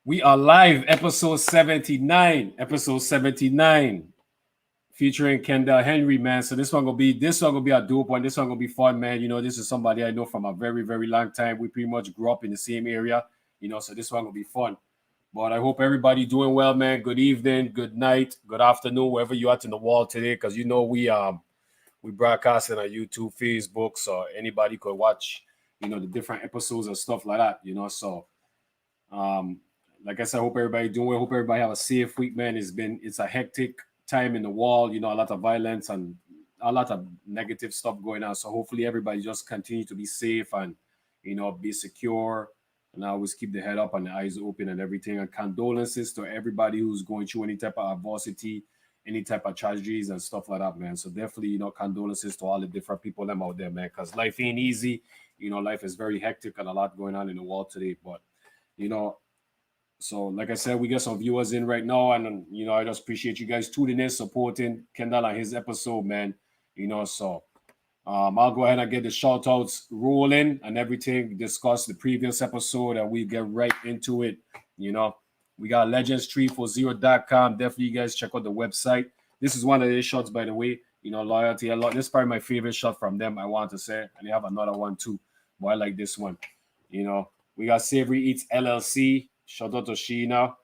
We are live, episode 79. Episode 79. Featuring Kendell Henry, man. So this one gonna be a dope one. This one gonna be fun, man. This is somebody I know from a very, very long time. We pretty much grew up in the same area, so this one gonna be fun. But I hope everybody doing well, man. Good evening, good night, good afternoon, wherever you at in the world today. Because we broadcasting on YouTube, Facebook, so anybody could watch, the different episodes and stuff like that. So um, like I said, I hope everybody doing well. Hope everybody have a safe week, man. It's a hectic time in the world, a lot of violence and a lot of negative stuff going on. So hopefully everybody just continue to be safe and be secure and always keep the head up and the eyes open and everything. And condolences to everybody who's going through any type of adversity, any type of tragedies and stuff like that, man. So definitely, condolences to all the different people them out there, man. Because life ain't easy. Life is very hectic and a lot going on in the world today. But you know, so, like I said, we got some viewers in right now, and I just appreciate you guys tuning in, supporting Kendall and his episode, man. I'll go ahead and get the shout outs rolling and everything. Discuss the previous episode, and we get right into it. You know, we got legends340.com. Definitely, you guys check out the website. This is one of their shots, by the way. Loyalty a lot. This is probably my favorite shot from them. I want to say, and they have another one too, but I like this one. We got Savory Eats LLC. Shout out to Sheena.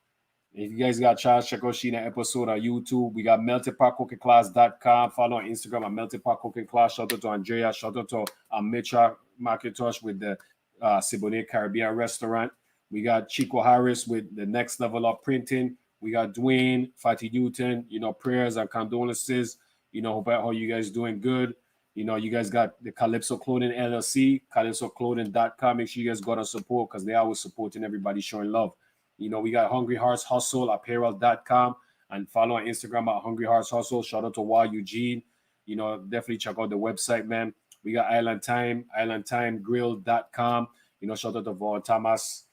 If you guys got a chance, check out Sheena episode on YouTube. We got meltedpotcookingclass.com. Follow on Instagram at Melted Pot Cooking Class. Shout out to Andrea. Shout out to Mitra McIntosh with the Siboney Caribbean restaurant. We got Chico Harris with the Next Level Up Printing. We got Dwayne, Fatty Newton, prayers and condolences. Hope how you guys doing good. You guys got the Calypso Clothing LLC, calypsoclothing.com. Make sure you guys go to support because they always supporting everybody, showing love. We got Hungry Hearts Hustle apparel.com and follow on Instagram at Hungry Hearts Hustle. Shout out to Wa Eugene. Definitely check out the website, man. We got Island Time, islandtimegrill.com. Shout out to Vaughn Thomas,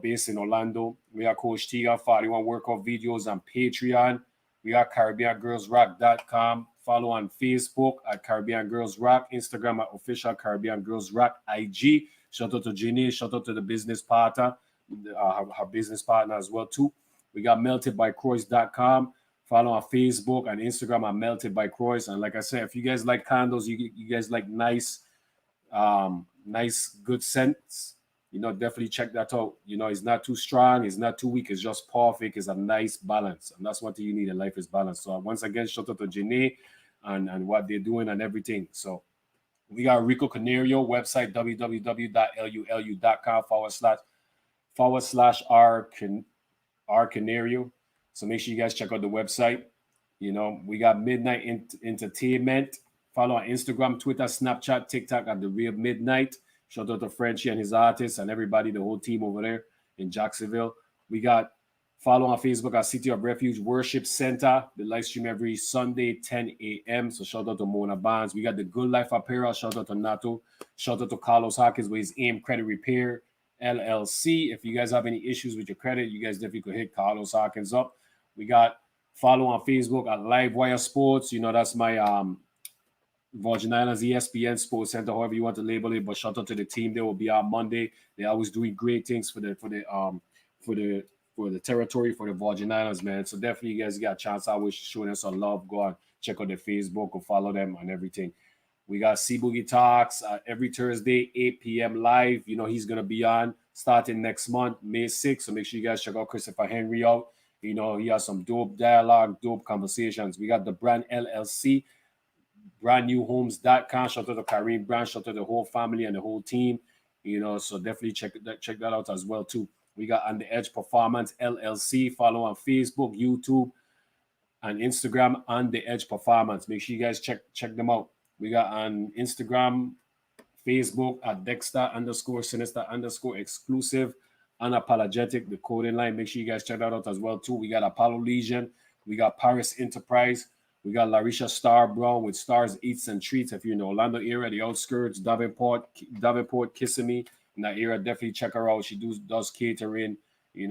based in Orlando. We got Coach Tiga, 41 workout videos on Patreon. We got CaribbeanGirlsRock.com. Follow on Facebook at Caribbean Girls Rock, Instagram at official Caribbean Girls Rock, IG. Shout out to Jenny. Shout out to the business partner, her business partner as well too. We got meltedbycroix.com. Follow on Facebook and Instagram at Melted by Croix. And like I said, if you guys like condos, you guys like nice good scents, definitely check that out. It's not too strong, it's not too weak, it's just perfect. It's a nice balance, and that's what you need in life is balance. So once again, shout out to Janae and what they're doing and everything. So we got Rico Canario website, www.lulu.com/r Canario. So make sure you guys check out the website. We got Midnight Entertainment. Follow on Instagram, Twitter, Snapchat, TikTok at the Real Midnight. Shout out to Frenchie and his artists and everybody, the whole team over there in Jacksonville. We got follow on Facebook at City of Refuge Worship Center. The live stream every Sunday, 10 a.m. So shout out to Mona Barnes. We got the Good Life Apparel. Shout out to Nato. Shout out to Carlos Hawkins with his AIM Credit Repair LLC. If you guys have any issues with your credit, you guys definitely could hit Carlos Hawkins up. We got follow on Facebook at Livewire Sports. That's my Virgin Islands ESPN Sports Center, however you want to label it. But shout out to the team. They will be on Monday. They're always doing great things for the territory for the Virgin Islands, man. So definitely you guys got a chance. I always showing them some love. Go on, check out their Facebook or follow them and everything. We got C Boogie Talks every Thursday, 8 p.m. live. He's gonna be on starting next month, May 6th. So make sure you guys check out Christopher Henry out. He has some dope dialogue, dope conversations. We got the Brand LLC. brandnewhomes.com. Shout out to Kareem Brand, shout out to the whole family and the whole team. So definitely check that out as well too. We got On the Edge Performance LLC. Follow on Facebook, YouTube, and Instagram On the Edge Performance. Make sure you guys check them out. We got on Instagram, Facebook at Dexter_Sinister_exclusive, unapologetic, the coding line. Make sure you guys check that out as well too. We got Apollo Legion. We got Paris Enterprise. We got Larisha Star Brown with Stars Eats and Treats. If you're in the Orlando area, the outskirts, Davenport, Kissimmee, in that area, definitely check her out. She does catering. We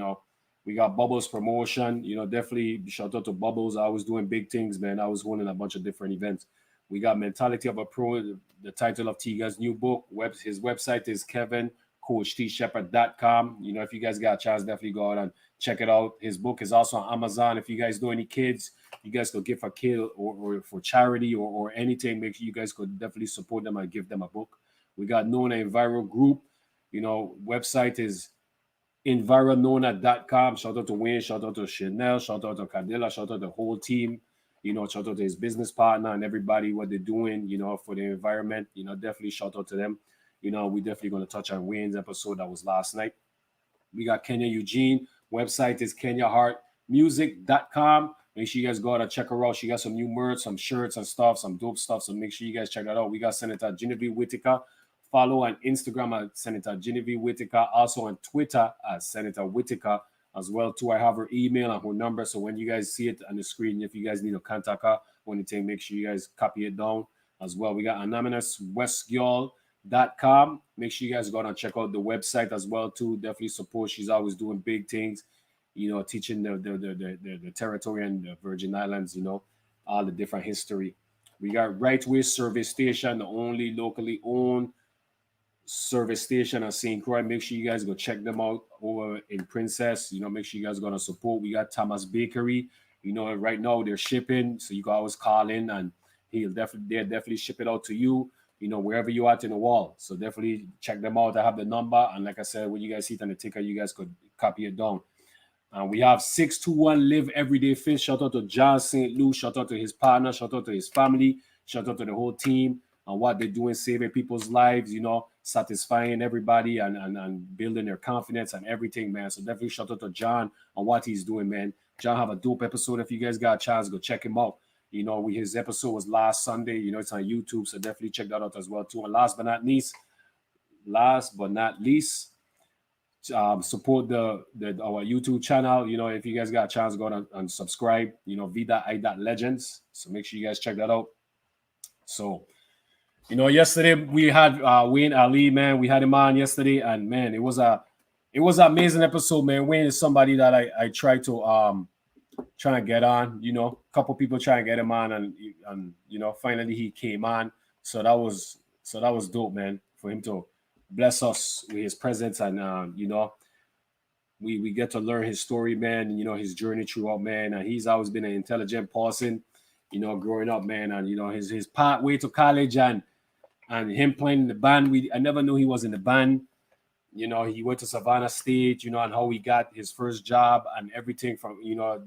got Bubbles Promotion. Definitely shout out to Bubbles. I was doing big things, man. I was winning a bunch of different events. We got Mentality of a Pro, the title of Tiga's new book. His website is KevinCoachTShepherd.com. If you guys got a chance, definitely go out and Check it out. His book is also on Amazon. If you guys know any kids, you guys could give a kid or for charity or anything, make sure you guys could definitely support them and give them a book. We got Nona Enviro Group. Website is environona.com. Shout out to Wayne, shout out to Chanel, shout out to Cadilla, shout out to the whole team. Shout out to his business partner and everybody, what they're doing, for the environment. Definitely shout out to them. We definitely going to touch on Wayne's episode that was last night. We got Kenya Eugene. Website is kenyaheartmusic.com. Make sure you guys go out and check her out. She got some new merch, some shirts and stuff, some dope stuff. So make sure you guys check that out. We got Senator Genevieve Whitaker. Follow on Instagram at Senator Genevieve Whitaker. Also on Twitter at Senator Whitaker as well too. I have her email and her number. So when you guys see it on the screen, if you guys need to contact her or anything, make sure you guys copy it down as well. We got anonymouswestgyal.com. Make sure you guys go out and check out the website as well too. Definitely support. She's always doing big things, teaching the territory and the Virgin Islands, all the different history. We got Right Way Service Station, the only locally owned service station at St. Croix. Make sure you guys go check them out over in Princess. Make sure you guys gonna support. We got Thomas Bakery. Right now they're shipping, so you can always call in and they'll definitely ship it out to you, wherever you at in the wall. So definitely check them out. I have the number, and like I said, when you guys see it on the ticker, you guys could copy it down. We have 621 Live Everyday Fish. Shout out to John St. Louis. Shout out to his partner. Shout out to his family. Shout out to the whole team and what they're doing, saving people's lives, satisfying everybody and building their confidence and everything, man. So definitely shout out to John on what he's doing, man. John have a dope episode. If you guys got a chance, go check him out. His episode was last Sunday. It's on YouTube, so definitely check that out as well too. And last but not least, support our YouTube channel. If you guys got a chance, go on and subscribe. V.I.Legends. So make sure you guys check that out. So, yesterday we had Wayne Ali, man. We had him on yesterday, and man, it was an amazing episode, man. Wayne is somebody that I try to get on. A couple people try and get him on, and finally he came on. So that was dope, man, for him to bless us with his presence, and we get to learn his story, man, and his journey throughout, man. And he's always been an intelligent person, growing up, man, and his pathway to college and him playing in the band. I never knew he was in the band. He went to Savannah State, and how he got his first job and everything from,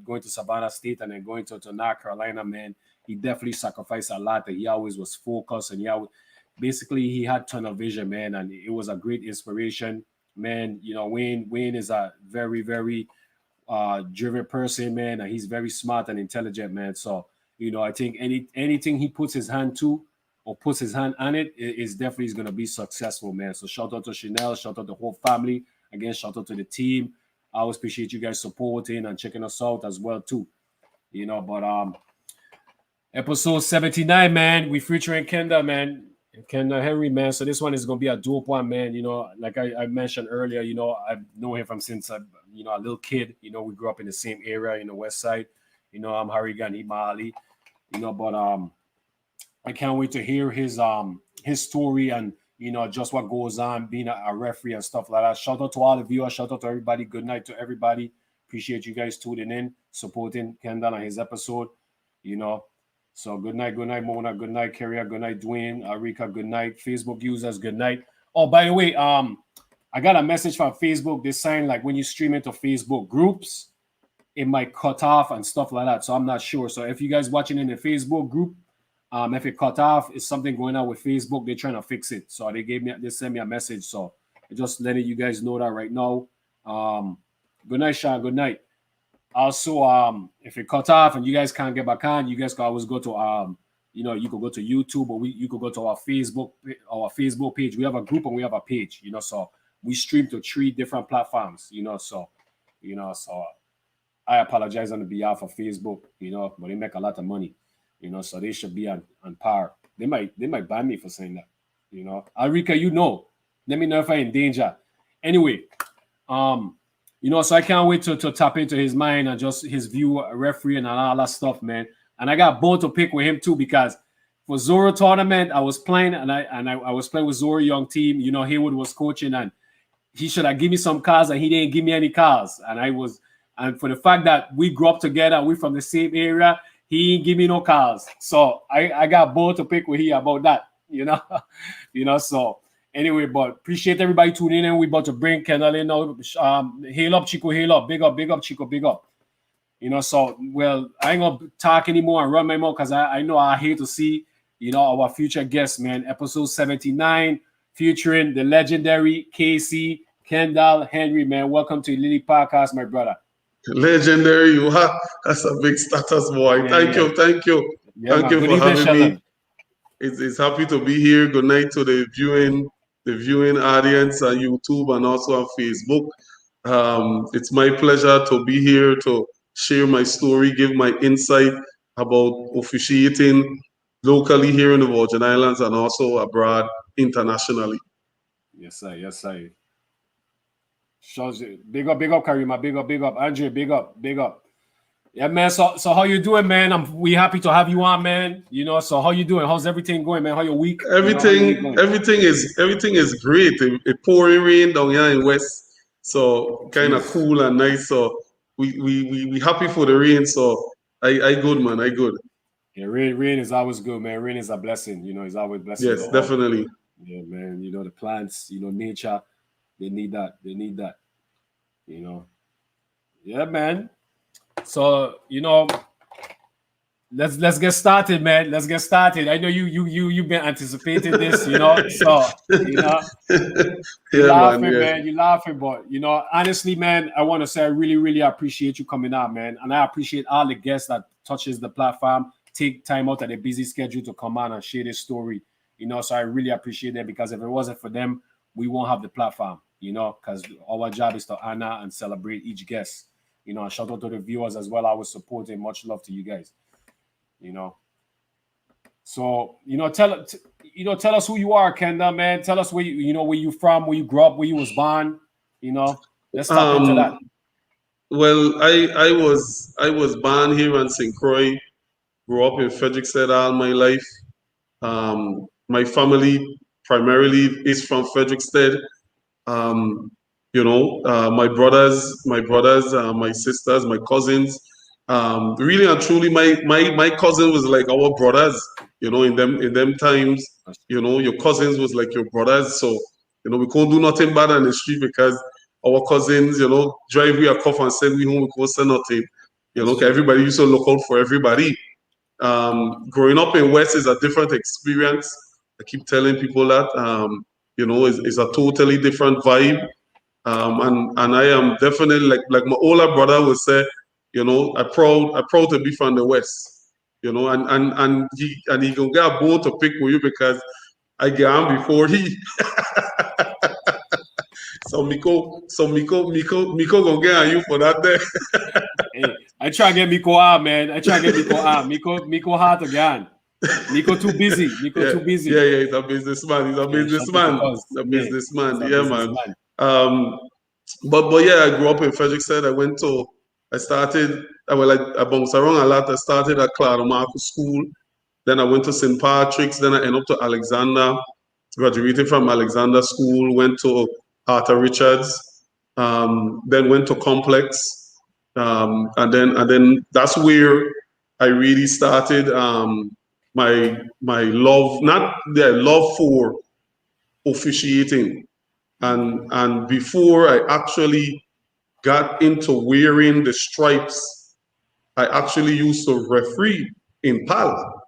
going to Savannah State and then going to North Carolina, man. He definitely sacrificed a lot. That he always was focused, and he had tunnel vision, man, and it was a great inspiration, man. Wayne is a very, very driven person, man, and he's very smart and intelligent, man. So, I think anything he puts his hand to or puts his hand on it is definitely going to be successful, man. So shout out to Chanel, shout out to the whole family. Again, shout out to the team. I always appreciate you guys supporting and checking us out as well too. But episode 79, man, we featuring Kendell, man. Kendell Henry, man. So this one is gonna be a dope one, man. Like I mentioned earlier, I've known him from since a little kid. We grew up in the same area in the West Side. I'm Harrigan, he Mali. But I can't wait to hear his story and just what goes on being a referee and stuff like that. Shout out to all the viewers. Shout out to everybody. Good night to everybody. Appreciate you guys tuning in, supporting Kendell on his episode. So good night, Mona. Good night, Carrier. Good night, Dwayne. Arika. Good night, Facebook users. Good night. Oh, by the way, I got a message from Facebook. They're saying like when you stream into Facebook groups, it might cut off and stuff like that. So I'm not sure. So if you guys watching in the Facebook group, if it cut off, it's something going on with Facebook. They're trying to fix it. So they sent me a message. So just letting you guys know that right now. Good night, Sean. Good night. Also, if it cut off and you guys can't get back on, you guys can always go to you could go to YouTube or you could go to our Facebook page. We have a group and we have a page, so we stream to 3 different platforms, so I apologize on behalf of Facebook, but they make a lot of money, so they should be on par. They might ban me for saying that, Arika, let me know if I'm in danger. Anyway, so I can't wait to tap into his mind and just his view, referee and all that stuff, man. And I got both to pick with him too, because for Zoro tournament, I was playing and I was playing with Zoro young team. Haywood was coaching and he should have given me some cards and he didn't give me any cards. And I was And for the fact that we grew up together, we from the same area, he ain't give me no calls. So I got bold to pick with he about that, you know. So anyway, but appreciate everybody tuning in. We about to bring Kendell in now. Hail up, Chico, hail up. Big up, Chico, big up. So well, I ain't gonna talk anymore and run my mouth because I know I hate to see, our future guests, man. Episode 79, featuring the legendary KC Kendell Henry, man. Welcome to Lily Podcast, my brother. Legendary, you are. That's a big status, boy. Thank you. Yeah, Thank man. you Good for evening, having Sheldon. me. It's happy to be here. Good night to the viewing audience on YouTube and also on Facebook. It's my pleasure to be here to share my story, give my insight about officiating locally here in the Virgin Islands and also abroad internationally. Yes, sir. Shows you. Big up, Karima. Big up. Andre, big up. Yeah, man. So how you doing, man? We happy to have you on, man. So how you doing? How's everything going, man? How your week? Everything is great. It pouring rain down here in West, so kind of cool and nice. So we happy for the rain. So I good, man. I good. Yeah, rain is always good, man. Rain is a blessing. It's always blessing. Yes, definitely. Yeah, man. The plants, nature, they need that. Yeah, man. So let's get started, man. Let's get started. I know you've been anticipating this, So you're laughing, man. You're laughing, but honestly, man, I want to say I really, really appreciate you coming out, man, and I appreciate all the guests that touches the platform, take time out of their busy schedule to come on and share this story. So I really appreciate that because if it wasn't for them, we won't have the platform. Because our job is to honor and celebrate each guest. And shout out to the viewers as well. I was supporting. Much love to you guys. So tell us who you are, Kendell, man. Tell us where where you from, where you grew up, where you was born. Let's talk into that. Well, I was born here in St. Croix. Grew up in Frederickstead all my life. My family primarily is from Frederickstead. My brothers, my sisters, my cousins. Really and truly, my cousin was like our brothers. In them times, your cousins was like your brothers. So we couldn't do nothing bad on the street because our cousins, drive we a cuff and send me home. We couldn't send nothing. Everybody used to look out for everybody. Growing up in West is a different experience. I keep telling people that. It's a totally different vibe. And I am definitely like my older brother would say, I proud to be from the West, and he can get a boat to pick with you because I get on before he. So Miko gonna get on you for that day. Hey, I try to get Miko out, man. Miko hard again. Miko too busy. Too busy. Yeah, he's a businessman. He's a businessman. Yeah, man. But yeah, I grew up in Frederickstead. I bounced around a lot. I started at Claudemarco School. Then I went to St. Patrick's. Then I ended up to Alexander. Graduated from Alexander School. Went to Arthur Richards. Then went to Complex. And then that's where I really started my love for officiating. And before I actually got into wearing the stripes, I actually used to referee in PAL.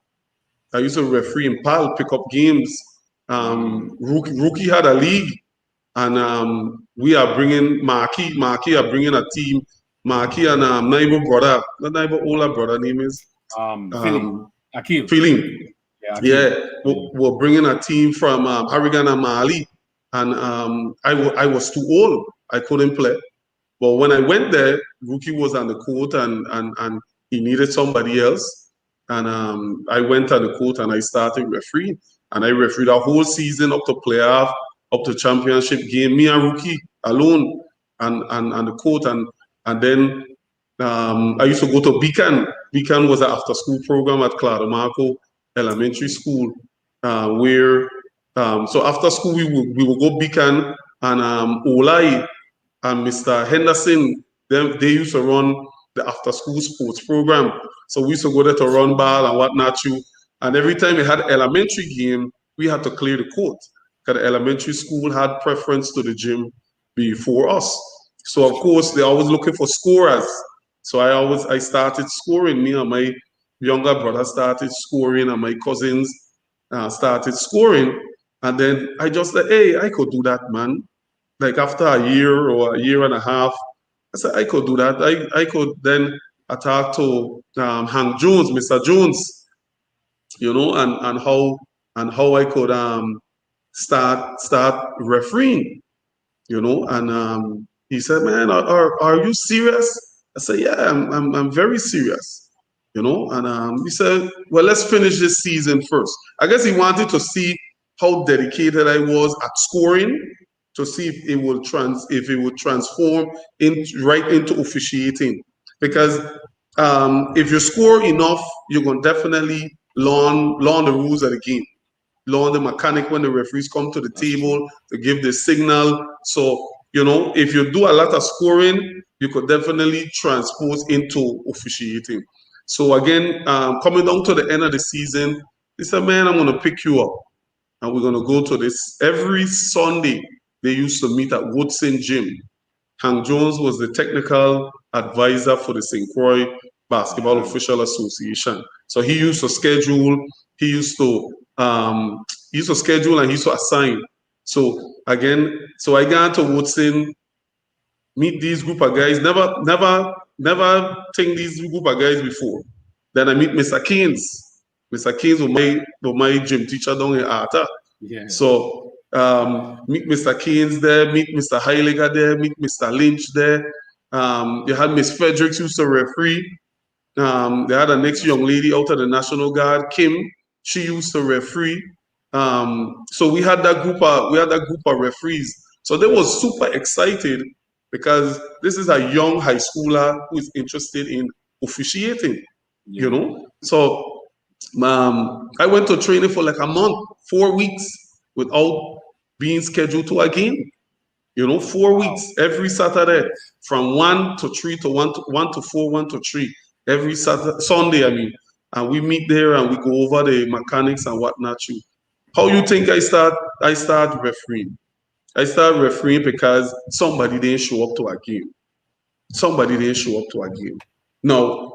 I used to referee in PAL, pick up games. Rookie had a league, and we are bringing Marquis are bringing a team. Marquis and neighbor brother, not neighbor older brother, name is Akil. Feeling. Yeah. We're bringing a team from Oregon and Mali. And I was too old. I couldn't play. But when I went there, Rookie was on the court and he needed somebody else. And I went on the court and I started refereeing. And I refereed a whole season up to playoff, up to championship game. Me and Rookie alone and the court. And then I used to go to Beacon. Beacon was an after-school program at Claudemarco Elementary School, where so after school we would go Beacon and Olai and Mr. Henderson they used to run the after school sports program. So we used to go there to run ball and whatnot too. And every time we had elementary game, we had to clear the court. Because the elementary school had preference to the gym before us. So of course they're always looking for scorers. So I started scoring. Me and my younger brother started scoring, and my cousins started scoring. And then I just said, hey, I could do that, man. Like after a year or a year and a half, I said I could do that. I could then I talked to Hank Jones, Mr. Jones, and how I could start refereeing, and he said, man, are you serious? I said, yeah, I'm very serious, and he said, well, let's finish this season first. I guess he wanted to see how dedicated I was at scoring, to see if it would transform right into officiating. Because if you score enough, you're going to definitely learn the rules of the game, learn the mechanic when the referees come to the table to give the signal. So, if you do a lot of scoring, you could definitely transpose into officiating. So again, coming down to the end of the season, he said, man, I'm going to pick you up and we're going to go to this. Every Sunday, they used to meet at Woodson Gym. Hank Jones was the technical advisor for the St. Croix Basketball Official Association. So he used to schedule, he used to schedule and he used to assign. So again, I got to Woodson, meet these group of guys, never think these group of guys before. Then I meet Mr. Keynes. Mr. Keynes was my gym teacher down in Arta. Yeah. So meet Mr. Keynes there, meet Mr. Heiliger there, meet Mr. Lynch there. You had Miss Fredericks used to referee. They had a next young lady out of the National Guard, Kim. She used to referee. So we had that group of referees. So they was super excited because this is a young high schooler who is interested in officiating. So I went to training for like a month, 4 weeks, without being scheduled to a game. 4 weeks every Saturday from 1 to 3 to 1 to 4, 1 to 3 every Sunday. I mean, and we meet there and we go over the mechanics and whatnot too. How you think I start refereeing? I started refereeing because somebody didn't show up to a game. Now,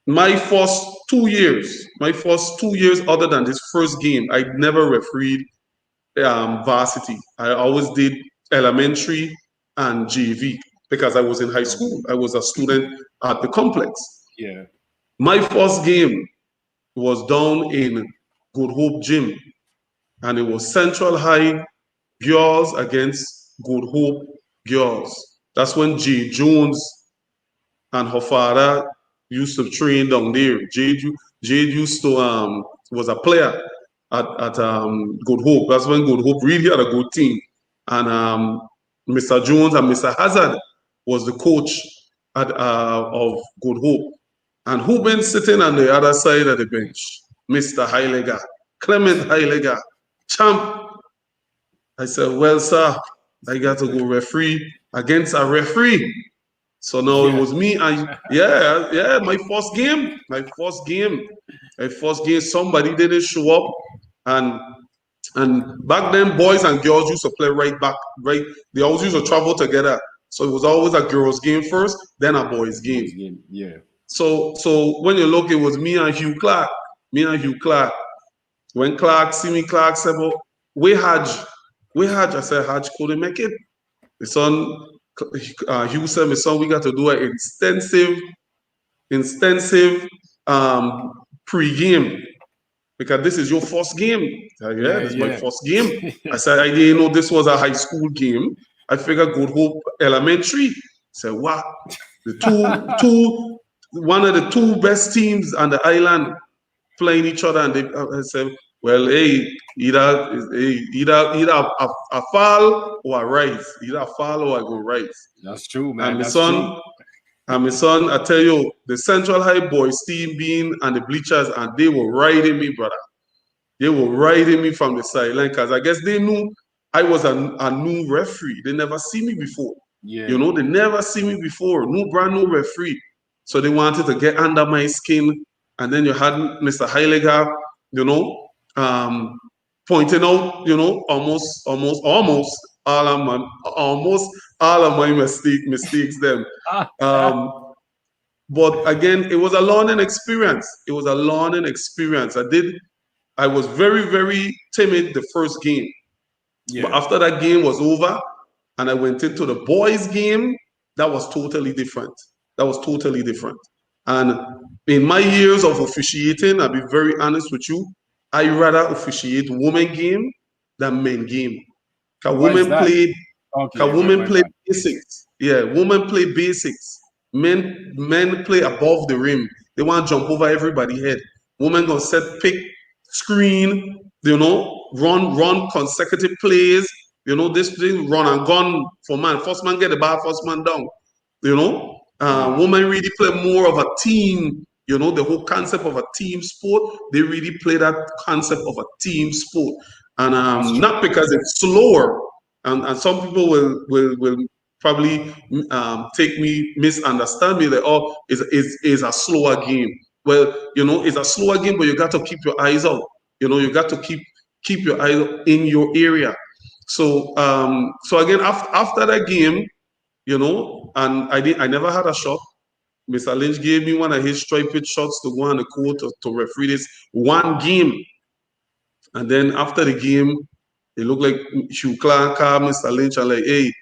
my first 2 years, other than this first game, I never refereed varsity. I always did elementary and JV because I was in high school. I was a student at the complex. Yeah. My first game was down in Good Hope Gym, and it was Central High girls against Good Hope girls. That's when Jade Jones and her father used to train down there. Jade used to was a player at Good Hope. That's when Good Hope really had a good team. And Mr. Jones and Mr. Hazard was the coach of Good Hope. And who been sitting on the other side of the bench? Mr. Heiliger, Clement Heiliger, champ. I said, well, sir, I got to go referee against a referee. So now it was me and my first game, somebody didn't show up, and back then boys and girls used to play right. They always used to travel together. So it was always a girls game first, then a boys game. Yeah. So when you look, it was me and Hugh Clark. When Clark see me, Clark said, well, we Haj. I said, Haj couldn't make it. The son, Hugh said, my son, we got to do an extensive pre-game because this is your first game. This is my first game. I said, I didn't know this was a high school game. I figured Good Hope Elementary. I said, what? One of the two best teams on the island playing each other, and I said, well, hey, either a fall or a rise. Either a fall or I go rise. That's true, man. And my son, I tell you, the Central High boys team being on the bleachers, and they were riding me, brother. They were riding me from the sideline because I guess they knew I was a new referee. They never see me before. Yeah. You know, they never see me before. No brand new referee. So they wanted to get under my skin. And then you had Mr. Heiliger, you know, pointing out, you know, almost all of my mistakes then. Um, but again, it was a learning experience. It was a learning experience. I was very, very timid the first game. But Yeah. after that game was over and I went into the boys' game, that was totally different. That was totally different. And in my years of officiating, I'll be very honest with you, I rather officiate women game than men game. Because Why is that? Cause Okay, right, women my play bad. basics. Yeah, women play basics. Men play above the rim. They want to jump over everybody's head. Women gonna set pick, screen, you know, run consecutive plays. You know, this thing run and gun for man. First man get the ball, first man down. You know, Yeah. women really play more of a team. You know, the whole concept of a team sport. They really play that concept of a team sport, and That's true. not because it's slower. And some people will probably take me misunderstand me that oh is a slower game. Well, you know, it's a slower game, but you got to keep your eyes out. You know, you got to keep your eyes in your area. So again, after that game, you know, and I never had a shot. Mr. Lynch gave me one of his striped shots to go on the court to referee this one game. And then after the game, it looked like Hugh Clark called Mr. Lynch and like, hey,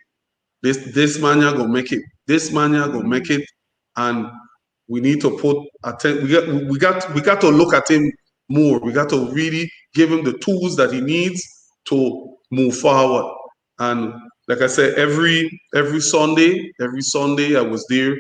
this man ya gonna make it. This man ya gonna make it. And we need to put we got to look at him more. We got to really give him the tools that he needs to move forward. And like I said, every Sunday I was there.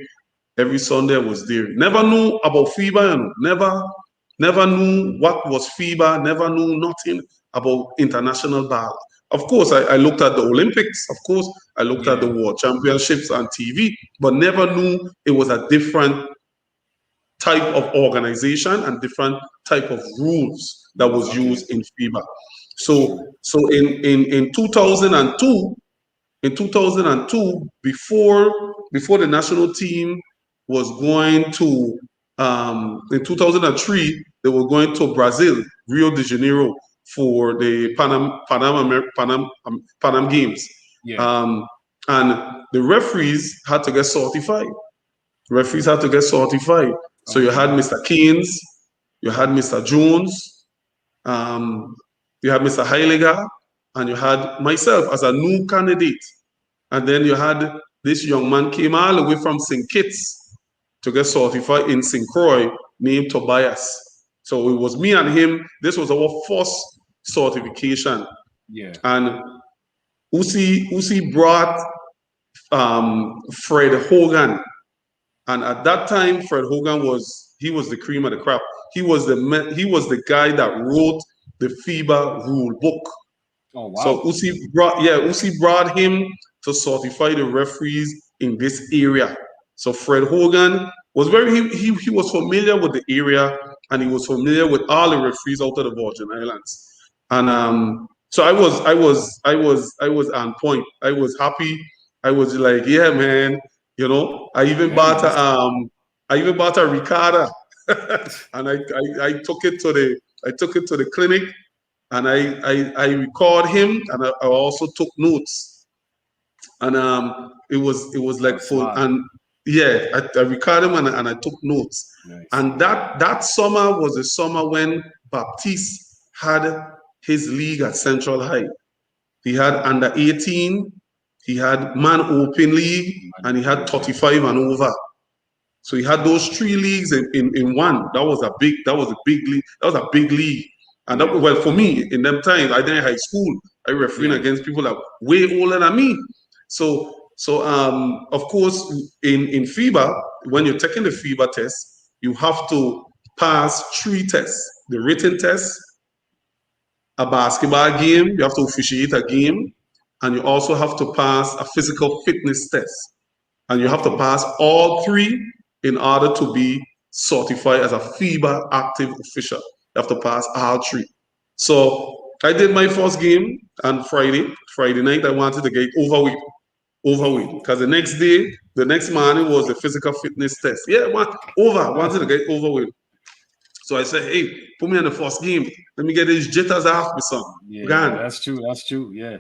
Every Sunday I was there. Never knew about FIBA, you know. Never knew what was FIBA, never knew nothing about international ball. Of course, I looked at the Olympics, of course, I looked at the Yeah. World Championships on TV, but never knew it was a different type of organization and different type of rules that was Okay. used in FIBA. True. So in 2002, before the national team was going to in 2003 they were going to Brazil, Rio de Janeiro for the Panam Games, Yeah. um, and the referees had to get certified. So you had Okay. Mr. Keynes, you had Mr. Jones, um, you had Mr. Heiliger, and you had myself as a new candidate. And then you had this young man came all the way from St. Kitts to get certified in St. Croix named Tobias. So it was me and him. This was our first certification. Yeah. And Usi brought Fred Hogan. And at that time, Fred Hogan was the cream of the crop. He was the guy that wrote the FIBA rule book. Oh So wow. Usi brought him to certify the referees in this area. So Fred Hogan was he was familiar with the area and he was familiar with all the referees out of the Virgin Islands. And so I was on point. I was happy. I was like, yeah, man, you know, Yeah, man. I even bought a Ricarda and I took it to the clinic and I record him and I also took notes and it was like That's full smart. and yeah I record him and I took notes Nice. and that summer was the summer when Baptiste had his league at Central High. He had under 18, he had man open league, and he had Yeah. 35 and over. So he had those three leagues in one. That was a big league. That was a big league. And that, Yeah. well, for me, in them times, I did high school. I refereeing Yeah. against people that were way older than me. So of course, in FIBA, when you're taking the FIBA test, you have to pass three tests: the written test, a basketball game, you have to officiate a game, and you also have to pass a physical fitness test. And you have to Okay. pass all three in order to be certified as a FIBA active official. You have to pass all three. So I did my first game on Friday. Friday night, I wanted to get overweight. Because the next morning was the physical fitness test. Yeah, wanted to get overweight. So I said, hey, put me in the first game. Let me get these jitters off me, son. Yeah, that's true. That's true. Yeah.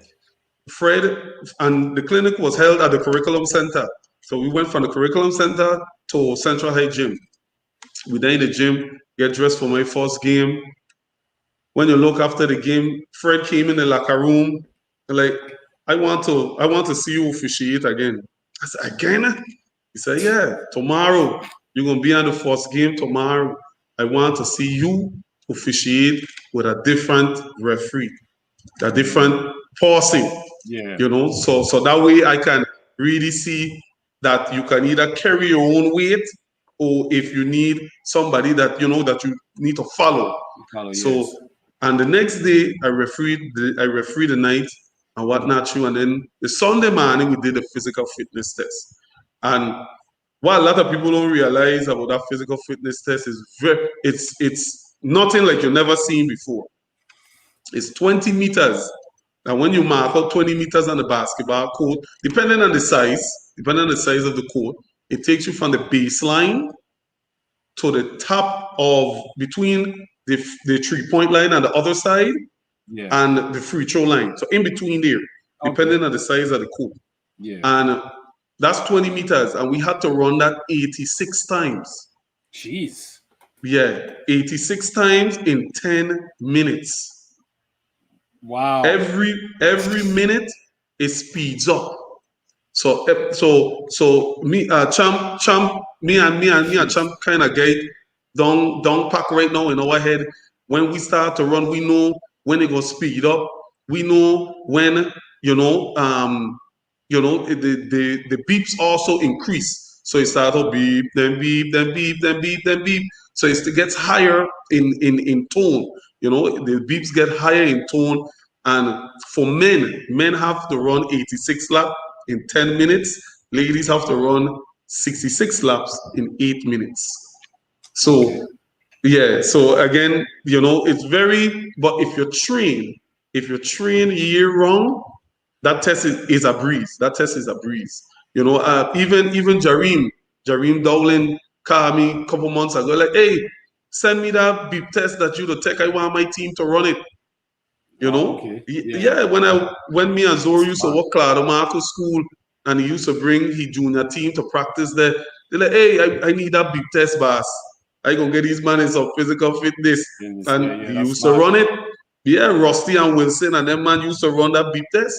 Fred, and the clinic was held at the curriculum center. So we went from the curriculum center to Central High Gym. We then in the gym, get dressed for my first game. When you look after the game, Fred came in the locker room, like, I want to see you officiate again. I said, again? He said, yeah, tomorrow. You're gonna be on the first game tomorrow. I want to see you officiate with a different referee, a different person. Yeah. So that way I can really see that you can either carry your own weight, or if you need somebody that that you need to follow. So, yes. and the next day I refereed the night and whatnot too, and then the Sunday morning we did the physical fitness test. And what a lot of people don't realize about that physical fitness test is it's nothing like you've never seen before. It's 20 meters. And when you mark out 20 meters on the basketball court, depending on the size of the court, it takes you from the baseline to the top of between the 3-point line on the other side, and the free throw line. So in between there, depending on the size of the court. Yeah. And that's 20 meters. And we had to run that 86 times. Jeez. Yeah, 86 times in 10 minutes. Wow. Every minute it speeds up. So me Champ me and Champ kind of get down pack right now in our head. When we start to run, we know when it goes speed up. We know when the beeps also increase. So it starts to beep, then beep, then beep, then beep, then beep. So it gets higher in tone. The beeps get higher in tone. And for men have to run 86 laps in 10 minutes. Ladies have to run 66 laps in 8 minutes. So, yeah. So again, it's very. But if you train year round, that test is a breeze. That test is a breeze. Even Jareem Dowling called me a couple months ago, like, hey, send me that beep test that you to take. I want my team to run it. Yeah. When me and Zoro used to work Claudio Marco school, and he used to bring his junior team to practice there. They're like, hey, I need that big test, boss. I gonna get these man in some physical fitness, and he used to run it. Yeah, Rusty and Wilson and them man used to run that big test.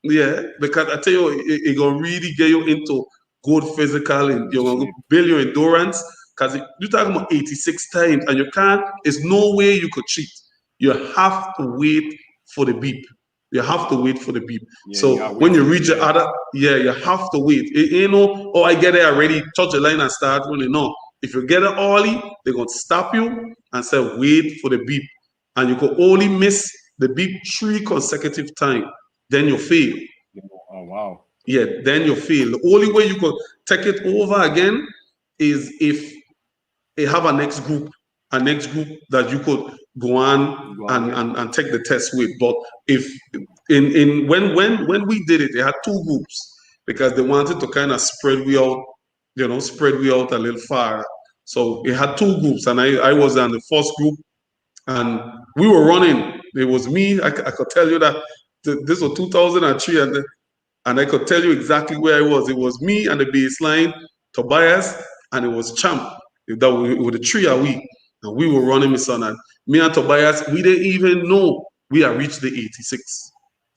Yeah, because I tell you, it gonna really get you into good physical, and you're gonna build your endurance. Because you're talking about 86 times, and you can't. There's no way you could cheat. You have to wait for the beep. You have to wait for the beep. So when you reach the other, you have to wait. I get it already, touch the line and start running. No. If you get it early, they're going to stop you and say, wait for the beep. And you can only miss the beep 3 consecutive times. Then you fail. Oh, wow. Yeah, then you fail. The only way you could take it over again is if they have a next group that you could go on and take the test with. But if when we did it, they had 2 groups because they wanted to kind of spread we out a little far. So it had 2 groups, and I was on the first group, and we were running. It was me. I could tell you that this was 2003, and I could tell you exactly where I was. It was me and the baseline, Tobias, and it was Champ. That with the 3 of we, and we were running, my son, and me and Tobias, we didn't even know we had reached the 86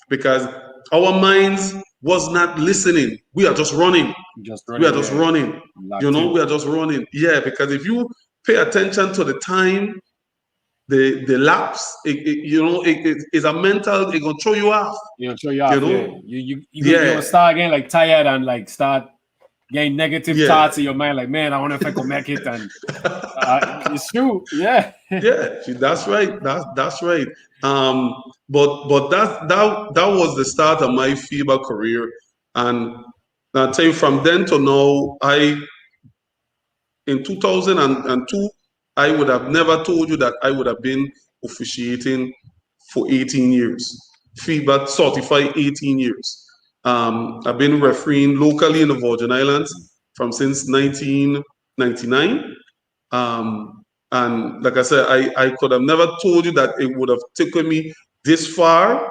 because our minds was not listening. We are just running. We are just running. We are just running. Yeah, because if you pay attention to the time, the laps, it is a mental. It gonna throw you off. You're gonna start again like tired and like start getting negative thoughts in your mind, like, man, I wonder if I could make it. And it's true, yeah. Yeah, that's right. That's right. But that was the start of my FIBA career, and I'll tell you, from then to now, in 2002, I would have never told you that I would have been officiating for 18 years, FIBA certified 18 years. I've been refereeing locally in the Virgin Islands from since 1999. And like I said, I could have never told you that it would have taken me this far.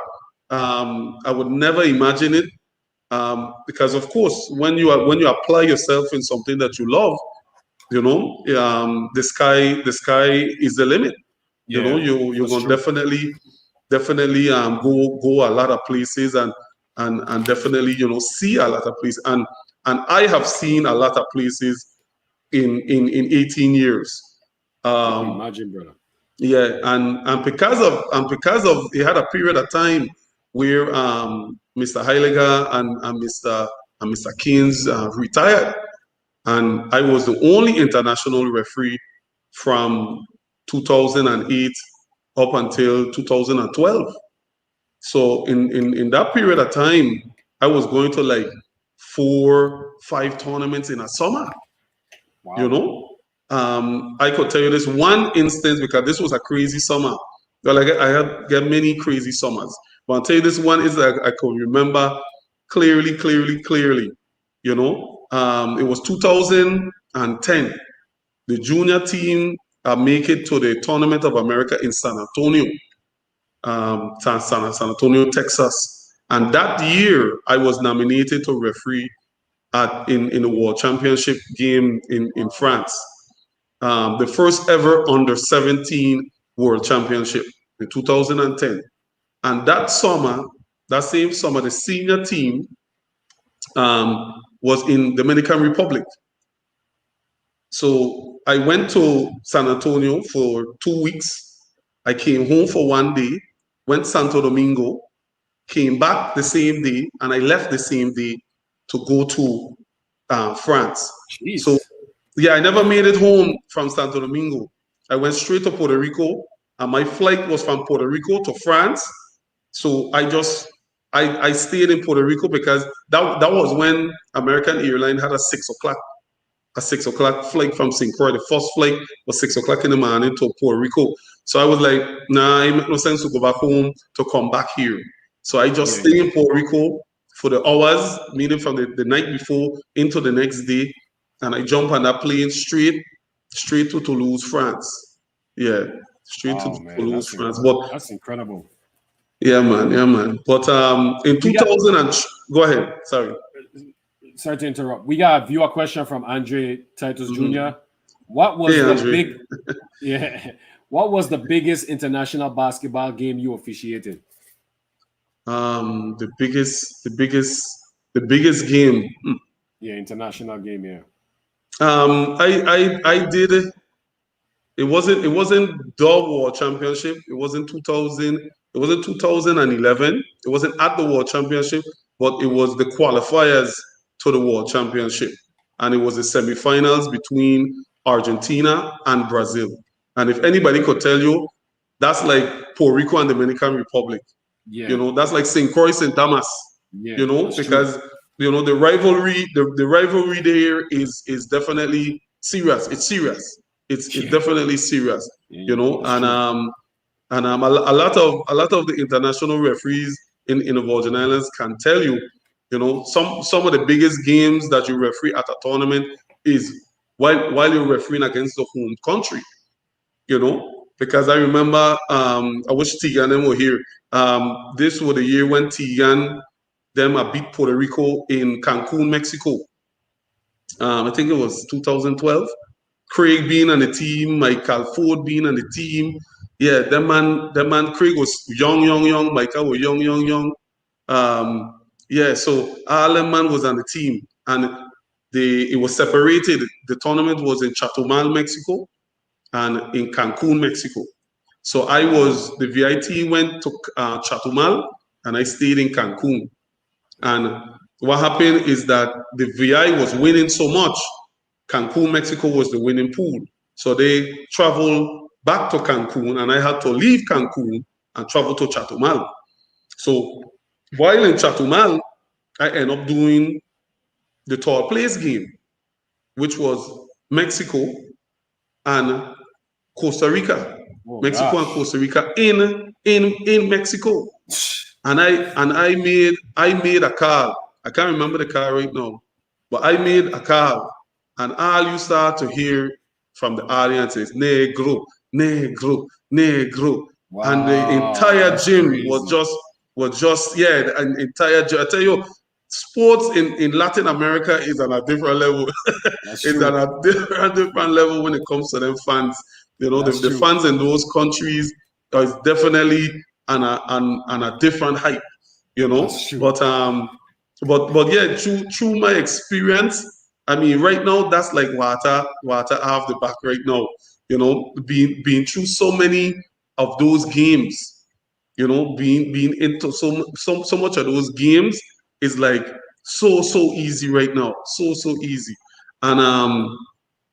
I would never imagine it. Because of course, when you apply yourself in something that you love, the sky is the limit. Yeah, You're that's gonna true. definitely go a lot of places, and definitely see a lot of places, and I have seen a lot of places in 18 years. I can Um, imagine, brother. yeah, and because of they had a period of time where Mr. Heiliger and Mr. Keynes retired, and I was the only international referee from 2008 up until 2012. So in that period of time, I was going to like 4, 5 tournaments in a summer. You Wow. know, I could tell you this one instance because this was a crazy summer. Well, I had get many crazy summers, but I'll tell you this one is that I could remember clearly, clearly, clearly. It was 2010. The junior team make it to the Tournament of America in San Antonio, San Antonio, Texas. And that year, I was nominated to referee in the World Championship game in France, the first ever under 17 World Championship in 2010. And that same summer, the senior team was in Dominican Republic. So I went to San Antonio for 2 weeks. I came home for one day, went Santo Domingo, came back the same day, and I left the same day to go to France. So Jesus. yeah, I never made it home from Santo Domingo. I went straight to Puerto Rico, and my flight was from Puerto Rico to France. So I stayed in Puerto Rico because that was when American Airlines had a 6 o'clock flight from St. Croix. The first flight was 6 o'clock in the morning to Puerto Rico. So I was like, nah, it makes no sense to go back home to come back here. So I just Yeah, stayed in Puerto Rico for the hours, meaning from the night before into the next day. And I jump on that plane straight to Toulouse, France. Yeah, straight to wow, man, Toulouse, France. But that's incredible. yeah, man. But in We got 2000 go ahead. Sorry. sorry to interrupt. We got a viewer question from Andre Titus Mhm. Jr. What Hey, was the Andre. big yeah? What was the biggest international basketball game you officiated? The biggest game. Yeah, international game. Yeah. I did. It wasn't the World Championship. It wasn't 2000. It wasn't 2011. It wasn't at the World Championship, but it was the qualifiers to the World Championship, and it was the semifinals between Argentina and Brazil. And if anybody could tell you, that's like Puerto Rico and Dominican Republic. Yeah. That's like St. Croix, St. Thomas. Yeah. That's true. Because the rivalry there is definitely serious. It's serious. It's Yeah. definitely serious. Yeah. That's And true. a lot of the international referees in the Virgin Islands can tell you, some of the biggest games that you referee at a tournament is while you're refereeing against the home country. Because I remember, I wish Tegan and them were here. This was the year when Tegan them beat Puerto Rico in Cancun, Mexico. I think it was 2012. Craig being on the team, Michael Ford being on the team. Yeah, that man, Craig was young, young, young. Michael was young, young, young. Yeah, so Alan man was on the team, and it was separated. The tournament was in Chatumal, Mexico, and in Cancun, Mexico. So the VIT went to Chatumal, and I stayed in Cancun. And what happened is that the VI was winning so much, Cancun, Mexico was the winning pool. So they traveled back to Cancun, and I had to leave Cancun and travel to Chatumal. So while in Chatumal, I ended up doing the third place game, which was Mexico and Costa Rica. Oh Mexico and gosh. Costa Rica in Mexico. and I made a call. I can't remember the call right now, but I made a call, and all you start to hear from the audience is negro, negro, negro, and the Wow, entire that's gym crazy. was just yeah, an entire gym. I tell you, sports in Latin America is on a different level. That's It's on true. a different level when it comes to them fans. You know, That's the true. fans in those countries is definitely on a different height. You That's know, true. but yeah, through my experience, I mean, right now that's like water off the back right now. You know, being through so many of those games, you know, being into so much of those games is like so easy right now, so easy. And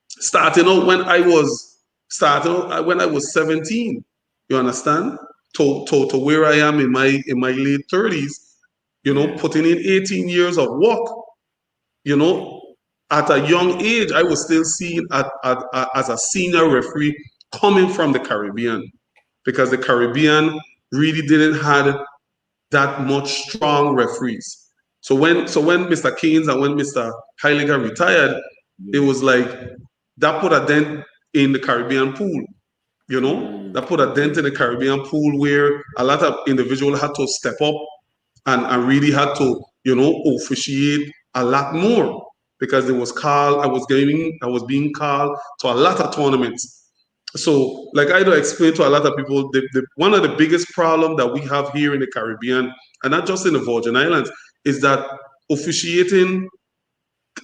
starting out when I was 17, you understand, to where I am in my late 30s, you know, Yeah. putting in 18 years of work, you know, at a young age, I was still seen as a senior referee coming from the Caribbean, because the Caribbean really didn't have that much strong referees. So when Mr. Keynes and when Mr. Heiliger retired, it Yeah. was like that put a dent in the Caribbean pool. You know, that put a dent Okay. in the Caribbean pool where a lot of individuals had to step up and really had to, you know, officiate a lot more, because it was called. I was being called to a lot of tournaments. So, like I do explain to a lot of people, one of the biggest problem that we have here in the Caribbean, and not just in the Virgin Islands, is that officiating,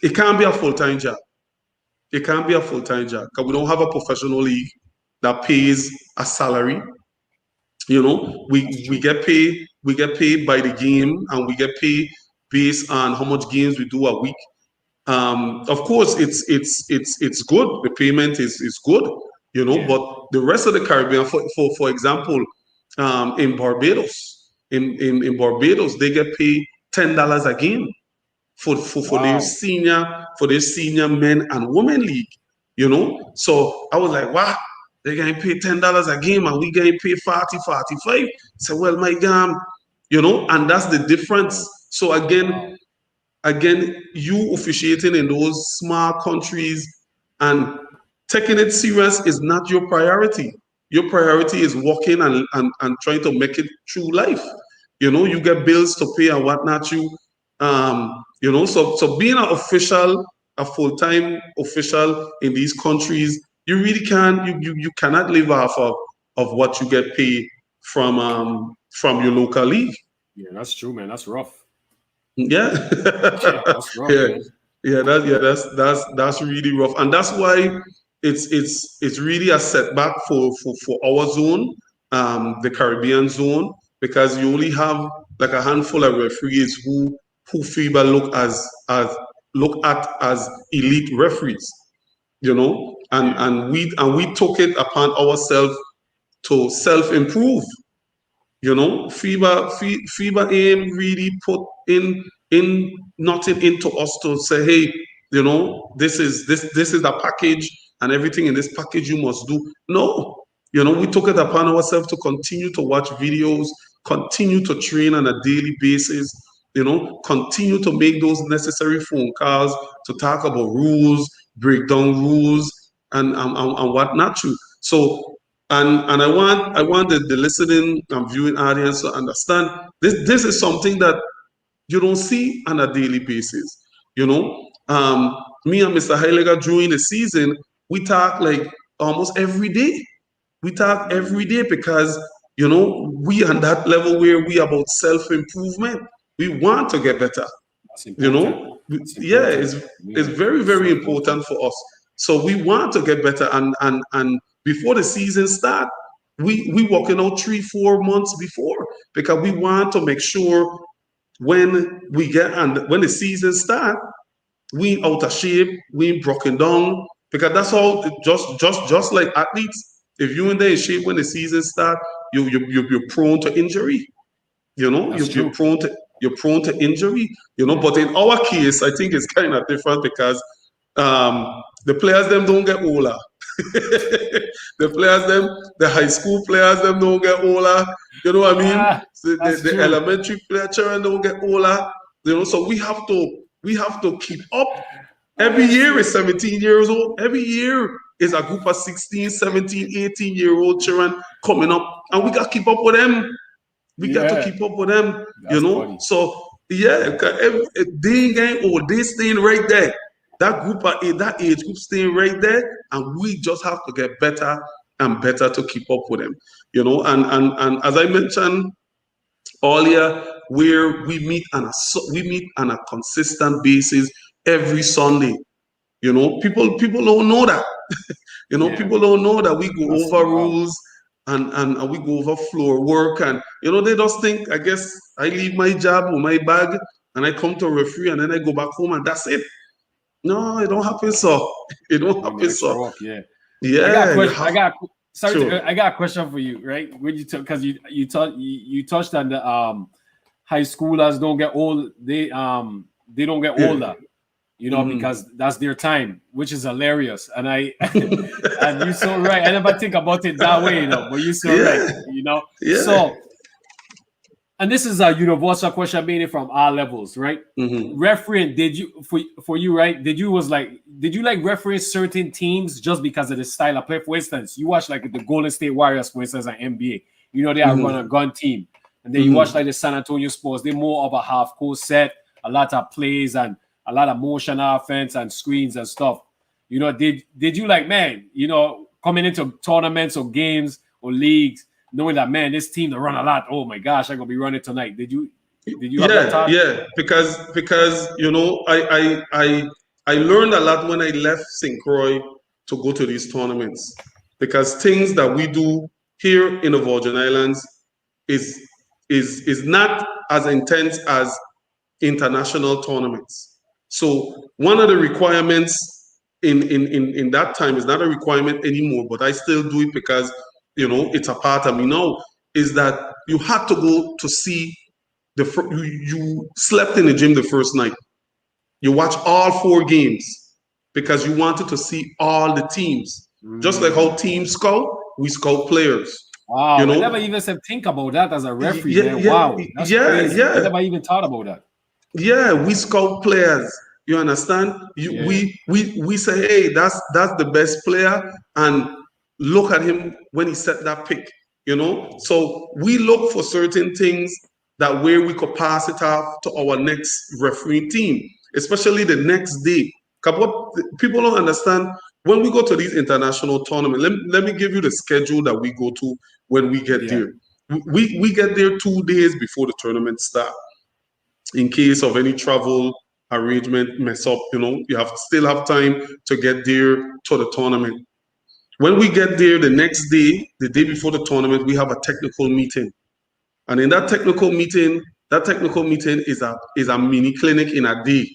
it can't be a full time job. It can't be a full time job because we don't have a professional league that pays a salary. You know, That's we true. get paid by the game, and we get paid based on how much games we do a week. Of course, it's good. The payment is good, you know. Yeah. But the rest of the Caribbean, for example, in Barbados, in Barbados, they get paid $10 a game Wow. for their senior men and women league, you know. So I was like, wow, they're getting paid $10 a game, and we getting paid 40, 45. So well, my God, you know, and that's the Wow. difference. So Wow. again, you officiating in those small countries and taking it serious is not your priority. Your priority is working and trying to make it through life. You know, you get bills to pay and whatnot. You know, so being an official, a full-time official in these countries, you really can you cannot live off of what you get paid from your local league. Yeah, that's true, man. That's rough. Yeah, Yeah, that's rough, yeah, man. that's really rough, and that's why it's really a setback for our zone, the Caribbean zone, because you only have like a handful of referees who FIBA look at as elite referees, you know, Yeah. and we took it upon ourselves to self improve. You know, FIBA ain't really put in nothing into us to say, hey, you know, this is the package, and everything in this package you must do. No, you know, we took it upon ourselves to continue to watch videos, continue to train on a daily basis, you know, continue to make those necessary phone calls to talk about rules, break down rules, and what not to. So and I want the listening and viewing audience to understand this is something that you don't see on a daily basis. You know, me and Mr. Heiliger during the season, we talk like almost every day. We talk every day because you know we on that level where we about self improvement. We want to get better. That's You important. know, That's yeah, important. it's Yeah, very it's so very important. important for us. So we want to get better, and before the season start, we working out 3 4 months before, because we want to make sure when we get and when the season start, we ain't out of shape, we ain't broken down, because that's all. Just like athletes, if you in there in shape when the season start, you're prone to injury. You know, That's true. you're prone to injury. You know, Yeah. but in our case, I think it's kind of different because the players them don't get older. The players them, the high school players them don't get older. You know what I mean? So That's the true. elementary player children don't get older. You know, so we have to keep up. Every year is 17 years old. Every year is a group of 16, 17, 18-year-old children coming up, and we got to keep up with them. We got to Yeah, keep up with them, that's funny. So yeah, they ain't getting old. They staying right there. That group of that age group staying right there, and we just have to get better and better to keep up with them. And as I mentioned earlier, where we meet on a consistent basis every Sunday. People don't know that. Yeah, People don't know that we go that's over wow. rules and we go over floor work, and they just think, I guess, I leave my job or my bag and I come to a referee and then I go back home and that's it. No, it don't happen so. It don't Doing the happen extra so. work. Yeah. I got a Yeah, you question. have Sorry, sure. I got a question for you, right? When you because you touched on the high schoolers don't get old. They don't get Yeah. older, Mhm. because that's their time, which is hilarious. And and you so right. I never think about it that way, but you're so right. Yeah, yeah. So, and this is a universal question, meaning from all levels, right? Mhm. Refereeing, did you for you, right? Did you like refereeing certain teams just because of the style of play? For instance, you watch like the Golden State Warriors, for instance, an NBA. They are run a Mhm. gun team, and then you watch Mhm. like the San Antonio Spurs. They're more of a half court set, a lot of plays and a lot of motion offense and screens and stuff. Did you like, man? Coming into tournaments or games or leagues, knowing that, man, this team they run a lot. Oh my gosh, I'm gonna be running tonight. Did you have that Yeah, thought? yeah, because I learned a lot when I left St. Croix to go to these tournaments, because things that we do here in the Virgin Islands is is not as intense as international tournaments. So one of the requirements in that time is not a requirement anymore, but I still do it because it's a part of me now. Is that you had to go to see you slept in the gym the first night. You watch all 4 games because you wanted to see all the teams. Just like how Mm. team scout, we scout players. You Wow, I never know, even said think about that as a referee, yeah, man. yeah, Wow, that's yeah, crazy. I yeah. never even thought about that. Yeah, we scout players. You understand? Yeah, We say, hey, that's the best player, and look at him when he set that pick. So we look for certain things that where we could pass it off to our next referee team, especially the next day. 'Cause what people don't understand, when we go to these international tournaments, let me give you the schedule that we go to when we get yeah, there. We get there 2 days before the tournament start, in case of any travel arrangement mess up. You still have time to get there to the tournament. When we get there the next day, the day before the tournament, we have a technical meeting. And in that technical meeting is a mini clinic in a day.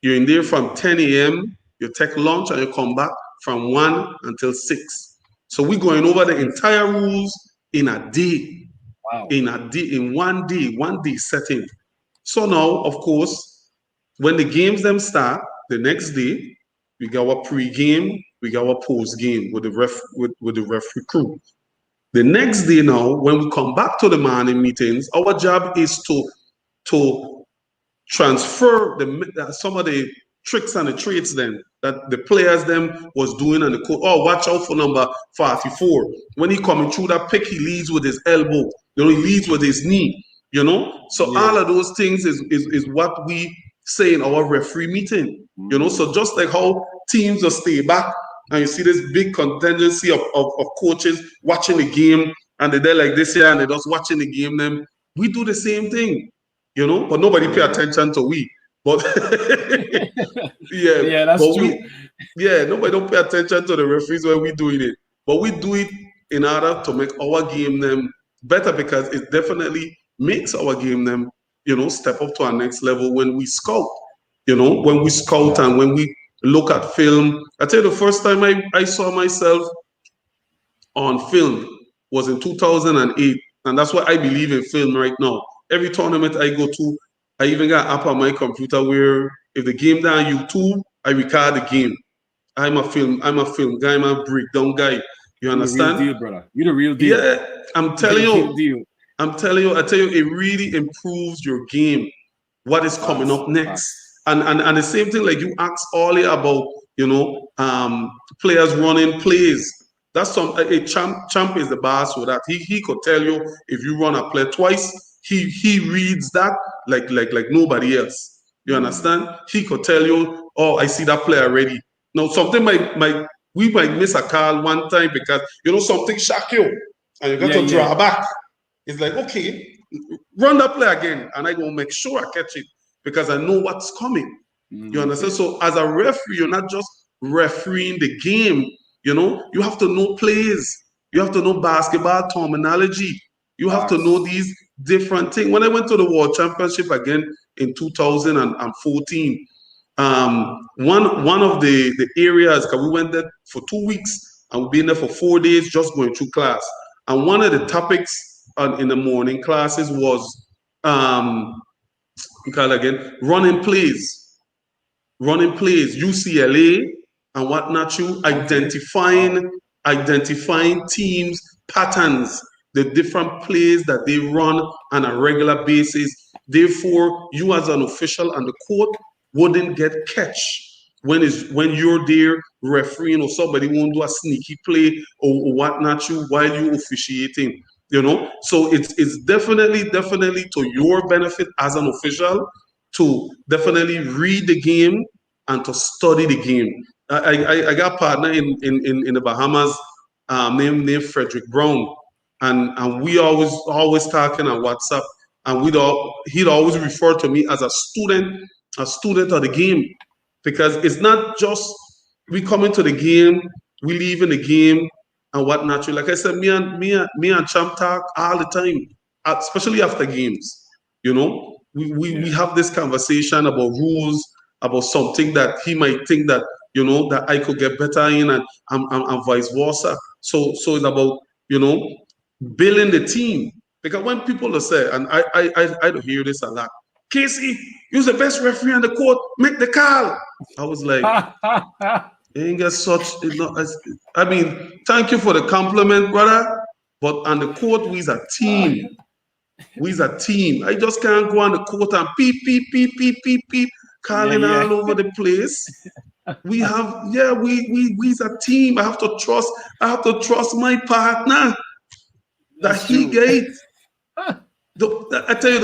You're in there from 10 a.m., you take lunch, and you come back from 1 until 6. So we're going over the entire rules in a day, wow. in one day setting. So now, of course, when the games them start the next day, we got our pre-game, we got our post-game with the referee crew. The next day now, when we come back to the morning meetings, our job is to transfer some of the tricks and the traits then that the players them was doing, and the coach. Oh, watch out for number 44. When he coming through that pick, he leads with his elbow. He leads with his knee. So all Yeah. of those things is what we say in our referee meeting. Mm. So just like how teams will stay back, and you see this big contingency of coaches watching the game, and they're there like this here, and they're just watching the game. Them, we do the same thing. But nobody pay Yeah. attention to we. But yeah, Yeah, that's but true. nobody don't pay attention to the referees when we doing it. But we do it in order to make our game them better, because it definitely makes our game them, step up to our next level when we scout. When we scout and when we look at film. I tell you, the first time I saw myself on film was in 2008, and that's why I believe in film right now. Every tournament I go to, I even got an app on my computer where if the game down YouTube, I record the game. I'm a film guy, I'm a breakdown guy. You You're the real understand? deal, brother. You're the real deal. Yeah, I'm telling You're the real you. deal. I'm telling you, it really improves your game. What is coming Fast, up next? fast. And the same thing, like you asked earlier about, players running plays. That's a champ is the boss for that. He could tell you if you run a play twice, he reads that like nobody else. You understand? He could tell you, oh, I see that play already. Now something we might miss a call one time because something shock you and you got to draw back. It's like, okay, run that play again, and I gonna make sure I catch it because I know what's coming. You understand? So as a referee, you're not just refereeing the game. You have to know plays. You have to know basketball terminology. You have to know these different things. When I went to the World Championship again in 2014, one of the areas, because we went there for 2 weeks and we've been there for 4 days just going through class. And one of the topics in the morning classes was running plays, UCLA and whatnot. You identifying teams, patterns, the different plays that they run on a regular basis. Therefore, you as an official on the court wouldn't get catch when you're there refereeing or somebody won't do a sneaky play or whatnot you while you officiating. So it's definitely to your benefit as an official to definitely read the game and to study the game. I got a partner in the Bahamas named Frederick Brown, and we always talking on WhatsApp, and he'd always refer to me as a student of the game, because it's not just we come into the game, we leave in the game and whatnot. Like I said, me and Champ talk all the time, especially after games. We have this conversation about rules, about something that he might think that that I could get better in, and vice versa. So it's about building the team, because when people are say, and I don't hear this a lot, Casey, you're the best referee on the court, make the call. I was like, ain't got such. I mean, thank you for the compliment, brother. But on the court, we's a team. We's a team. I just can't go on the court and beep, beep, beep, beep, beep, beep, calling all over the place. We's a team. I have to trust my partner that he gets. I tell you,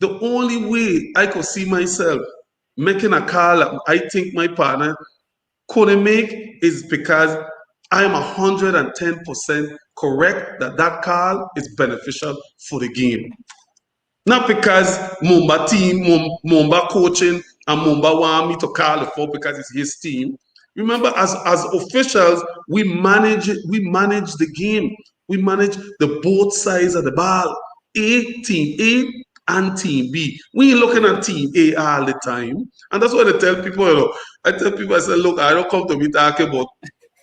the only way I could see myself making a call that I think my partner couldn't make is because I'm 110% correct that call is beneficial for the game. Not because Mumba team, Mumba coaching, and Mumba want me to call the foul because it's his team. Remember, as officials, we manage the game. We manage the both sides of the ball. Team A and team B. We ain't looking at team A all the time. And that's what I tell people, I tell people, I say, look, I don't come to be talking about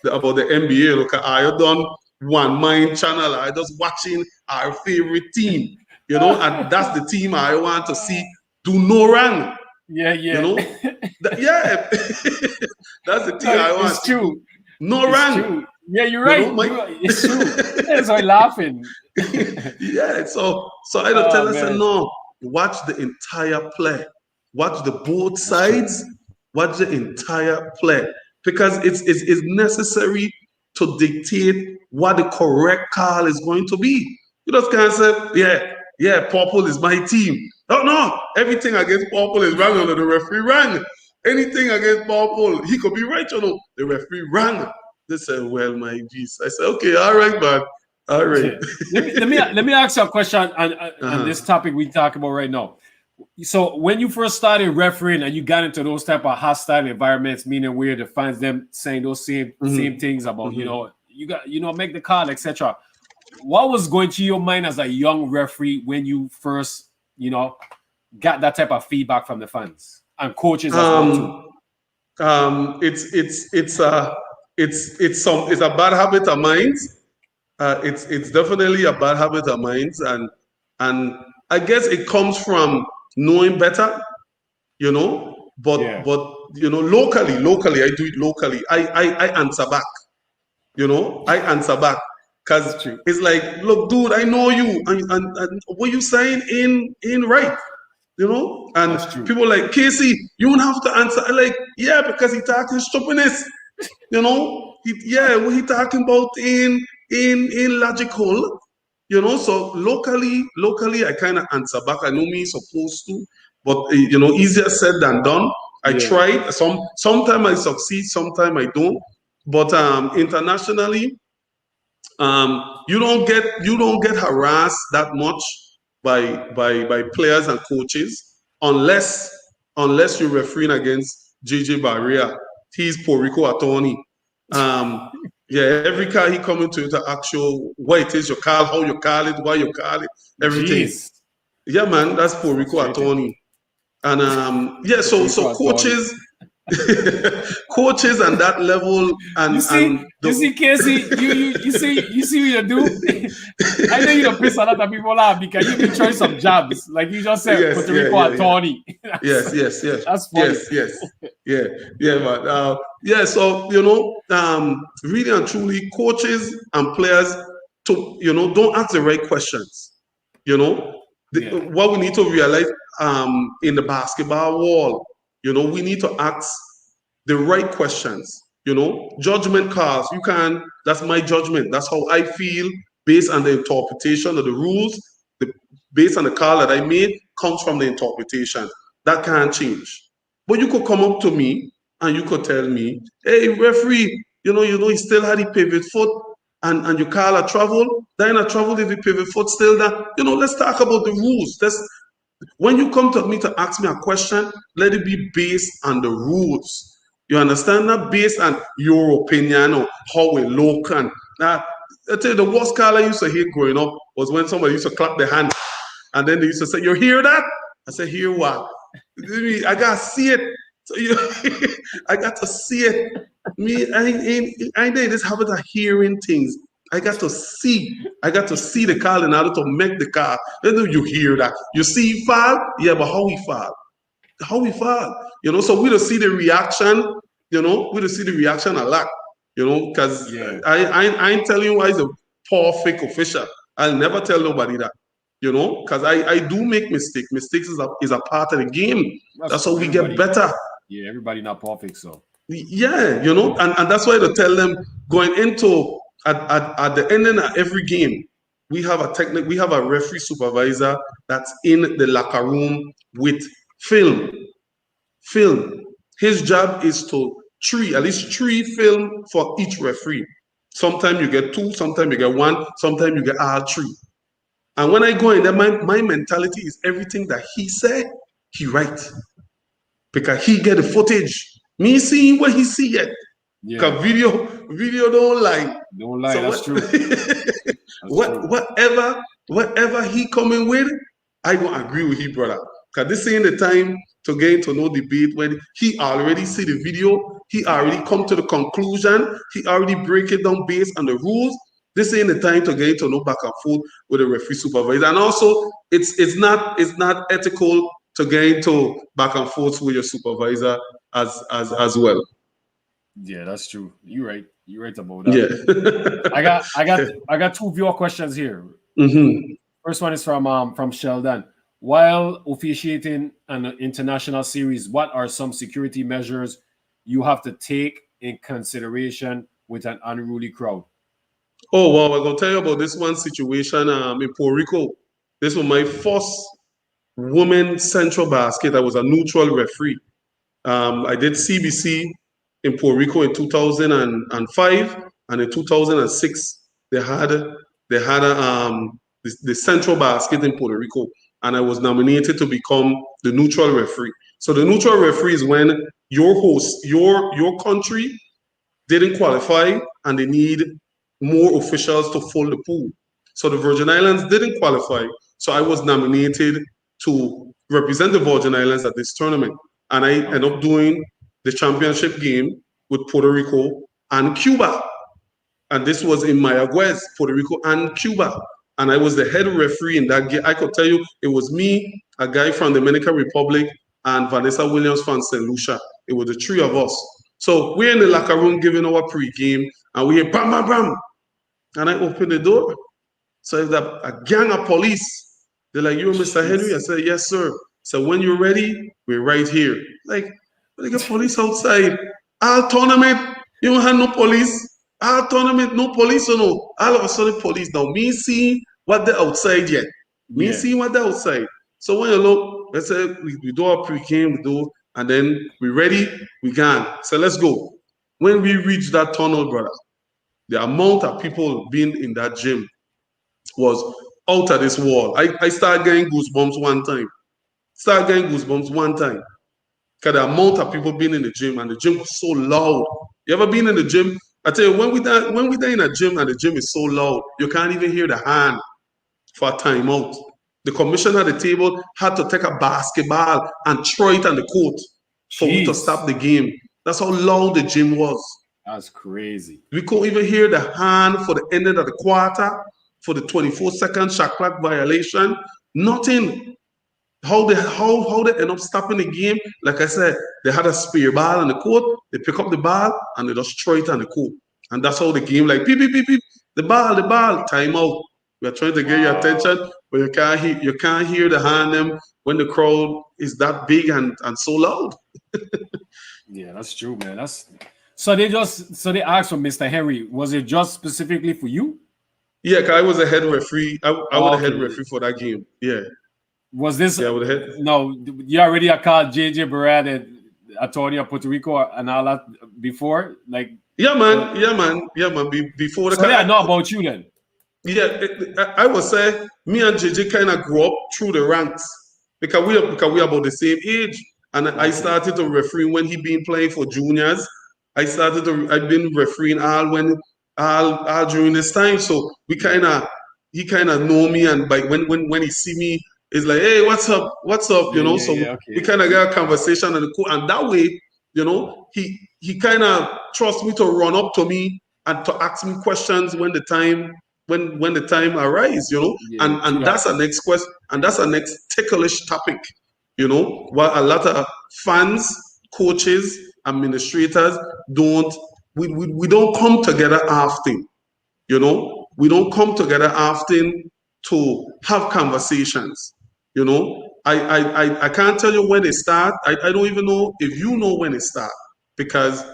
the NBA. Look, I done one mind channel. I just watching our favorite team, and that's the team I want to see do no wrong. Yeah. That's the team I want. It's true. No wrong. True. Yeah, you're right. It's true. That's why I'm laughing. Yeah. So I don't tell us, no, watch the entire play. Watch the both sides. Watch the entire play. Because it's necessary to dictate what the correct call is going to be. You just can't say, purple is my team. No, everything against purple is wrong, the referee wrong. Anything against purple, he could be right, the referee wrong. They said, well, my geez. I said, okay, all right, man. All right. let me ask you a question on this topic we talk about right now. So when you first started refereeing and you got into those type of hostile environments, meaning where the fans them saying those same things about you got make the call, etc. What was going through your mind as a young referee when you first got that type of feedback from the fans and coaches as well too? It's a bad habit of mine. It's definitely a bad habit of mine, and I guess it comes from knowing better, but locally I do it locally. I answer back. I answer back. Because it's like, look, dude, I know you. And what you saying in right. And That's true. people like, Casey, you don't have to answer. I'm like, yeah, because he talking stupidness. What he talking about in logical. So locally, I kind of answer back. I know me supposed to, but easier said than done. I tried. Sometimes I succeed, sometimes I don't. But internationally, you don't get harassed that much by players and coaches unless you're refereeing against JJ Barria. He's Puerto Rico attorney. Every car he come into the actual what it is you call, how you call it, why you call it, everything. Jeez. Yeah, man, that's Puerto Rico attorney. And so coaches. Coaches and that level and you see Casey, you see what you do. I know you don't piss a lot of people off because you be trying some jabs, like you just said, Puerto Rico attorney. Yes. That's funny. But so really and truly, coaches and players don't ask the right questions. What we need to realize in the basketball world, we need to ask the right questions. Judgment calls. That's my judgment. That's how I feel based on the interpretation of the rules. Based on the call that I made comes from the interpretation. That can't change. But you could come up to me and you could tell me, hey, referee, he still had the pivot foot and you call a travel. Then a travel if the pivot foot still there. Let's talk about the rules. When you come to me to ask me a question, let it be based on the rules. You understand? Not based on your opinion or how we look. And I tell you, the worst call I used to hate growing up was when somebody used to clap their hand and then they used to say, "You hear that?" I said, "Hear what?" I gotta see it. So I got to see it. Me, I ain't this habit of hearing things. I got to see the call in order to make the call. Then you hear that. You see he fall? Yeah, but how he fall? How he fall? So we don't see the reaction, we don't see the reaction a lot, because I ain't telling you why he's a poor fake official. I'll never tell nobody that, because I do make mistakes. Mistakes is a part of the game. That's how we get better. Yeah, everybody not perfect, so. Yeah, and that's why to tell them going into at the ending of every game, we have a referee supervisor that's in the locker room with film. His job is to at least three film for each referee. Sometimes you get two, sometimes you get one, sometimes you get all three. And when I go in there, my mentality is everything that he said, he right. Because he get the footage. Me seeing what he see it. Because video don't lie. Don't lie, so that's true. Whatever he coming with, I gonna agree with his brother. Because this ain't the time to get into no debate when he already see the video, he already come to the conclusion, he already break it down based on the rules. This ain't the time to get into no back and forth with the referee supervisor. And also, it's not ethical to get into back and forth with your supervisor as well. Yeah, that's true. You're right about that. Yeah. I got two viewer questions here. Mm-hmm. First one is from Sheldon. While officiating an international series, what are some security measures you have to take in consideration with an unruly crowd? Oh, well, I'm going to tell you about this one situation in Puerto Rico. This was my first women central basket. I was a neutral referee. I did CBC in Puerto Rico in 2005, and in 2006 they had the central basket in Puerto Rico, and I was nominated to become the neutral referee. So the neutral referee is when your host, your country didn't qualify, and they need more officials to fill the pool. So the Virgin Islands didn't qualify, so I was nominated to represent the Virgin Islands at this tournament. And I ended up doing the championship game with Puerto Rico and Cuba. And this was in Mayagüez, Puerto Rico and Cuba. And I was the head referee in that game. I could tell you it was me, a guy from the Dominican Republic, and Vanessa Williams from St. Lucia. It was the three of us. So we're in the locker room giving our pregame, and we hear bam, bam, bam. And I open the door. So it's a gang of police. They're like, "You're Mr. Henry?" I Jeez. said, "Yes, sir." So when you're ready, we're right here. Like, they got police outside. All tournament, you don't have no police. All tournament, no police or no. All of a sudden, police. Now, me see what they're outside yet. Me Yeah. see what they're outside. So when you look, let's say we do our pre-game, we do, and then we ready, we can. So let's go. When we reach that tunnel, brother, the amount of people being in that gym was out of this wall. I started getting goosebumps one time. Started getting goosebumps one time. Because the amount of people being in the gym, and the gym was so loud. You ever been in the gym? I tell you, when we there in a gym and the gym is so loud, you can't even hear the hand for a timeout. The commissioner at the table had to take a basketball and throw it on the court for we to Jeez. stop the game. That's how loud the gym was. That's crazy. We couldn't even hear the hand for the ending of the quarter, for the 24-second shot clock violation. Nothing. How they end up stopping the game? Like I said, they had a spear ball on the court. They pick up the ball and they just throw it on the court, and that's how the game like beep beep beep beep. The ball, timeout. We are trying to get your Wow. attention, but you can't hear the hand them when the crowd is that big and so loud. Yeah, that's true, man. That's so they asked for Mr. Henry. Was it just specifically for you? Yeah, 'cause I was a head referee. I was Oh, the head okay. referee for that game. Yeah, Was this yeah, I was the head. no? You already called JJ Barrett and attorney of Puerto Rico and all that before, like. Yeah, Or, man. Yeah, man. Yeah, man. Before so they the I know about you then. yeah, I would say me and JJ kind of grew up through the ranks because we are about the same age, and I Okay. started to referee when he been playing for juniors. I've been refereeing all during this time, so Yeah. he kind of know me, and by when he see me, it's like, hey, what's up, Yeah. Yeah. So Yeah. we Okay. kind of got a conversation and and that way, he kind of trusts me to run up to me and to ask me questions when the time arrives, Yeah. True and that. that's a next question, and that's a next ticklish topic, what a lot of fans, coaches, administrators don't we don't come together often, we don't come together often to have conversations, I can't tell you when it start. I don't even know if you know when it start, because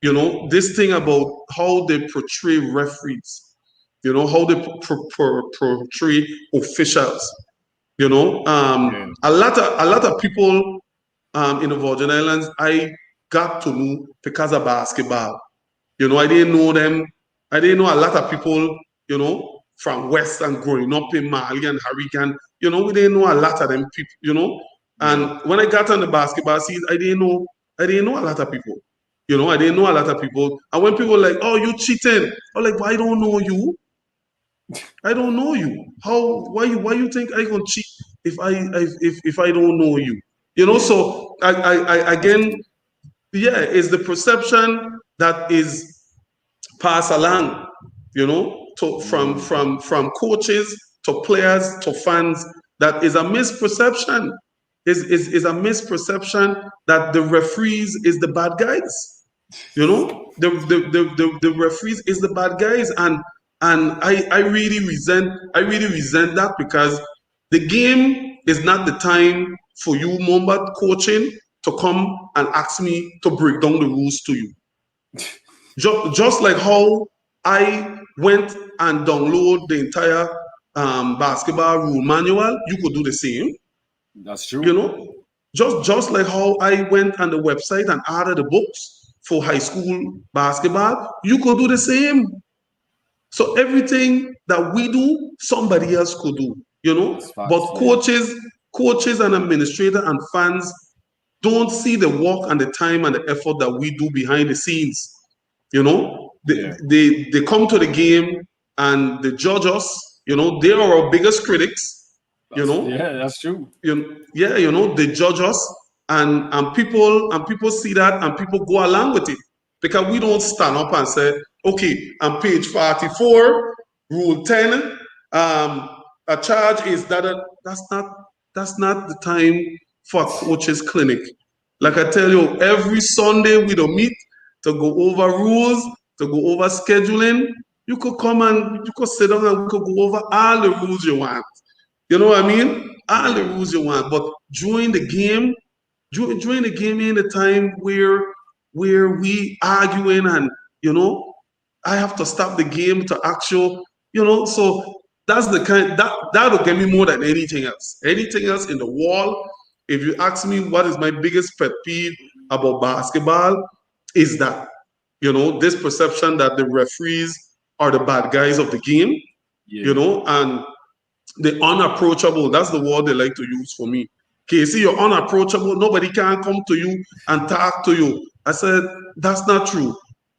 this thing about how they portray referees, how they portray officials. Yeah. A lot of people in the Virgin Islands I got to know because of basketball. I didn't know them. I didn't know a lot of people, from West and growing up in Mali and Hurricane. We didn't know a lot of them people. Yeah. And when I got on the basketball scene, I didn't know a lot of people. I didn't know a lot of people. And when people were like, "Oh, you cheating," I'm like, "Well, I don't know you. I don't know you. Why you think I gonna cheat if I don't know you? Yeah. So I That's again, true. yeah, it's the perception that is passed along, to Mm. from coaches to players to fans, that is a misperception. Is a misperception that the referees is the bad guys. The referees is the bad guys, and I really resent that, because the game is not the time for you, Mombat coaching, to come and ask me to break down the rules to you. Just like how I went and download the entire basketball rule manual, you could do the same. That's You true. know, just like how I went on the website and added the books for high school basketball, you could do the same. So everything that we do, somebody else could do. That's facts. But Yeah. coaches and administrators and fans don't see the work and the time and the effort that we do behind the scenes. They, Yeah. they come to the game and they judge us. They are our biggest critics. You know, That's true. yeah, they judge us, and people see that, and people go along with it, because we don't stand up and say, okay, on page 44, rule 10, a charge is that. That's not the time for a coach's clinic. Like I tell you, every Sunday we don't meet to go over rules, to go over scheduling. You could come and you could sit down and we could go over all the rules you want. You know what I mean? All the rules you want. But during the game, during the game in the time where we arguing and I have to stop the game to actual, so that's the kind that'll get me more than anything else. Anything else in the wall. If you ask me what is my biggest pet peeve about basketball, is that this perception that the referees are the bad guys of the game, and the unapproachable. That's the word they like to use for me. Casey, you're unapproachable. Nobody can come to you and talk to you. I said, that's not true.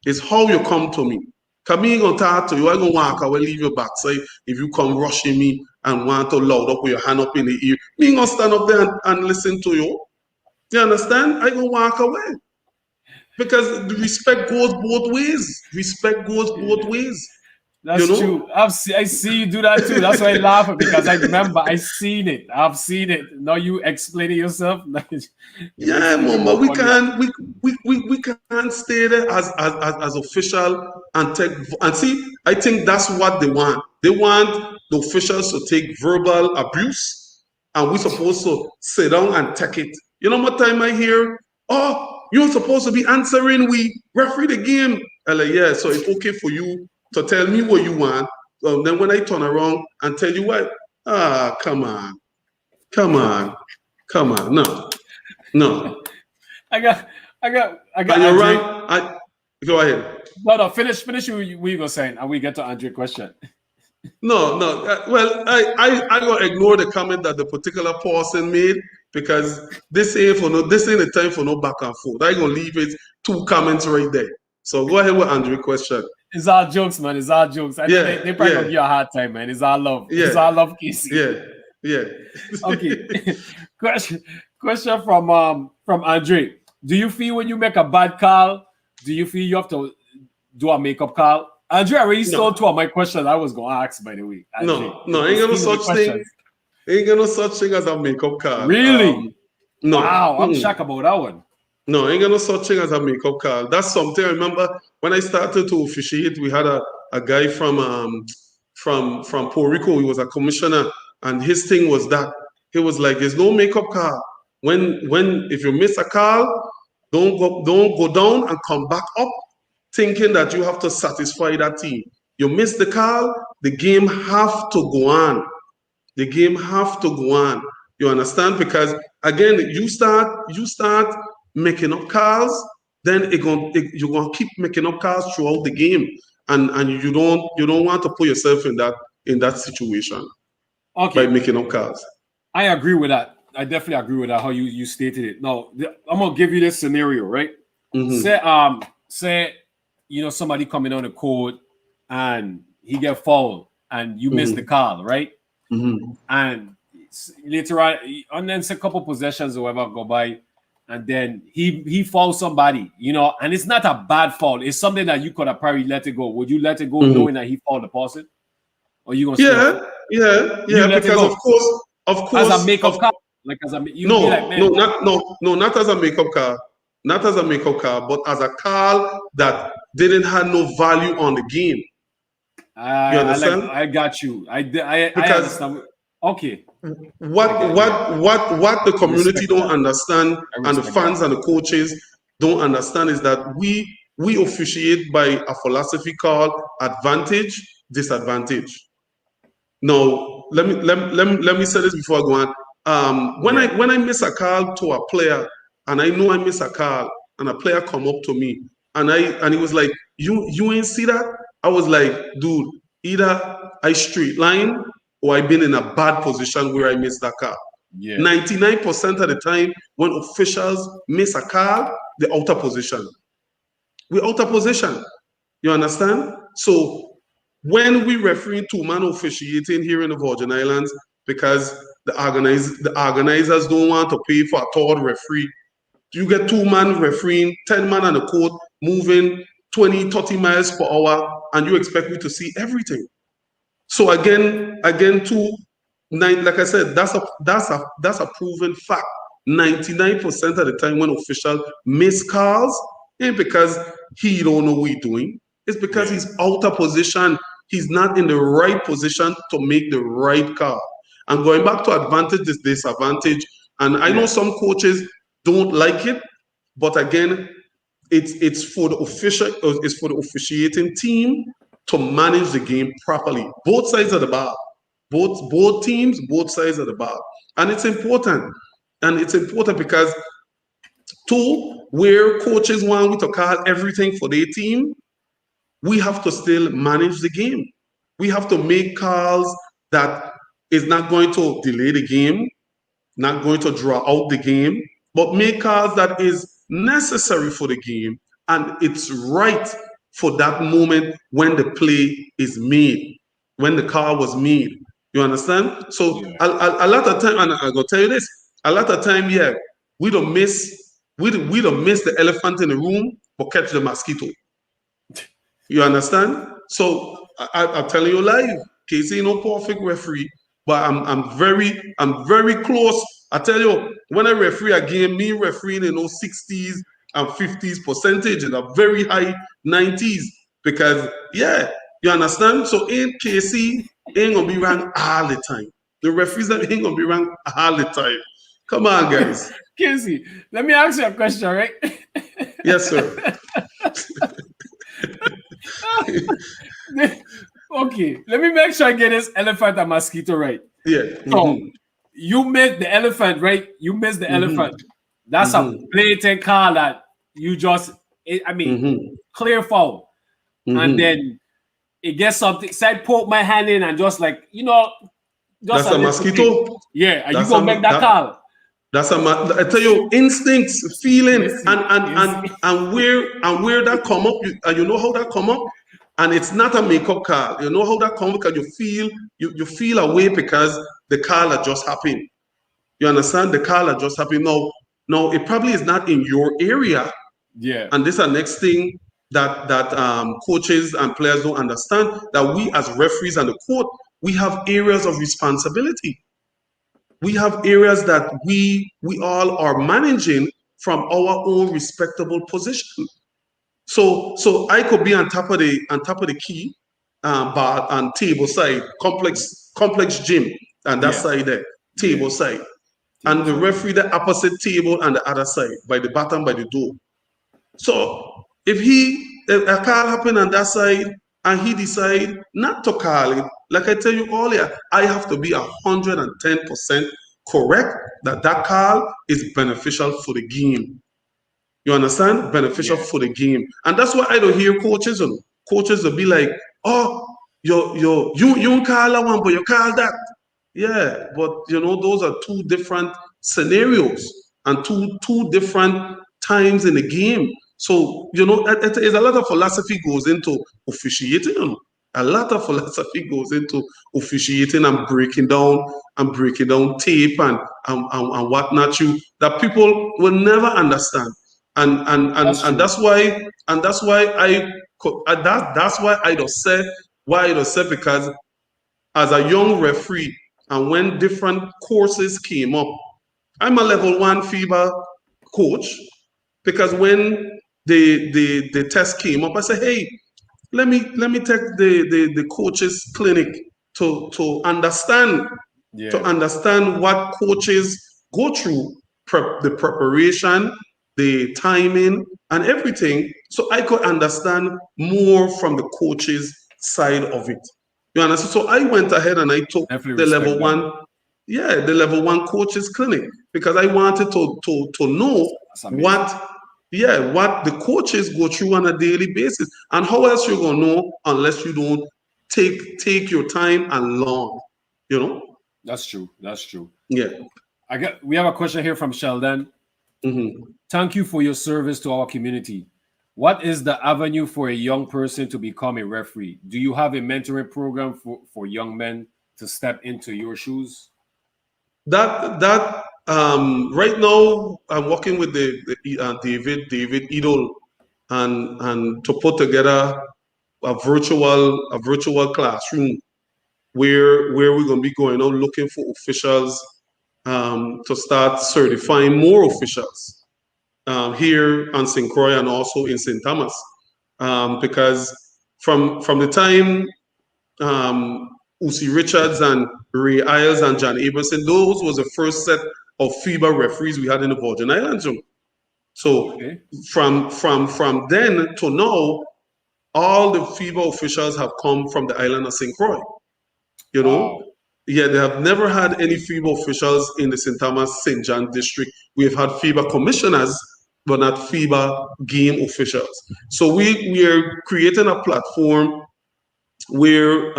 It's how you come to me. Coming on talk to you, I gonna walk away, leave your backside. If you come rushing me and want to loud up with your hand up in the ear, me gonna stand up there and listen to you. You understand? I gonna walk away. Because the respect goes both ways. Respect goes both ways. That's true. I see you do that too. That's why I laugh because I remember I seen it. I've seen it. Now you explain it yourself. Yeah, Mama, we can't stay there as official and take and see. I think that's what they want. They want the officials to take verbal abuse, and we're supposed to sit down and take it. You know what time I hear? Oh, you're supposed to be answering. We referee the game. I'm like, yeah, so it's okay for you to tell me what you want. Then when I turn around and tell you what, come on. No. I got. You're right. Go ahead. No. Finish. We go saying, and we get to Andre's question. No. Well, I gonna ignore the comment that the particular person made because this ain't the time for no back and forth. I gonna leave it 2 comments right there. So go ahead with Andre's question. It's all jokes, man. It's all jokes. They probably gonna give you a hard time, man. It's all love. It's all love, Casey. Yeah. Okay. Question from Andre. Do you feel when you make a bad call, do you feel you have to do a makeup call? Andre already stole 2 of my questions I was gonna ask, by the way. Andre, no, ain't got no such thing. Ain't got no such thing as a makeup call. Really? No. Wow, I'm shocked about that one. No, ain't got no such thing as a makeup call. That's something I remember when I started to officiate. We had a guy from Puerto Rico. He was a commissioner, and his thing was that he was like, "There's no makeup call. When if you miss a call, don't go down and come back up, thinking that you have to satisfy that team. You miss the call, the game have to go on. The game have to go on. You understand? Because again, you start making up calls, then you're gonna keep making up calls throughout the game, and you don't want to put yourself in that situation. Okay. By making up calls. I agree with that. I definitely agree with that. How you stated it. Now I'm gonna give you this scenario, right? Mm-hmm. Say somebody coming on the court and he get fouled and you miss the call, right? Mm-hmm. And later on, and then a couple possessions or whatever go by, and then he fouls somebody, and it's not a bad foul. It's something that you could have probably let it go. Would you let it go knowing that he fouled the person? Or you gonna because of course as a makeup call, like as a not as a makeup call, not as a makeup call, but as a call that didn't have no value on the game. You understand? I got you. I understand. Okay. What the community don't understand, and the fans and the coaches don't understand, is that we officiate by a philosophy called advantage, disadvantage. Now, let me say this before I go on. When I miss a call to a player, and I know I miss a call, and a player come up to me, and he was like, "You ain't see that?" I was like, "Dude, either I straight line or I've been in a bad position where I missed that call." 99% of the time, when officials miss a call, they're out of position. We're out of position. You understand? So when we referee 2-man officiating here in the Virgin Islands, because the organizers don't want to pay for a third referee, you get 2-man refereeing, 10-man on the court, moving 20, 30 miles per hour, and you expect me to see everything. So again, like I said, that's a proven fact. 99% of the time when officials miss calls, Ain't because he don't know what he's doing. It's because he's out of position. He's not in the right position to make the right call. And going back to advantage is disadvantage. And I know some coaches don't like it, but again, it's for the officiating team to manage the game properly. Both sides of the ball. Both teams, both sides of the ball. And it's important. And it's important because two, where coaches want we to call everything for their team, we have to still manage the game. We have to make calls that is not going to delay the game, not going to draw out the game, but make calls that is necessary for the game and it's right for that moment when the play is made, when the call was made. You understand? So a lot of time, and I'm gonna tell you this, a lot of time, we don't miss the elephant in the room, but catch the mosquito. You understand? So I'm telling you live, Casey no perfect referee, but I'm very close. I tell you, when I referee a game, me refereeing in those 60s and 50s percentage in a very high 90s. Because you understand? So in KC ain't gonna be wrong all the time. The referees that ain't gonna be wrong all the time. Come on, guys. Casey, let me ask you a question, right? Yes, sir. Okay, let me make sure I get this elephant and mosquito right. Yeah. So you missed the elephant, right? You missed the elephant. That's a blatant call that you just, clear foul. And then it gets something, said poke my hand in and just like, just that's a mosquito. Thing. Yeah, and you gonna make that call. That's I tell you, instincts, feeling, and where that come up, you know how that come up, and it's not a makeup call. You know how that come because you feel away because the call had just happened. You understand? The call had just happened. No, it probably is not in your area. Yeah. And this is the next thing that coaches and players don't understand, that we as referees and the court, we have areas of responsibility. We have areas that we all are managing from our own respectable position. So I could be on top of the key bar and table side, complex gym, and that side there, table side. And the referee the opposite table and the other side, by the bottom by the door. So if a call happen on that side and he decide not to call it, like I tell you earlier, I have to be 110% correct that call is beneficial for the game. You understand? Beneficial for the game. And that's why I don't hear coaches will be like, oh, you don't call that one, but you call that. Yeah, but those are two different scenarios and two different times in the game. So, there's a lot of philosophy goes into officiating. A lot of philosophy goes into officiating and breaking down tape and whatnot that people will never understand. And that's why I just said because as a young referee and when different courses came up, I'm a level 1 FIBA coach, because when the test came up, I said, hey, let me take the coaches clinic to understand what coaches go through, the preparation, the timing, and everything, so I could understand more from the coaches side of it. You understand? So I went ahead and I took the level 1. Yeah, the level 1 coaches clinic, because I wanted to know what the coaches go through on a daily basis. And how else you're gonna know unless you don't take your time and learn, That's true. Yeah. We have a question here from Sheldon. Thank you for your service to our community. What is the avenue for a young person to become a referee? Do you have a mentoring program for young men to step into your shoes? That right now I'm working with the David Idol and to put together a virtual classroom where we're going to be going out looking for officials to start certifying more officials. here on St. Croix and also in St. Thomas, because from the time Usi Richards and Ray Isles and John Abramson, those was the first set of FIBA referees we had in the Virgin Islands. So Okay. from then to now, all the FIBA officials have come from the island of St. Croix. Wow. Yeah, they have never had any FIBA officials in the St. Thomas, St. John district. We have had FIBA commissioners, but not FIBA game officials. So we are creating a platform where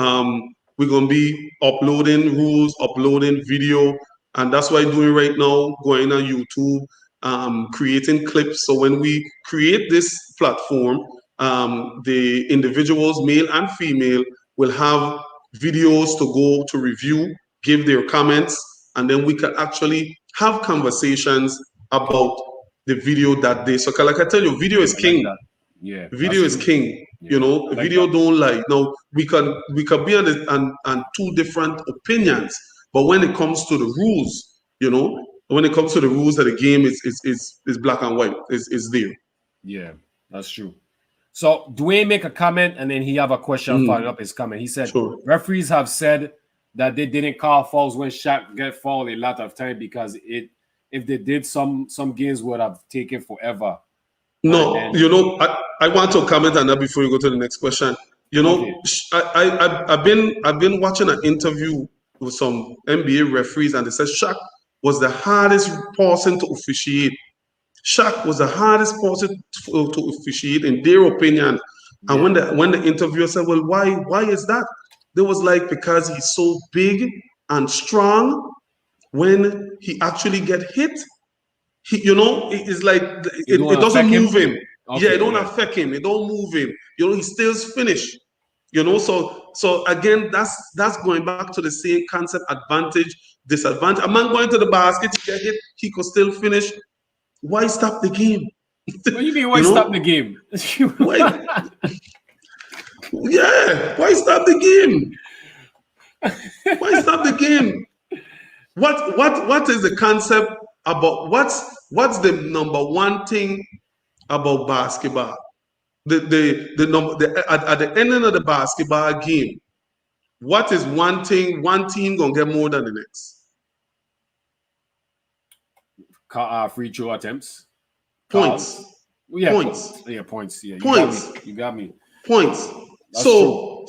we're going to be uploading rules, uploading video, and that's what I'm doing right now, going on YouTube, creating clips. So when we create this platform, the individuals, male and female, will have videos to go to review, give their comments, and then we can actually have conversations about the video that day. So like I tell you, video is king. Like yeah, video is king. Yeah, video don't lie. Now we can be on two different opinions, but when it comes to the rules, when it comes to the rules of the game, is black and white. Is there. Yeah, that's true. So Dwayne make a comment and then he have a question following up his comment. He said, Sure. Referees have said that they didn't call fouls when Shaq get fouled a lot of time because if they did, some games would have taken forever. No, I want to comment on that before you go to the next question. Okay. I've been watching an interview with some NBA referees, and they said Shaq was the hardest person to officiate. Shaq was the hardest person to officiate in their opinion. And when the interviewer said, "Well, why is that?" They was like, because he's so big and strong. When he actually get hit, it's like it doesn't move him. Okay, yeah, it don't affect him. It don't move him. He still finish. So again, that's going back to the same concept: advantage, disadvantage. A man going to the basket, he get hit, he could still finish. Why stop the game? What do you mean? Why stop the game? Why? Yeah, why stop the game? Why stop the game? What is the concept about what's the number one thing about basketball? At the ending of the basketball game, what is one thing one team gonna get more than the next? Free throw attempts. Points. Yeah, points. Yeah, points. Yeah, points. You got me. Points. So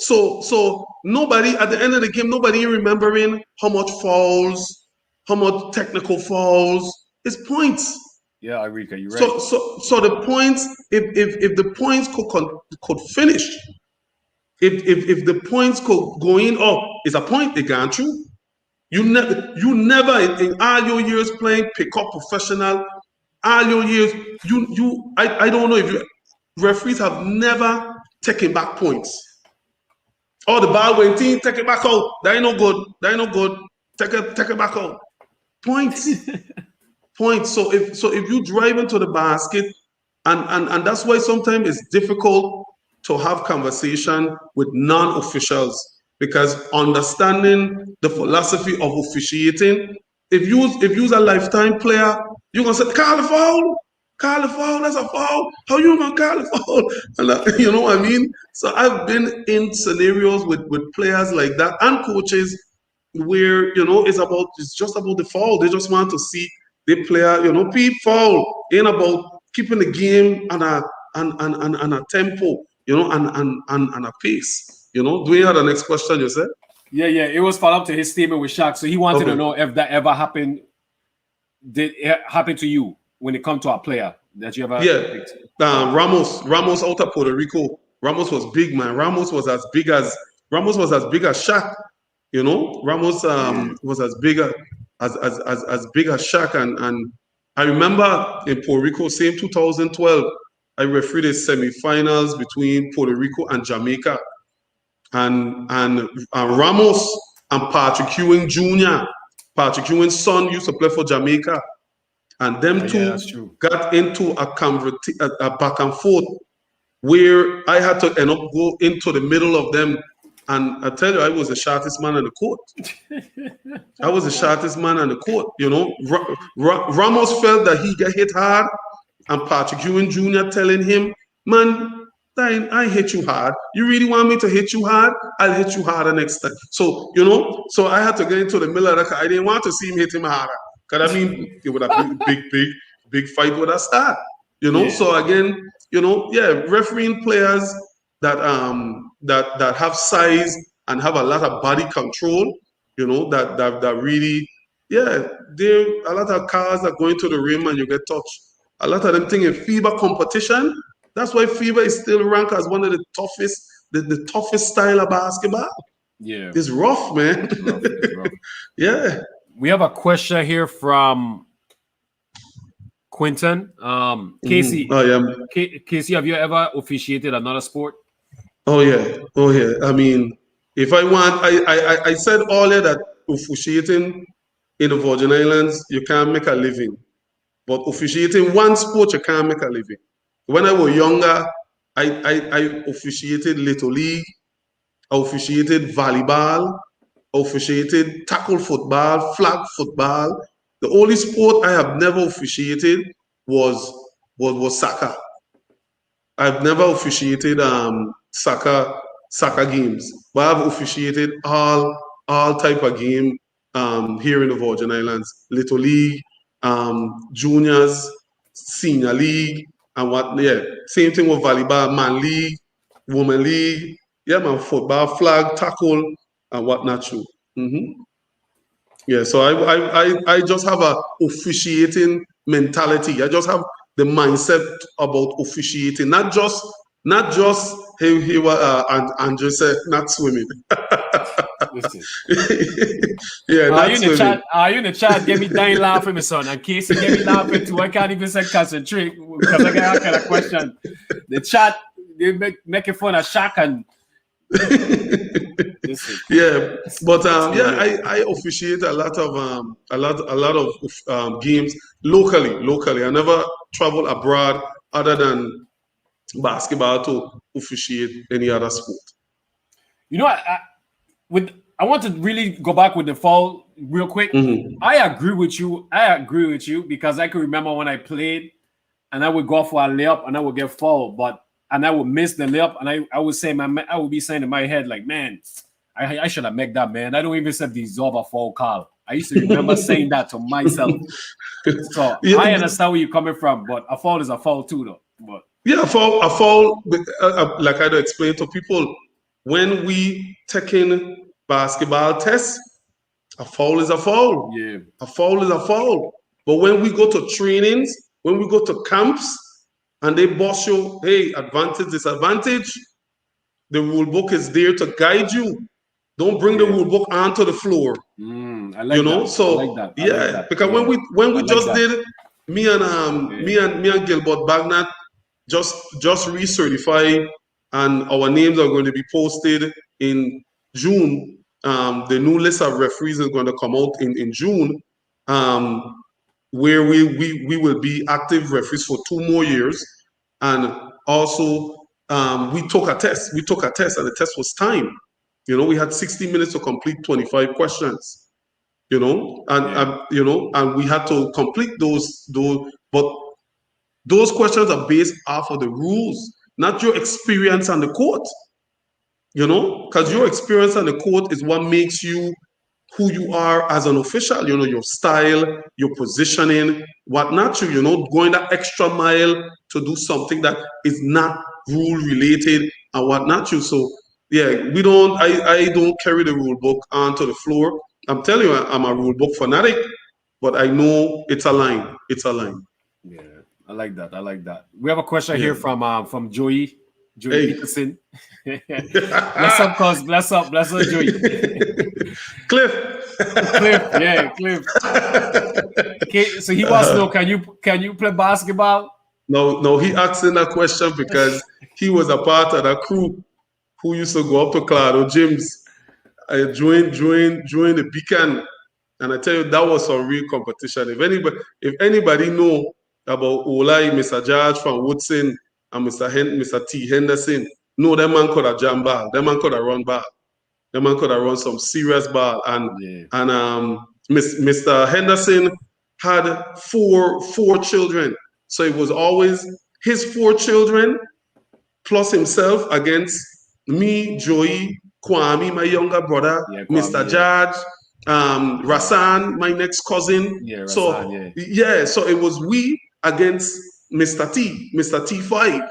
nobody at the end of the game, nobody remembering how much fouls, how much technical fouls. It's points. Yeah, Eureka, you're right. So the points, if the points could finish, if the points could go in, it's a point they gone through. You never in all your years playing pick-up professional, all your years, I don't know if referees have never taken back points. The ball went in, take it back out. That ain't no good. Take it back out. Points. Points. So if you drive into the basket, and that's why sometimes it's difficult to have conversation with non-officials, because understanding the philosophy of officiating, if you's a lifetime player, you're gonna say, call the foul, that's a foul. How you gonna call the foul? And you know what I mean? So I've been in scenarios with players like that and coaches where it's just about the foul. They just want to see the player, peep foul, ain't about keeping the game on a tempo, and a pace. Do we have the next question you said? Yeah. It was follow up to his statement with Shaq. So he wanted to know if that ever happened. Did it happen to you when it comes to a player that you ever? Yeah. Ramos out of Puerto Rico. Ramos was big, man. Ramos was as big as Shaq. Ramos was as big as big as Shaq, and I remember in Puerto Rico, same 2012, I refereed the semifinals between Puerto Rico and Jamaica, and Ramos and Patrick Ewing Jr. Patrick Ewing's son used to play for Jamaica, and them two got into a back and forth where I had to end up go into the middle of them. And I tell you, I was the shortest man on the court. Ramos felt that he got hit hard, and Patrick Ewing Jr. telling him, man, I hit you hard. You really want me to hit you hard? I'll hit you harder next time. So, so I had to get into the middle of the car. I didn't want to see him hit him harder. Because I mean, it would have been big fight would have started. So again, refereeing players that have size and have a lot of body control, that really, there a lot of cars that go into the rim and you get touched. A lot of them think in FIBA competition. That's why FIBA is still ranked as one of the toughest, the toughest style of basketball. Yeah, it's rough, man. It's rough. Yeah. We have a question here from Quinton. Casey, Casey, have you ever officiated another sport? Oh yeah. I mean, if I want, I said earlier that officiating in the Virgin Islands, you can't make a living. But officiating one sport, you can't make a living. When I was younger, I officiated Little League, I officiated volleyball, I officiated tackle football, flag football. The only sport I have never officiated was soccer. I've never officiated soccer games, but I've officiated all type of game here in the Virgin Islands. Little League, juniors, senior league, and what? Yeah, same thing with volleyball, man league, woman league. Yeah, man, football, flag, tackle, and whatnot too. Yeah, so I just have a officiating mentality. I just have the mindset about officiating, not just hey Andrew said not swimming. Listen. Yeah, not swimming. Are you in the chat? Get me dying laughing, my son. And Casey, get me laughing too. I can't even say concentrate because I got that kind of question. The chat, they making fun of Shaq and yeah, but I officiate a lot of games locally. I never travel abroad other than basketball to officiate any other sport. I want to really go back with the foul real quick. I agree with you because I can remember when I played and I would go for a layup and I would get fouled, and I would miss the layup, and I would be saying in my head, like, man, I should have made that, man. I don't even deserve a foul call. I used to remember saying that to myself. So I understand where you're coming from, but a foul is a foul too, though. But yeah, a foul. Like I explained to people, when we taking basketball tests, a foul is a foul. Yeah, a foul is a foul. But when we go to trainings, when we go to camps, and they boss you, hey, advantage, disadvantage, the rule book is there to guide you. Don't bring the rule book onto the floor. I like that. So I like that. yeah, because when we just did, me and Gilbert Bagnat just recertified, and our names are going to be posted in June. The new list of referees is going to come out in June. Where we will be active referees for 2 more years. And also, we took a test. And the test was timed. We had 60 minutes to complete 25 questions. And we had to complete those. But those questions are based off of the rules, not your experience on the court. Because your experience on the court is what makes you who you are as an official, your style, your positioning, whatnot, going that extra mile to do something that is not rule related and whatnot. So yeah, I don't carry the rule book onto the floor. I'm telling you, I'm a rule book fanatic, but I know it's a line. Yeah, I like that. We have a question here from Joey Peterson. Bless up, Joey. Cliff. Cliff. Okay, so he wants to know, can you play basketball? No, he asking that question because he was a part of that crew who used to go up to Claro gyms. I joined the Beacon, and I tell you, that was some real competition. If anybody know about Olai, Mr. George from Woodson, and Mr. T. Henderson, no, that man could have jam ball. That man could have run ball. That man could have run some serious ball. And Mr. Henderson had four children. So it was always his 4 children plus himself against me, Joey, Kwame, my younger brother, Yeah, Mr. Kwame, yeah. George, Rasan, my next cousin. Yeah, Rasan, So yeah. yeah, so it was we against Mr. T5,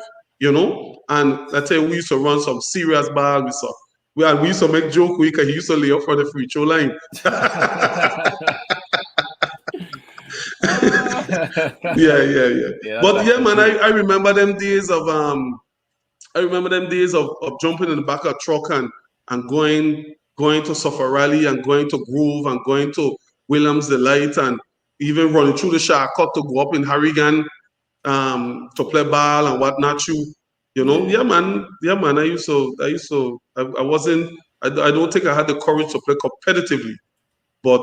And I tell you, we used to run some serious ball. We used to make joke because he used to lay up for the free throw line. Yeah. Yeah, But that's yeah, the man, truth. I remember them days of jumping in the back of a truck and going to Suffer Rally and going to Grove and going to Williams Delight and even running through the shortcut to go up in Harrigan to play ball and whatnot. Yeah. Yeah, man. I wasn't. I don't think I had the courage to play competitively, but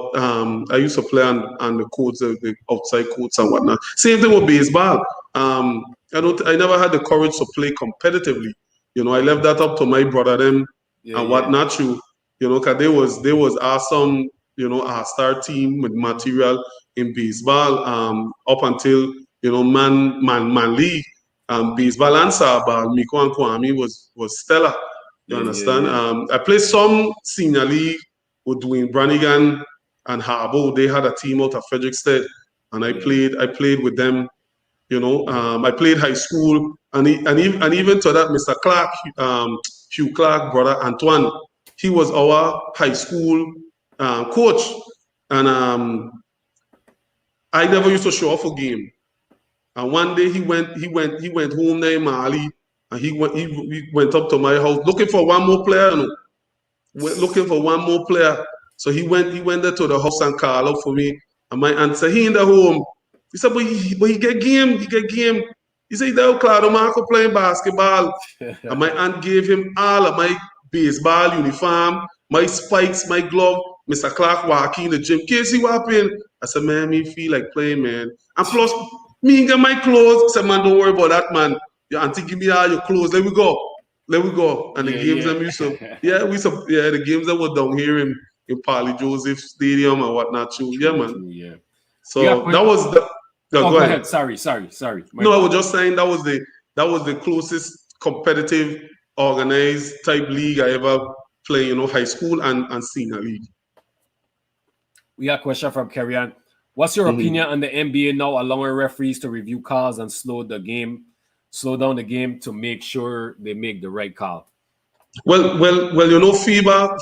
I used to play on the courts, the outside courts and whatnot. Same thing with baseball. I never had the courage to play competitively. I left that up to my brother them Yeah, and yeah. whatnot. Cause they was awesome. Our star team with material in baseball. Up until man league. Baseball and softball. Miko and Kwame was stellar. You Yeah, yeah, understand? yeah. I played some senior league with Dwayne Brannigan and Harbo. They had a team out of Frederickstead, and I Yeah. played with them. I played high school, and even to that, Mr. Clark, Hugh Clark, brother Antoine, he was our high school coach, and I never used to show up for game. And one day he went home there in Mali, and he went up to my house looking for one more player. Looking for one more player. So he went there to the house and called out for me. And my aunt said, he in the home. He said, but he get game. He said, that Claudio Marco playing basketball. And my aunt gave him all of my baseball uniform, my spikes, my glove. Mr. Clark walking in the gym. Casey Wapping. I said, man, me feel like playing, man. And plus, me get my clothes. I said, man, don't worry about that, man. Your auntie give me all your clothes. Let me go. Let me go. And the Yeah, games that we used to, yeah, the games that were down here in Parley Joseph Stadium and whatnot too. Yeah, True, man. true, yeah. We got So that was the. No, Oh, go go ahead. ahead. Sorry. My No, I was bad. just saying that was the closest competitive, organized type league I ever played. High school and senior league. We got a question from Kerryon. What's your Mhm. opinion on the NBA now allowing referees to review calls and slow down the game to make sure they make the right call? Well.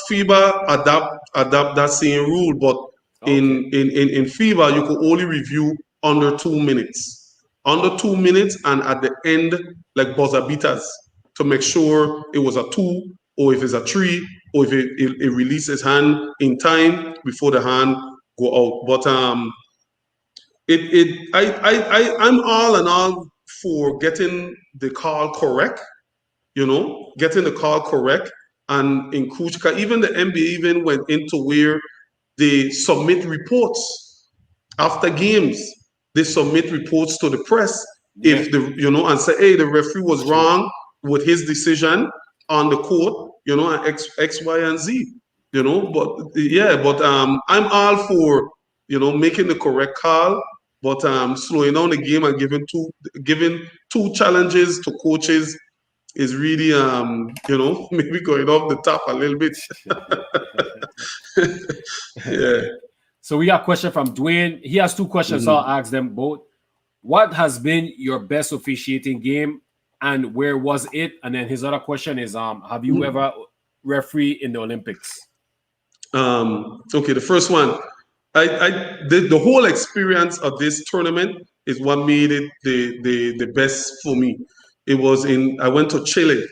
FIBA adapt that same rule, but Okay. in FIBA you could only review under 2 minutes, and at the end like buzzer beaters to make sure it was a two or if it's a three or if it releases hand in time before the hand go out. But I'm all in all for getting the call correct, getting the call correct and in Kuchka, even the NBA even went into where they submit reports after games. They submit reports to the press Yeah, if and say, hey, the referee was it's true. wrong with his decision on the court, and X, Y, and Z, But yeah, but I'm all for making the correct call, but slowing down the game and giving two challenges to coaches is really maybe going off the top a little bit. Yeah. So we got a question from Dwayne. He has two questions, so Mhm. I'll ask them both. What has been your best officiating game and where was it? And then his other question is have you ever referee in the Olympics? Okay, the first one, the whole experience of this tournament is what made it the best for me. I went to Chile,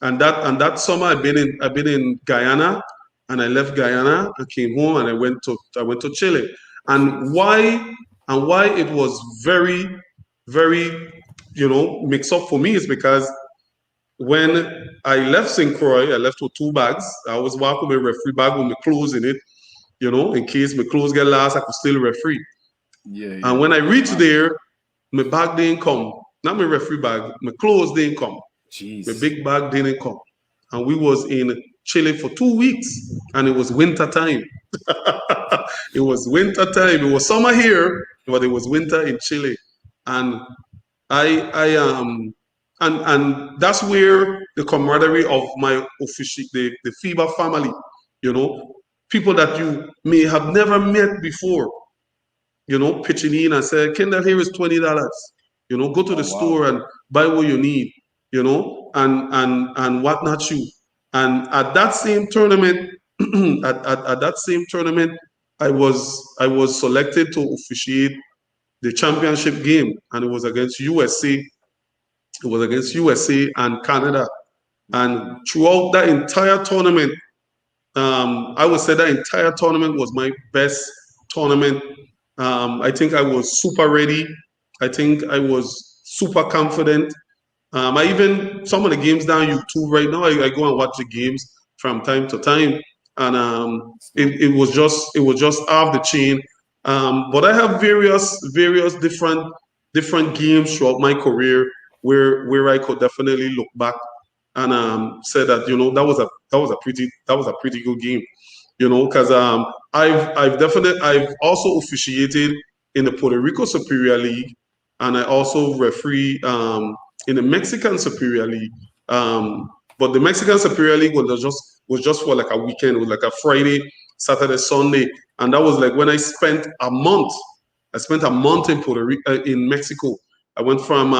and that summer I've been in Guyana, and I left Guyana, I came home, and I went to Chile, and Jeez. why it was very very mixed up for me is because when I left St. Croix, I left with 2 bags. I was walking with a referee bag with my clothes in it, in case my clothes get lost, I could still referee. Yeah, And yeah. when I reached Smart. there, my bag didn't come. Not my referee bag, my clothes didn't come. My Jeez. big bag didn't come. And we was in Chile for 2 weeks, and it was winter time. It was winter time. It was summer here, but it was winter in Chile. And And that's where the camaraderie of my the FIBA family, people that you may have never met before, pitching in and say, Kendall, here is $20. Go to the Oh wow. store and buy what you need, and whatnot you. And at that same tournament, at that same tournament, I was selected to officiate the championship game, and it was against USA. It was against USA and Canada. And throughout that entire tournament, I would say that entire tournament was my best tournament. I think I was super ready. I think I was super confident. I even some of the games down YouTube right now. I go and watch the games from time to time, and it was just off the chain. But I have various different games throughout my career where I could definitely look back and say that that was a pretty good game, because I've also officiated in the Puerto Rico Superior League, and I also referee in the Mexican Superior League. But the Mexican Superior League was just for like a weekend. It was like a Friday, Saturday, Sunday, and that was like when I spent a month. I spent a month in Puerto Rico, in Mexico. I went from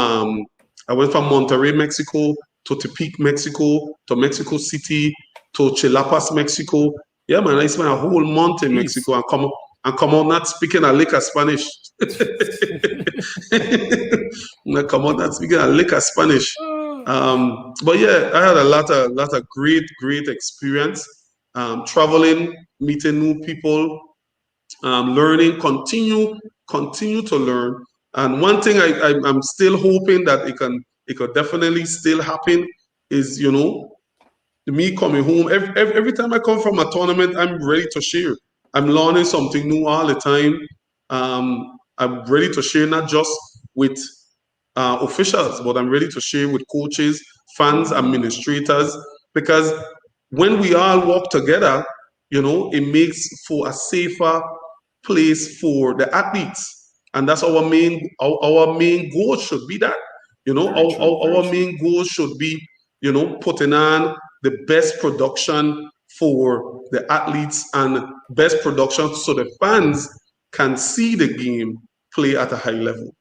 Monterrey, Mexico, to Tepic, Mexico, to Mexico City, to Chiapas, Mexico. Yeah, man, I spent a whole month in Jeez. Mexico and come out not speaking a lick of Spanish. And come out not speaking a lick of Spanish. But yeah, I had a lot of great experience, traveling, meeting new people, learning, continue to learn. And one thing I'm still hoping that it could definitely still happen is, me coming home. Every time I come from a tournament, I'm ready to share. I'm learning something new all the time. I'm ready to share not just with officials, but I'm ready to share with coaches, fans, administrators, because when we all work together, it makes for a safer place for the athletes, and that's our main goal should be that. Very true. Very Our true. main goal should be, putting on the best production for the athletes and best production so the fans can see the game play at a high level.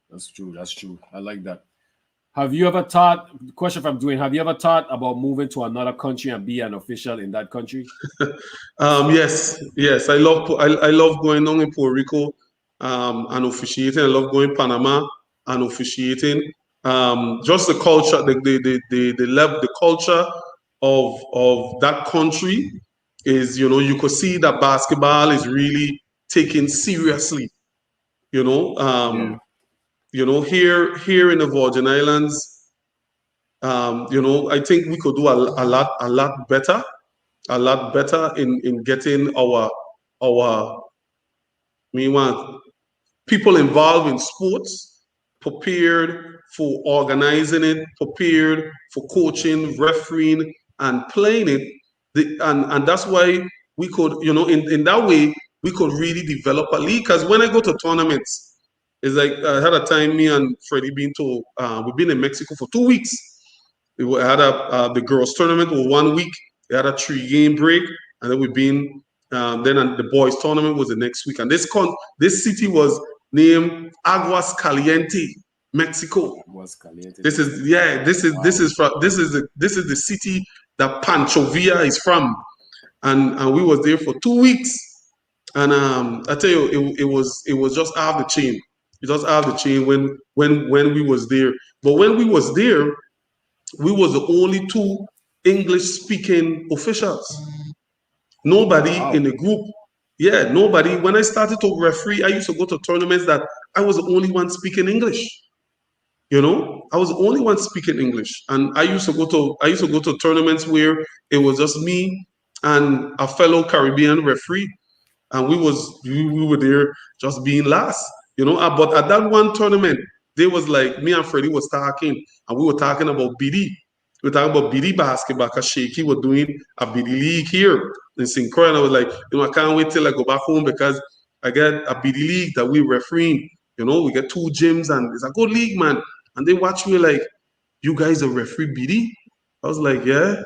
That's true. That's true. I like that. Have you ever thought? Question from Dwayne. Have you ever thought about moving to another country and be an official in that country? Yes. I love going down in Puerto Rico, and officiating. I love going Panama and officiating. Just the culture, the level, the culture of that country is, you could see that basketball is really taken seriously. You know, Yeah. um, here in the Virgin Islands, I think we could do a lot better in getting our we want people involved in sports, prepared for organizing it, prepared for coaching, refereeing, and playing it. And that's why we could, in that way, we could really develop a league. Because when I go to tournaments, it's like I had a time, me and Freddie we've been in Mexico for 2 weeks. We had the girls tournament was 1 week. We had a 3 game break, and then we've been then the boys tournament was the next week. And this city was named Aguas Caliente, Mexico. Was caliente. This is yeah. Wow. This is the city that Pancho Villa is from, and we was there for 2 weeks. And I tell you, it was just out of the chain. It just out of the chain when we was there. But when we was there, we was the only two English speaking officials. Nobody in Wow. the group. Yeah, nobody. When I started to referee, I used to go to tournaments that I was the only one speaking English. I was the only one speaking English, and I used to go to tournaments where it was just me and a fellow Caribbean referee, and we were there just being last. But at that one tournament, they was like me and Freddie was talking, and we were talking about BD. We were talking about BD basketball because Shaky was doing a BD league here in St. Croix, and I was like, I can't wait till I go back home because I got a BD league that we refereeing. we get 2 gyms, and it's a good league, man. And they watch me like, you guys are referee BD? I was like, yeah,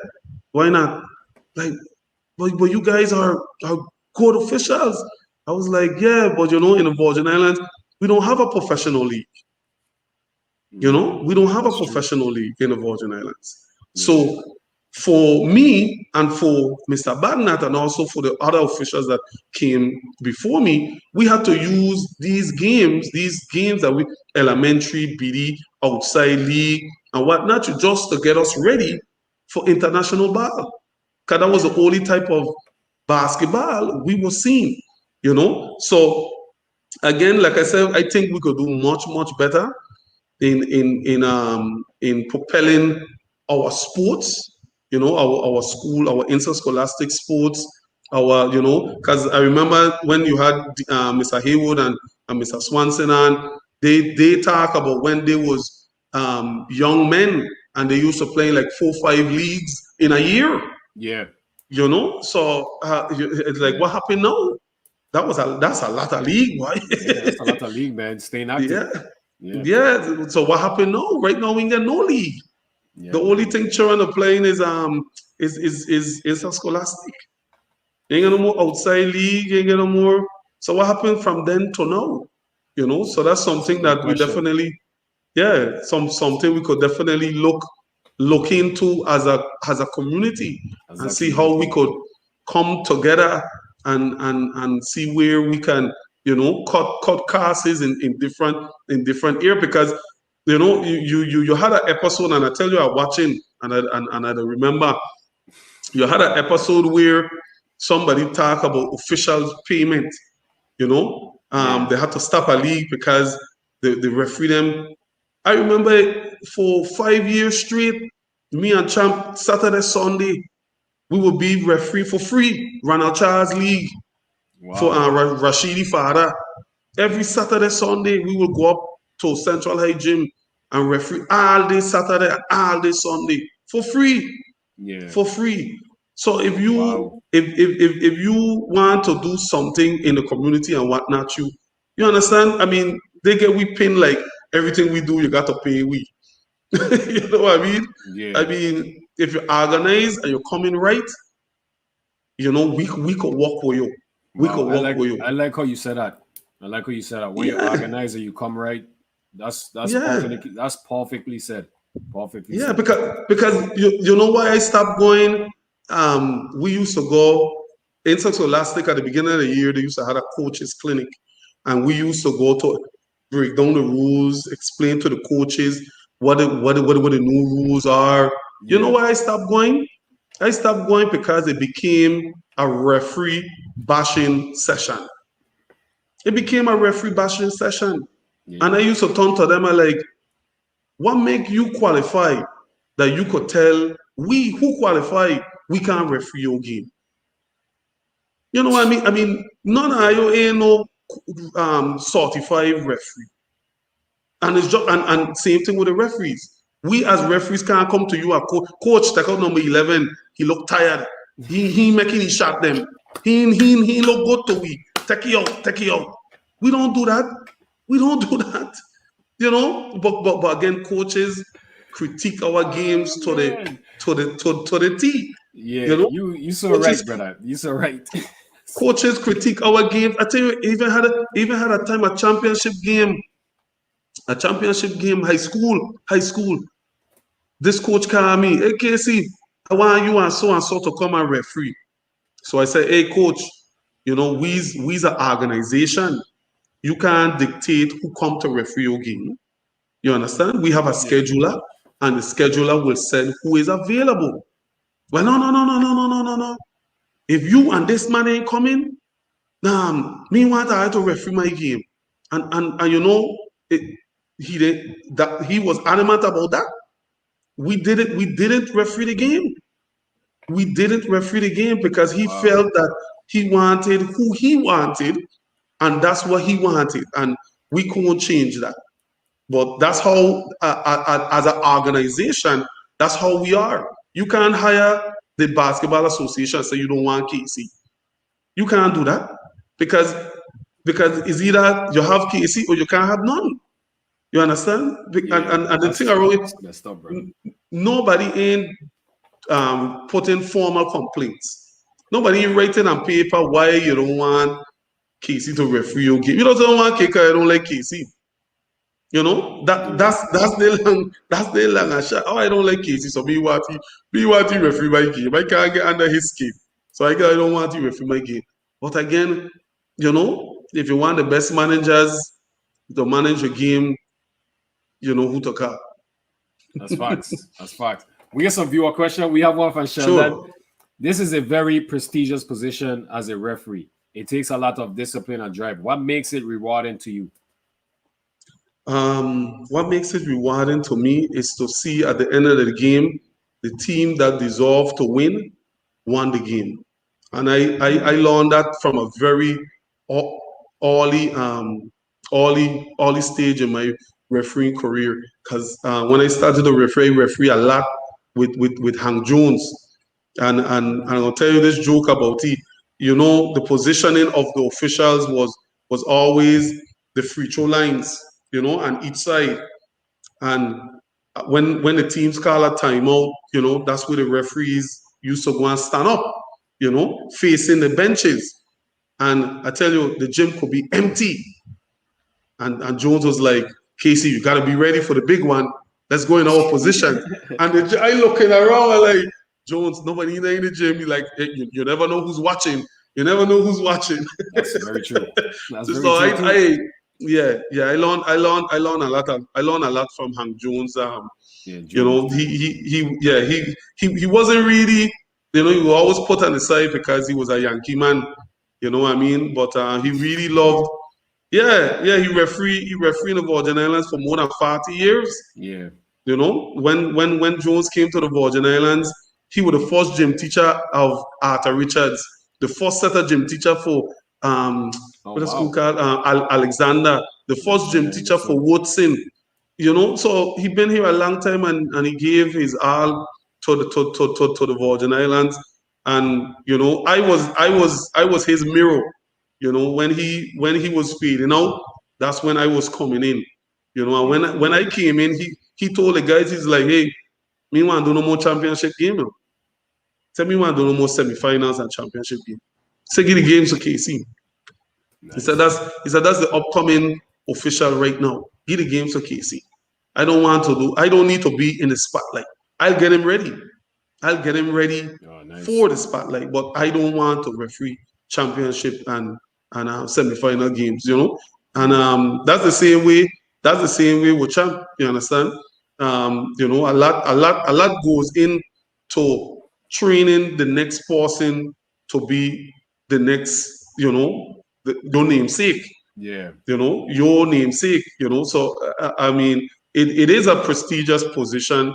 why not? Like, but you guys are good officials. I was like, yeah, but in the Virgin Islands, we don't have a professional league. We don't have a That's true. professional league in the Virgin Islands. Yeah. So for me and for Mr. Badnat and also for the other officials that came before me, we had to use these games that we elementary, BD, outside league, and whatnot, just to get us ready for international ball. Because that was the only type of basketball we were seeing. So again, like I said, I think we could do much, much better in propelling our sports, our school, our interscholastic sports, because I remember when you had Mr. Haywood and Mr. Swanson, and they talk about when they was young men and they used to play like 4 or 5 leagues in a year. Yeah. So it's like, what happened now? That's a lot of league, right? Yeah, that's a lot of league, man. Staying active. Yeah. Yeah. Yeah. So what happened now? Right now we ain't got no league. Yeah, The only thing children are playing is a scholastic. Ain't got no more outside league, ain't got no more. So what happened from then to now? So that's that's a something good that we question. definitely, yeah, something we could definitely look into as a community As and a see how we community. could come together and see where we can cut costs in different areas, because you had an episode, and I tell you, I watching, and I remember you had an episode where somebody talk about official payment. Yeah. They had to stop a league because the referee them. I remember for 5 years straight, me and Champ, Saturday, Sunday, we would be referee for free. Ronald Charles League for Wow. Rashidi Father. Every Saturday, Sunday, we will go up to Central High Gym and referee all day Saturday and all day Sunday for free. Yeah. For free. So if you Wow. if you want to do something in the community and whatnot, you understand? I mean, they get we pin like everything we do, you got to pay we. You know what I mean? I Yeah. mean, if you organize and you're coming right, we could work with you. We Wow. could I work like with you. I like how you said that. I like how you said that. When you Yeah, organize and you come right, that's yeah. perfectly said. Perfectly Yeah, said. because you know why I stopped going. We used to go in Scholastic at the beginning of the year. They used to have a coaches clinic, and we used to go to break down the rules, explain to the coaches what the new rules are. You know Yeah. why I stopped going? I stopped going because it became a referee bashing session. It became a referee bashing session, and I Yeah. used to turn to them and like, what make you qualify that you could tell we who qualify we can't referee your game? You know what I mean? I mean, none of you ain't no certified referee. And it's just and same thing with the referees. We as referees can't come to you a coach, take out number 11. He look tired. He making his shot them. He look good to we. Take it out, take it out. We don't do that. We don't do that. But again, coaches critique our games Oh, to the man. to the to the T. Yeah. You know, You so coaches right, brother. You so right. coaches critique our games. I tell you, even had a time a championship game, high school. This coach called me, hey Casey, I want you and so to come and referee. So I said, hey coach, we's an organization. You can't dictate who come to referee your game. You understand? We have a Yeah. scheduler, and the scheduler will send who is available. Well, no, no, no, no, no, no, no, no, no. If you and this man ain't coming, meanwhile I had to referee my game, and it, he was adamant about that. We didn't referee the game. We didn't referee the game because he Wow. felt that he wanted who he wanted, and that's what he wanted, and we couldn't change that. But that's how, as an organization, that's how we are. You can't hire the basketball association and say you don't want KC. You can't do that because because it's either you have KC or you can't have none. You understand? Yeah, And the thing around it, that's messed up, bro. nobody ain't putting formal complaints. Nobody ain't writing on paper why you don't want KC to referee your game. You don't want KK, you don't like KC. You know, that's the long and short. Oh, I don't like KC, so me want to referee my game. I can't get under his skin. So I don't want to referee my game. But again, you know, if you want the best managers to manage your game, you know who to call. That's facts. That's facts. We get some viewer question. We have one from Sheldon. Sure. This is a very prestigious position as a referee. It takes a lot of discipline and drive. What makes it rewarding to you? What makes it rewarding to me is to see at the end of the game the team that deserve to win won the game. And I learned that from a very ear- early early stage in my refereeing career. Because when I started to referee a lot with Hank Jones. And I'll tell you this joke about it. You know, the positioning of the officials was always the free throw lines, you know, on each side. And when the teams call a timeout, you know, that's where the referees used to go and stand up, you know, facing the benches. And I tell you, the gym could be empty. And Jones was like, Casey, you got to be ready for the big one. Let's go in our position. And I looking around, I'm like, Jones, nobody in the gym. You like, hey, you never know who's watching. You never know who's watching. That's very true. That's very So true too. yeah, I learned a lot from Hank Jones. Yeah, You Jones. know, he wasn't really, you know, he was always put on the side because he was a Yankee man. You know what I mean? But he really loved. Yeah, he refereed in the Virgin Islands for more than 40 years. Yeah. You know, when Jones came to the Virgin Islands, he was the first gym teacher of Arthur Richards, the first set of gym teacher for Oh what is school wow. called Alexander, the first gym Alexander teacher for Henderson. Woodson. You know, so he been here a long time and he gave his all to the Virgin Islands. And you know, I was his mirror. You know, when he was fading out, that's when I was coming in. You know, and when I came in, he told the guys, he's like, hey, me want to do no more championship game. No. Tell me want to do no more semifinals and championship game. Say give the games to KC. Nice. He said that's the upcoming official right now. Give the games to KC. I don't need to be in the spotlight. I'll get him ready. I'll get him ready Oh, nice. for the spotlight, but I don't want to referee championship and semi-final games, you know. And Yeah. that's the same way. That's the same way with champ. You understand? You know, a lot goes into training the next person to be the next, you know, your namesake. Yeah. You know, your namesake. You know, so I mean, it is a prestigious position,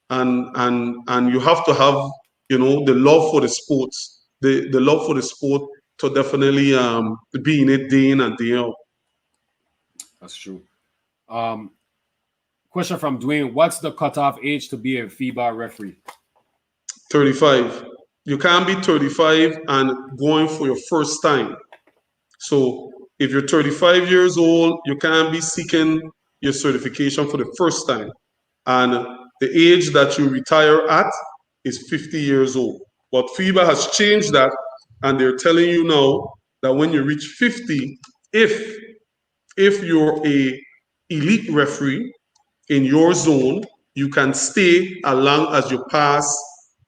and you have to have, you know, the love for the sports, the love for the sport to definitely be in it day in and day out. That's true. Um, question from Dwayne: what's the cutoff age to be a FIBA referee? 35. You can't be 35 and going for your first time. So if you're 35 years old, you can't be seeking your certification for the first time. And the age that you retire at is 50 years old. But FIBA has changed that, and they're telling you now that when you reach 50, if you're a elite referee in your zone, you can stay as long as you pass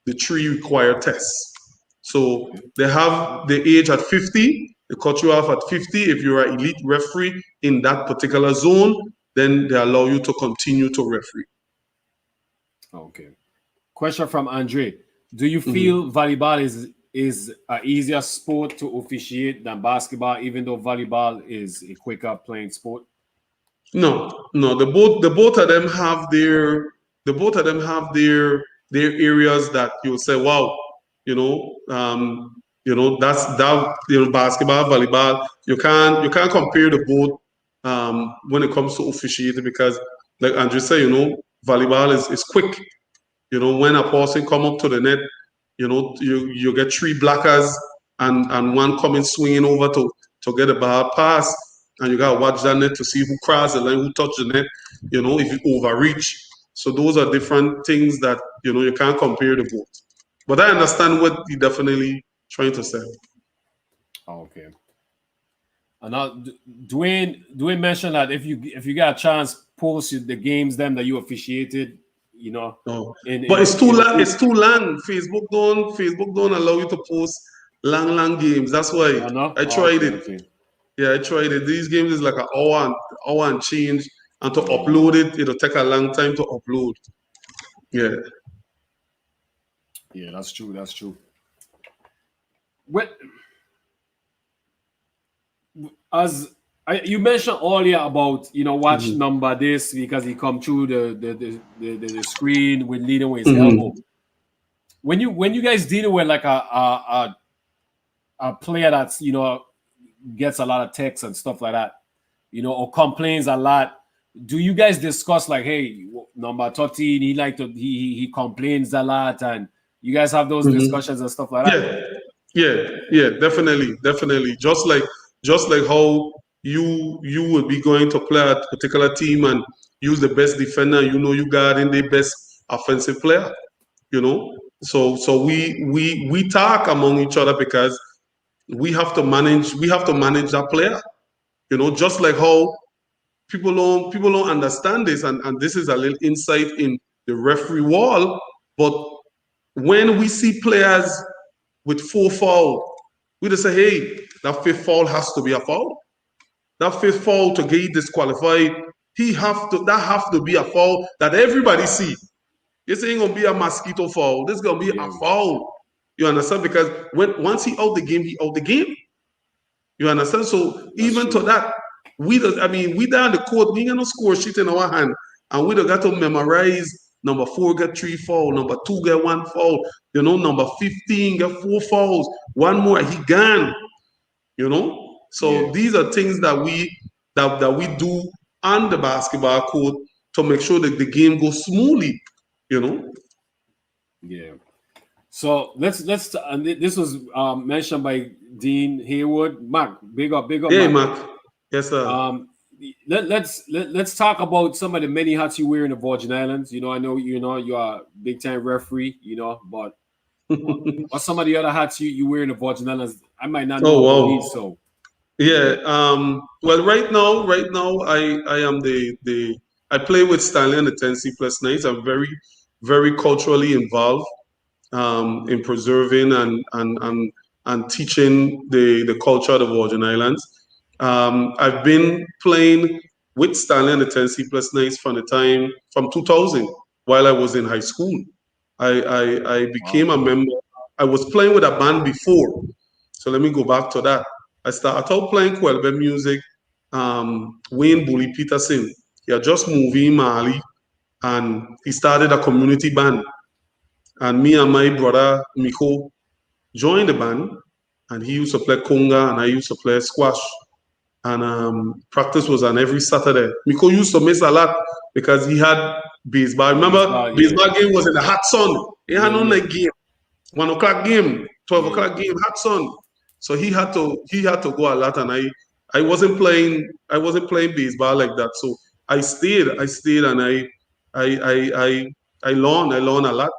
the 3 required tests. So they have the age at 50, they cut you off at 50. If you're an elite referee in that particular zone, then they allow you to continue to referee. Okay. Question from Andre: do you Mhm. feel volleyball is a easier sport to officiate than basketball, even though volleyball is a quicker playing sport? No. The both of them have their areas that you'll say, wow, that's that basketball, volleyball. You can't compare the both when it comes to officiating because, like Andrew said, volleyball is quick. When a person come up to the net, you get 3 blockers and one coming swinging over to get a ball pass, and you gotta watch that net to see who crossed the line, who touched the net, if you overreach. So those are different things that you can't compare the both. But I understand what he definitely trying to say. Okay. And now, Dwayne mentioned that if you get a chance, post the games them that you officiated. No. In But it's too long. in It's too long. Facebook don't allow you to post long games. That's why no. I Oh, tried okay, it. okay. Yeah, I tried it. These games is like an hour and change, and to upload it, it'll take a long time to upload. Yeah. Yeah, that's true. That's true. What as you mentioned earlier about watch Mhm. number this because he come through the screen with leading with his elbow. Mhm. When you guys dealing with like a player that's gets a lot of texts and stuff like that, or complains a lot, do you guys discuss like, hey, number 13, he complains a lot, and you guys have those Mhm. discussions and stuff like that? Yeah. Yeah, definitely. Just like how you would be going to play at a particular team and use the best defender, you got in the best offensive player, you know. So we talk among each other because we have to manage that player, just like how people don't understand this, and this is a little insight in the referee wall, but when we see players with 4 foul, we just say, hey, that fifth foul has to be a foul. That fifth foul to get disqualified, that have to be a foul that everybody see. This ain't gonna be a mosquito foul. This is gonna be a Yeah, foul. You understand? Because once he out the game. You understand? So that's even to true. that, we down the court, we ain't got no score sheet in our hand, and we don't got to memorize number 4 get 3 foul, number 2 get 1 foul, number 15 get 4 fouls, one more he gone, Yeah, So these are things that we do on the basketball court to make sure that the game goes smoothly, you know. yeah. So let's and this was mentioned by Dean Haywood. Mark, big up, Yeah, Mark. Mark. Yes, sir. Let's talk about some of the many hats you wear in the Virgin Islands. I know you are a big time referee. But what's some of the other hats you wear in the Virgin Islands? I might not know Oh about these. wow. So Yeah. yeah. Well, right now, I am the I play with Stanley and the 10C plus nights. I'm very, very culturally involved in preserving and teaching the culture of the Virgin Islands. I've been playing with Stanley and the 10C plus nights from 2000 while I was in high school. I became Wow. a member. I was playing with a band before, so let me go back to that. I started out playing Kwelbe music. Wayne Bully Peterson, he had just moved in Mali, and he started a community band. And me and my brother Miko joined the band, and he used to play conga, and I used to play squash. And practice was on every Saturday. Miko used to miss a lot because he had baseball. Remember, Baseball, yeah, baseball game was in the hot sun. He had yeah, no yeah, night game. 1 o'clock game, 12 yeah, o'clock game, hot sun. So he had to go a lot, and I wasn't playing baseball like that. So I stayed, and I learned a lot.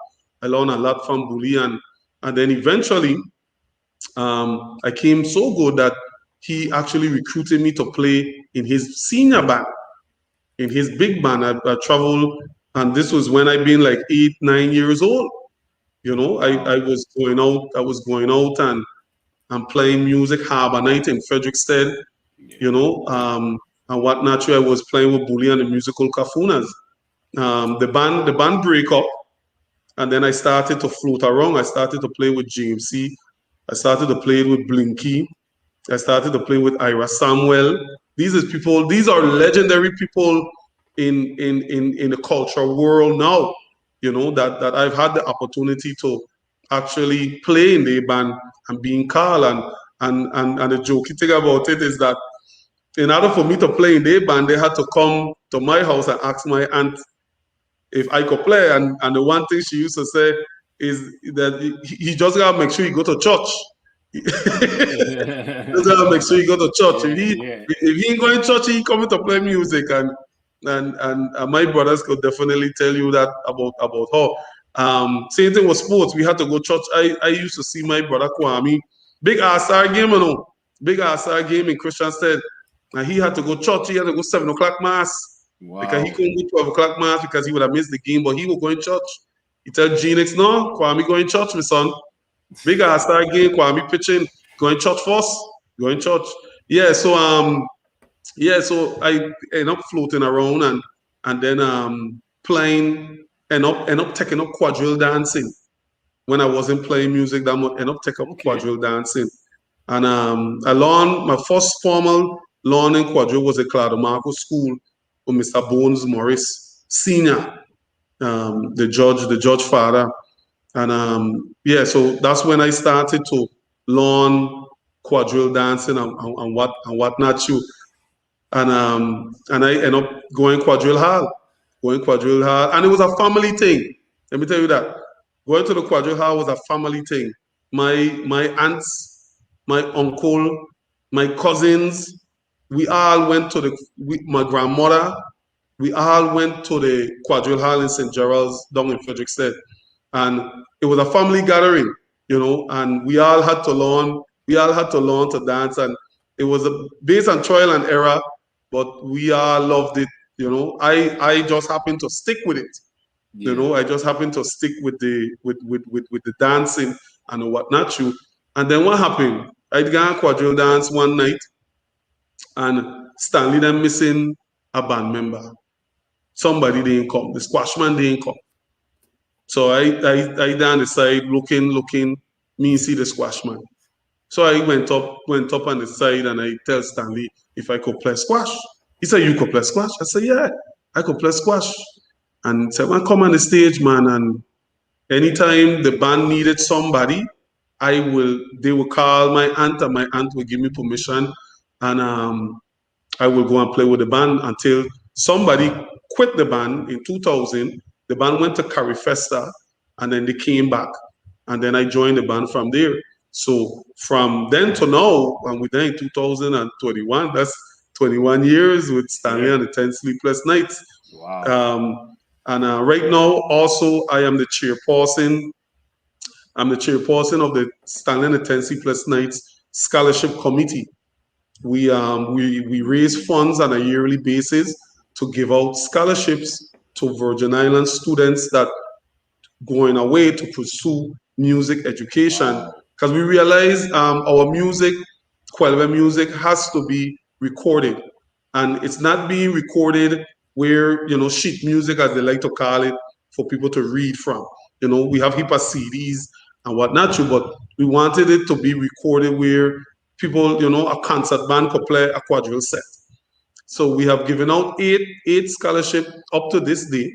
I learned a lot from Bully, and then eventually I came so good that he actually recruited me to play in his senior band, in his big band. I traveled, and this was when I've been like 8, 9 years old. I wow, was going out and playing music, Harbor Night in Frederickstead, yeah, you know, um, and what naturally I was playing with Bully and the musical Kafunas. The band break up, and then I started to float around. I started to play with James C. I started to play with Blinky. I started to play with Ira Samuel. These are legendary people in the culture world now, that I've had the opportunity to actually play in the band and being called. And the jokey thing about it is that in order for me to play in the band, they had to come to my house and ask my aunt if I could play. And the one thing she used to say is that he just gotta make sure you go to church. That's how I make sure he go to church. Yeah, yeah. If he ain't going to church, he coming to play music, and my brothers could definitely tell you that about her. Same thing with sports. We had to go church. I used to see my brother Kwame, big All-Star game, big All-Star game in Christiansted, and he had to go church. He had to go 7 o'clock mass because he Wow. couldn't go 12 o'clock mass because he would have missed the game. But he would go in church. He tell Genix, no, Kwame go in church, my son. Big All-Star game, Kwame pitching, going church first, going church. Yeah, so I end up floating around and then playing, end up taking up quadrille dancing. When I wasn't playing music, that much, end up taking up Okay. quadrille dancing. And I learned my first formal learning quadrille was at Claudio School with Mr. Bones Morris Senior, the judge father. And yeah, so that's when I started to learn quadrille dancing and whatnot too. And I ended up going quadrille hall, and it was a family thing. Let me tell you that going to the quadrille hall was a family thing. My aunts, my uncle, my cousins, we all went to my grandmother. We all went to the quadrille hall in St. Gerald's down in Frederickstead, and it was a family gathering, and we all had to learn. We all had to learn to dance, and it was based on trial and error, but we all loved it. I just happened to stick with it. Yeah. I just happened to stick with the dancing and whatnot. You. And then what happened? I began quadrille dance one night, and Stanley them missing a band member. Somebody didn't come. The squash man didn't come. So I down the side looking, me see the squash man. So I went up on the side and I tell Stanley if I could play squash. He said, you could play squash? I said, yeah, I could play squash. And he said, well, come on the stage, man. And anytime the band needed somebody, they will call my aunt and my aunt will give me permission. And I will go and play with the band until somebody quit the band in 2000. The band went to Carifesta and then they came back. And then I joined the band from there. So from then to now, and we're there in 2021, that's 21 years with Stanley Yeah. and the 10 Sleepless Nights. Wow. And right now, also, I am the chairperson. I'm the chairperson of the Stanley and the 10 Sleepless Nights Scholarship Committee. We raise funds on a yearly basis to give out scholarships to Virgin Islands students that going away to pursue music education Wow. because we realize our music, Kwelwe music, has to be recorded, and it's not being recorded where sheet music, as they like to call it, for people to read from. We have HIPAA CDs and whatnot, but we wanted it to be recorded where people, a concert band could play a quadrille set. So we have given out eight scholarship up to this day,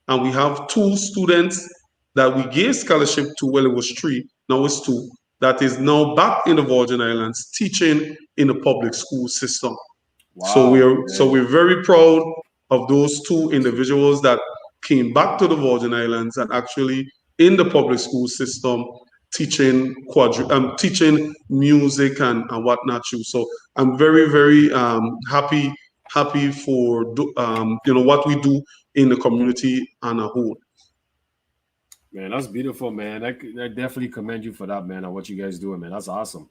and we have two students that we gave scholarship to. Well, it was three, now it's two. That is now back in the Virgin Islands teaching in the public school system. So Wow. we're very proud of those two individuals that came back to the Virgin Islands and actually in the public school system teaching teaching music and whatnot too. So I'm very very happy for what we do in the community on a whole. Man, that's beautiful, man. I definitely commend you for that, man, and what you guys doing, man. That's awesome.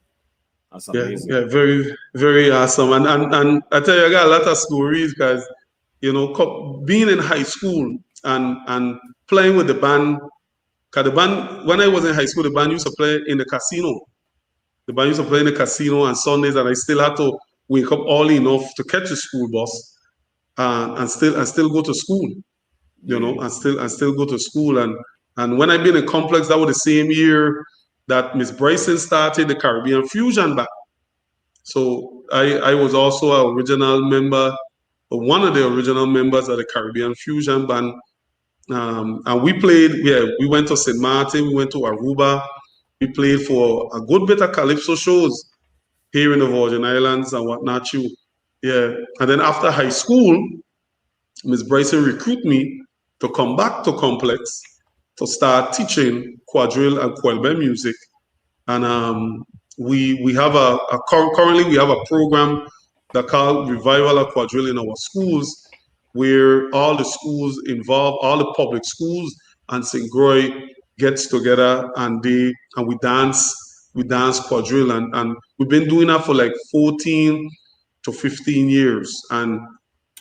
That's Yeah, amazing. yeah, very very awesome. And I tell you, I got a lot of stories because being in high school and playing with the band. Cause the band, when I was in high school, the band used to play in the casino. The band used to play in the casino on Sundays, and I still had to wake up early enough to catch the school bus and still go to school. Yeah. And still go to school. And when I been in complex, that was the same year that Miss Bryson started the Caribbean Fusion Band. So I was also an original member, one of the original members of the Caribbean Fusion Band. And we played, yeah, we went to St. Martin, we went to Aruba, we played for a good bit of calypso shows here in the Virgin Islands and whatnot too. Yeah. And then after high school, Ms. Bryson recruited me to come back to Complex to start teaching quadrille and Kwelbe music. And we have currently we have a program that called Revival of Quadrille in our schools, where all the schools involved, all the public schools and St. Croix gets together and we dance quadrille, and we've been doing that for like 14 to 15 years. And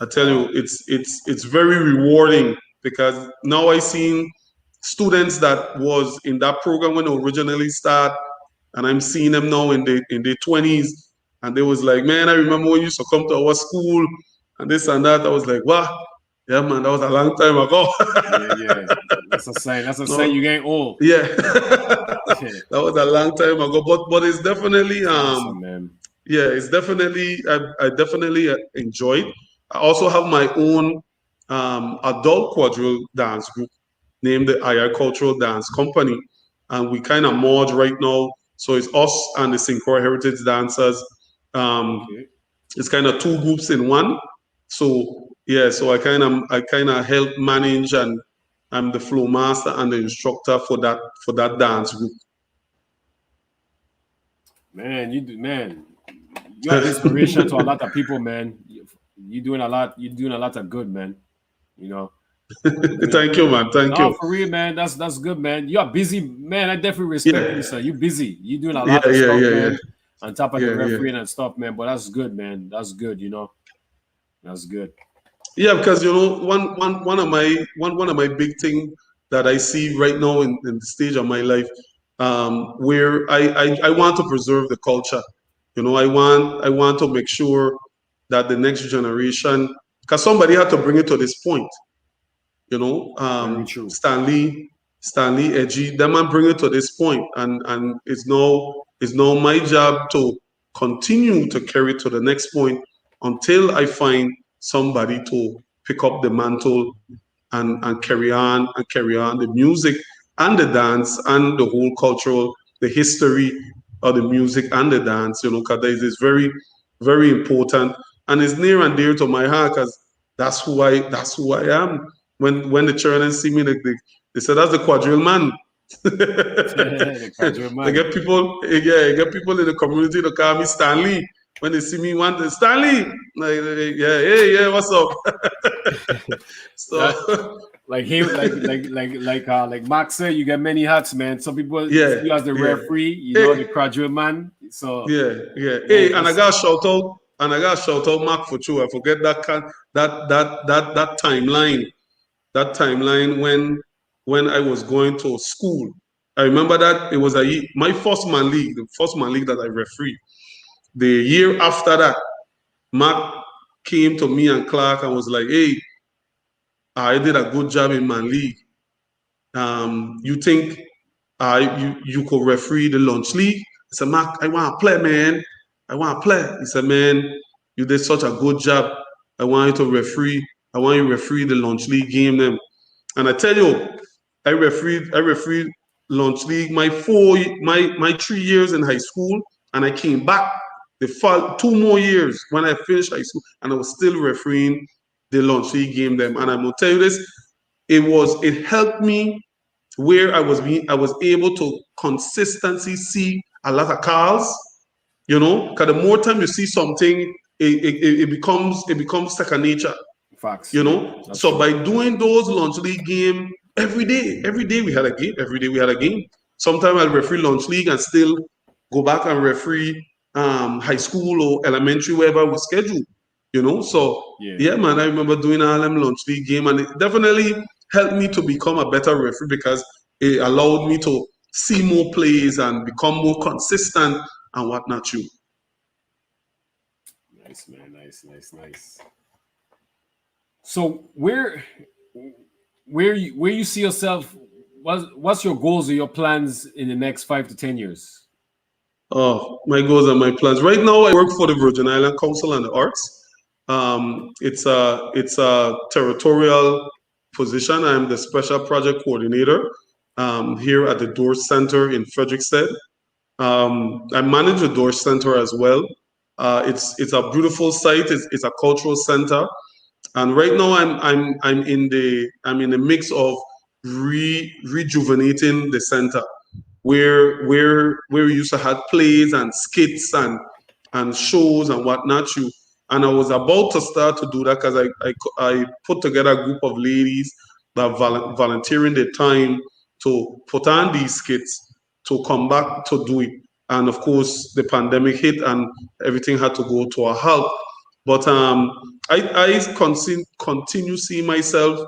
I tell you, Wow. it's very rewarding, because now I seen students that was in that program when they originally start, and I'm seeing them now in their 20s, and they was like, man, I remember when you used to come to our school and this and that. I was like, wow, yeah, man, that was a long time ago. Yeah, yeah. That's a sign. That's a sign you No, getting old. yeah, Yeah. that was a long time ago. But it's definitely That's awesome, man. yeah, it's definitely I definitely enjoyed. I also have my own adult quadrille dance group named the IR Cultural Dance Company, and we kind of merge right now. So it's us and the Synchro Heritage Dancers. Um, Okay. it's kind of two groups in one. So yeah, so I kind of help manage, and I'm the flow master and the instructor for that dance group. Man, man, you're an inspiration to a lot of people, man. You doing a lot. You're doing a lot of good, man. You know, you're doing Thank you, man. Thank no, you. for real, man. That's good, man. You're busy, man. I definitely respect you, Yeah, sir. You busy. You doing a yeah, lot of yeah, stuff, yeah, yeah, man. On top of the yeah, yeah. refereeing and stuff, man. But that's good, man. That's good. That's good. Yeah, because one of my big thing that I see right now in the stage of my life, where I want to preserve the culture. I want to make sure that the next generation, because somebody had to bring it to this point. Very true. Stanley, Edgy, that man bring it to this point, and it's now my job to continue to carry it to the next point until I find somebody to pick up the mantle and carry on the music and the dance and the whole cultural, the history of the music and the dance, because it is very, very important, and it's near and dear to my heart, because that's who I am. When the children see me, they say that's the quadrille man. The graduate I man. get people, yeah, I get people in the community to call me Stanley. When they see me, want to Stanley, like, yeah, hey, yeah, what's up? That So like him, like Max said, you get many hats, man. Some people see yeah, you as the yeah. referee, Hey, the graduate man. So yeah, yeah. man, Hey, and I got shout out Mark for sure. I forget that timeline. That timeline when I was going to school. I remember that it was my first man league, the first man league that I refereed. The year after that, Mark came to me and Clark and was like, "Hey, I did a good job in man league. You think you could referee the lunch league?" I said, "Mark, I want to play, man. I want to play." He said, "Man, you did such a good job. I want you to referee. I want you to referee the lunch league game then." And I tell you, I refereed lunch league my 3 years in high school, and I came back the 2 more years when I finished high school, and I was still refereeing the lunch league game them. And I'm gonna tell you this, it helped me where I was able to consistently see a lot of calls, because the more time you see something, it becomes second nature. facts, you yeah, know. that's So true. by doing those lunch league game every day we had a game. Every day we had a game. Sometimes I'll referee lunch league and still go back and referee high school or elementary, wherever we schedule. So Yeah, yeah, man, I remember doing all them lunch league game, and it definitely helped me to become a better referee, because it allowed me to see more plays and become more consistent and whatnot. You. nice, man, nice. So where you see yourself? What's your goals or your plans in the next 5 to 10 years? Oh, my goals and my plans. Right now, I work for the Virgin Island Council on the Arts. It's a territorial position. I'm the special project coordinator here at the Door Center in Frederickstead. I manage the Door Center as well. It's a beautiful site. It's a cultural center, and right now I'm in the mix of rejuvenating the center. where we used to have plays and skits and shows and whatnot. And I was about to start to do that because I put together a group of ladies that volunteering their time to put on these skits to come back to do it. And of course, the pandemic hit and everything had to go to a halt. But continue seeing myself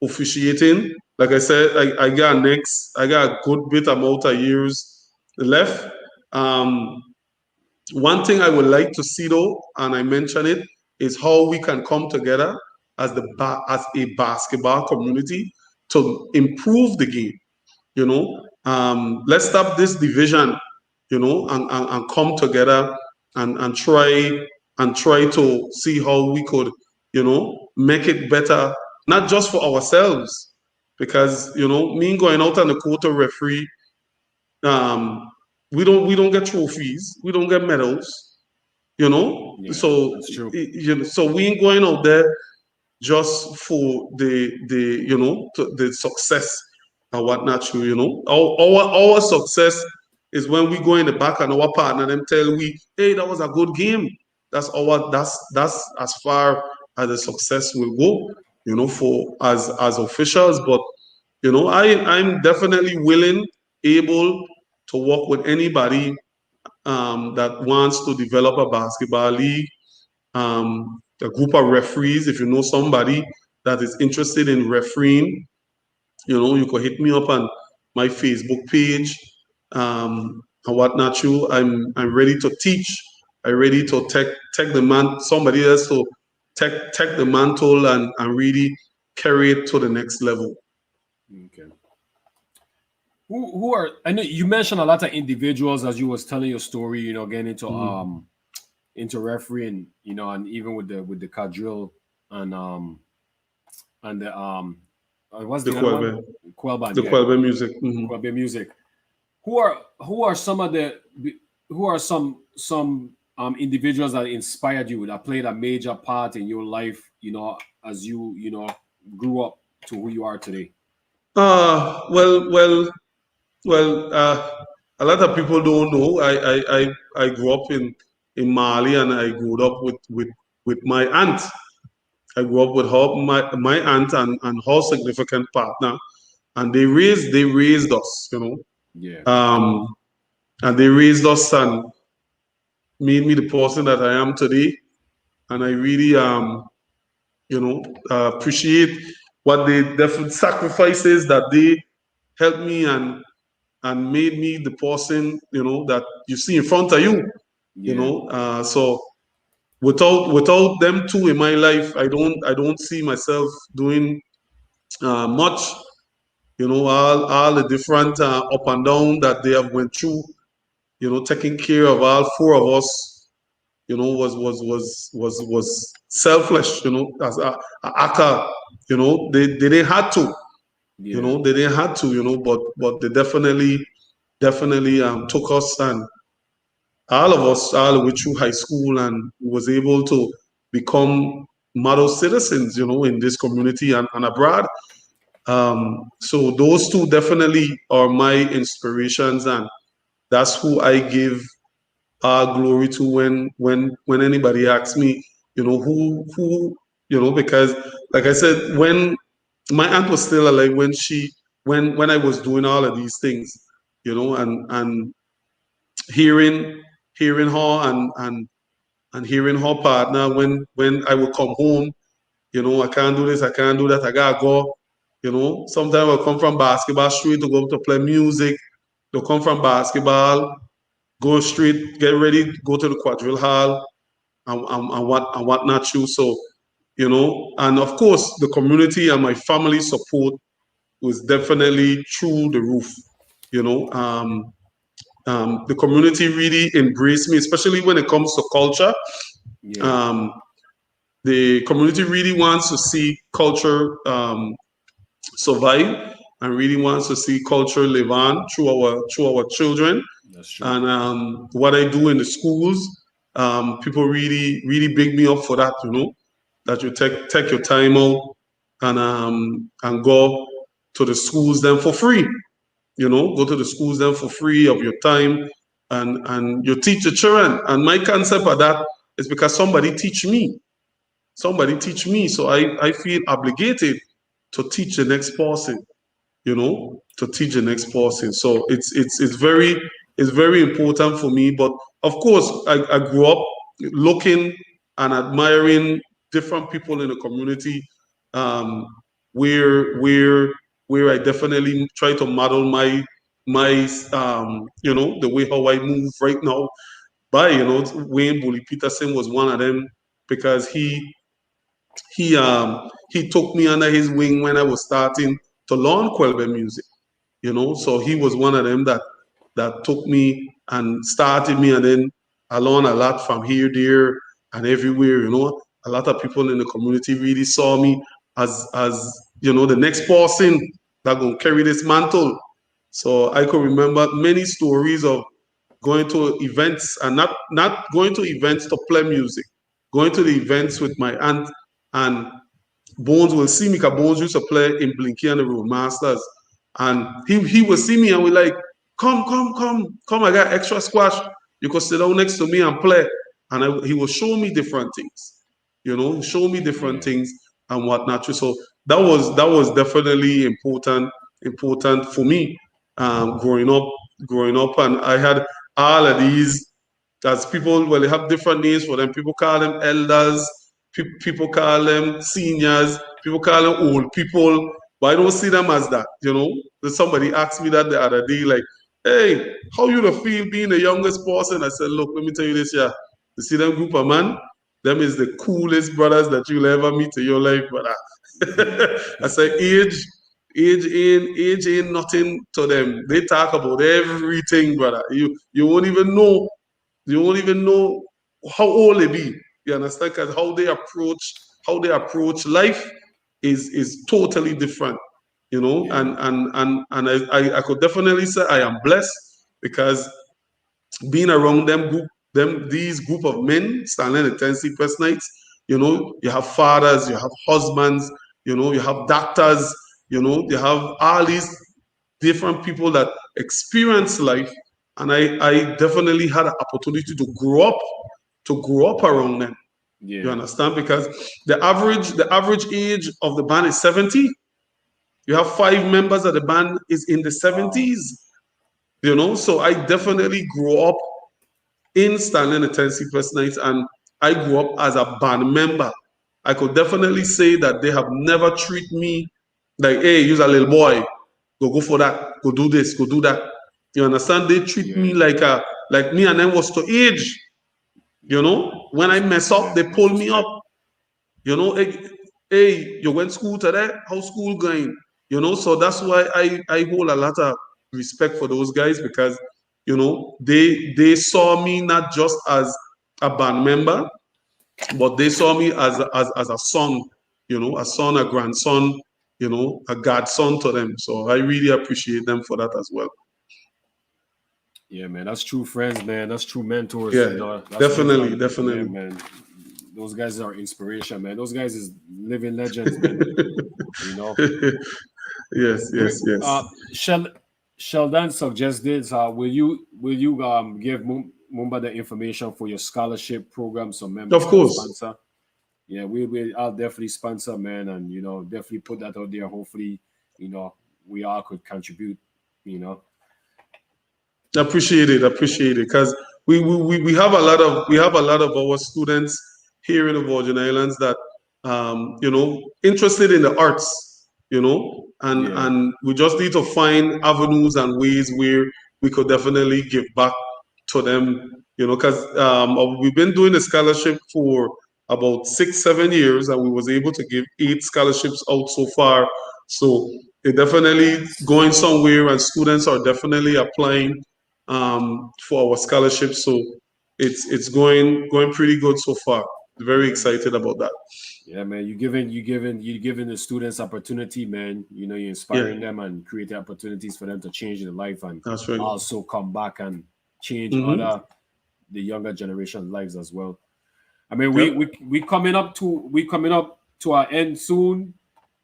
officiating. Like I said, I got a good bit amount of years left. Um, One thing I would like to see though, and I mentioned it, is how we can come together as as a basketball community to improve the game. Let's stop this division, and come together and try to see how we could, make it better, not just for ourselves, because me going out on the court to referee, um, we don't get trophies, we don't get medals, Yeah, so that's true. so we ain't going out there just for the success and whatnot. Our success is when we go in the back and our partner them tell we, hey, that was a good game. That's as far as the success will go, for as officials. But I'm definitely willing, able to work with anybody that wants to develop a basketball league, a group of referees. If you know somebody that is interested in refereeing, you could hit me up on my Facebook page, and whatnot. I'm ready to teach. I'm ready to take the man somebody else to take the mantle and really carry it to the next level. Okay. Who are, I know you mentioned a lot of individuals as you was telling your story, getting into refereeing, and even with the quadrille and the what's The the other one? Kwebe, Quell the yeah, Kwebe music. Quell music. Who are some of the who are some individuals that inspired you, that played a major part in your life, as you grew up to who you are today? Well, well. A lot of people don't know. I grew up in Mali, and I grew up with my aunt. I grew up with my aunt and her significant partner, and they raised us, Yeah, um, and they raised us and made me the person that I am today. And I really appreciate what they different sacrifices that they helped me and made me the person that you see in front of you. yeah, So without them two in my life, I don't see myself doing much. All the different up and down that they have went through. Taking care of all four of us. Was selfless. As a actor. They didn't have to. yeah, They didn't have to. But they definitely took us, and all of us all the way through high school, and was able to become model citizens, in this community and abroad. So those two definitely are my inspirations, and that's who I give glory to when anybody asks me, who, because like I said, when my aunt was still alive, when I was doing all of these things, and hearing hearing her and hearing her partner when I would come home, I can't do this, I can't do that, I gotta go. Sometimes I'll come from basketball street to go to play music. They'll come from basketball, go straight, get ready, go to the quadrille hall and whatnot too. So, and of course the community and my family support was definitely through the roof. You know, the community really embraced me, especially when it comes to culture. yeah. Um, the community really wants to see culture survive, and really wants to see culture live on through our children. That's true. And what I do in the schools, people really big me up for that. That you take your time out and go to the schools then for free. go to the schools then for free of your time, and you teach the children. And my concept of that is because somebody teach me. Somebody teach me. So I feel obligated to teach the next person, to teach the next person. So it's very important for me. But of course, I grew up looking and admiring different people in the community, um, where where where I definitely try to model my the way how I move right now. By Wayne Bully Peterson was one of them, because he took me under his wing when I was starting to learn Kwelbe music. So he was one of them that took me and started me, and then I learned a lot from here, there, and everywhere. A lot of people in the community really saw me as the next person that gonna carry this mantle. So I could remember many stories of going to events, and not going to events to play music, going to the events with my aunt, and Bones will see me, because Bones used to play in Blinky and the Roadmasters. And he will see me and we like, come, come, come, come, I got extra squash. You could sit down next to me and play. And he will show me different things, show me different things and whatnot. So that was definitely important for me, growing up. And I had all of these, as people, well, they have different names for them. People call them elders, people call them seniors, people call them old people, but I don't see them as that. Somebody asked me that the other day, like, hey, how you the feel being the youngest person? I said, look, let me tell you this, yeah. You see them group of man? Them is the coolest brothers that you'll ever meet in your life, brother. I said, age ain't nothing to them. They talk about everything, brother. You won't even know. You won't even know how old they be. You understand? Because how they approach life is totally different. Yeah. And I could definitely say I am blessed, because being around these group of men standing in the Tennessee press nights, you have fathers, you have husbands, you have doctors, you have all these different people that experience life. And I definitely had an opportunity to grow up around them. You Yeah. understand? Because the average age of the band is 70. You have 5 members of the band is in the Wow. 70s. So I definitely grew up in Stanley and Tennessee Press Nights, and I grew up as a band member. I could definitely say that they have never treated me like, hey, you're a little boy, go for that, go do this, go do that. You understand? They treat me Yeah. like me and them was to age. When I Much mess up, respect. they Much pull me up. respect. Hey, you went school today? How's school going? So that's why I hold a lot of respect for those guys, because they saw me not just as a band member, but they saw me as a son, a son, a grandson, a godson to them. So I really appreciate them for that as well. Yeah, man. That's true friends, man. That's true mentors. Yeah, That's those are, definitely, yeah, definitely. man. Those guys are inspiration, man. Those guys is living legends, man. You know. Yes, We, yes, yes. Sheldon suggested, will you give Mumba the information for your scholarship program so members Of can course. sponsor? Yeah, I'll definitely sponsor, man, and definitely put that out there. Hopefully, you know, we all could contribute. You know. Appreciate it, appreciate it, because we have a lot of our students here in the Virgin Islands that interested in the arts, and Yeah. and we just need to find avenues and ways where we could definitely give back to them, because we've been doing the scholarship for about 6 7 years, and we was able to give 8 scholarships out so far. So it definitely going somewhere, and students are definitely applying for our scholarship. So it's going pretty good so far. Very Yeah. excited about that. Yeah, man. You giving the students opportunity, man. You're Yeah, inspiring them and creating opportunities for them to change their life and that's right. also come back and change Hmm. the younger generation lives as well. I mean, we Yep. we we coming up to our end soon.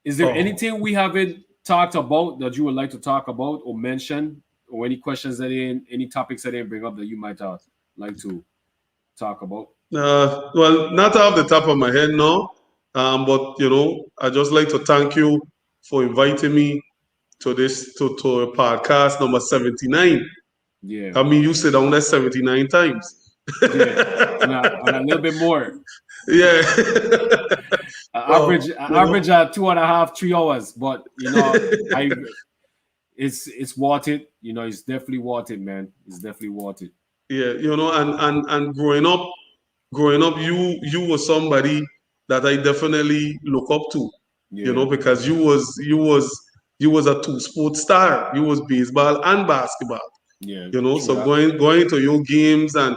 Is there Oh, anything we haven't talked about that you would like to talk about or mention, or any questions that any topics that didn't bring up that you might like to talk about? Well, not off the top of my head, no. But I just like to thank you for inviting me to this to a podcast number 79. Yeah, I mean, you sit down there 79 times. yeah, and a little bit more. Yeah. Average average 2.5 3 hours, but I it's worth it. It's definitely worth it, man. It's definitely worth it. Yeah, and growing up, you were somebody that I definitely look up to, Yeah, because you was a two sport star. You was baseball and basketball. yeah, true So that. going to your games, and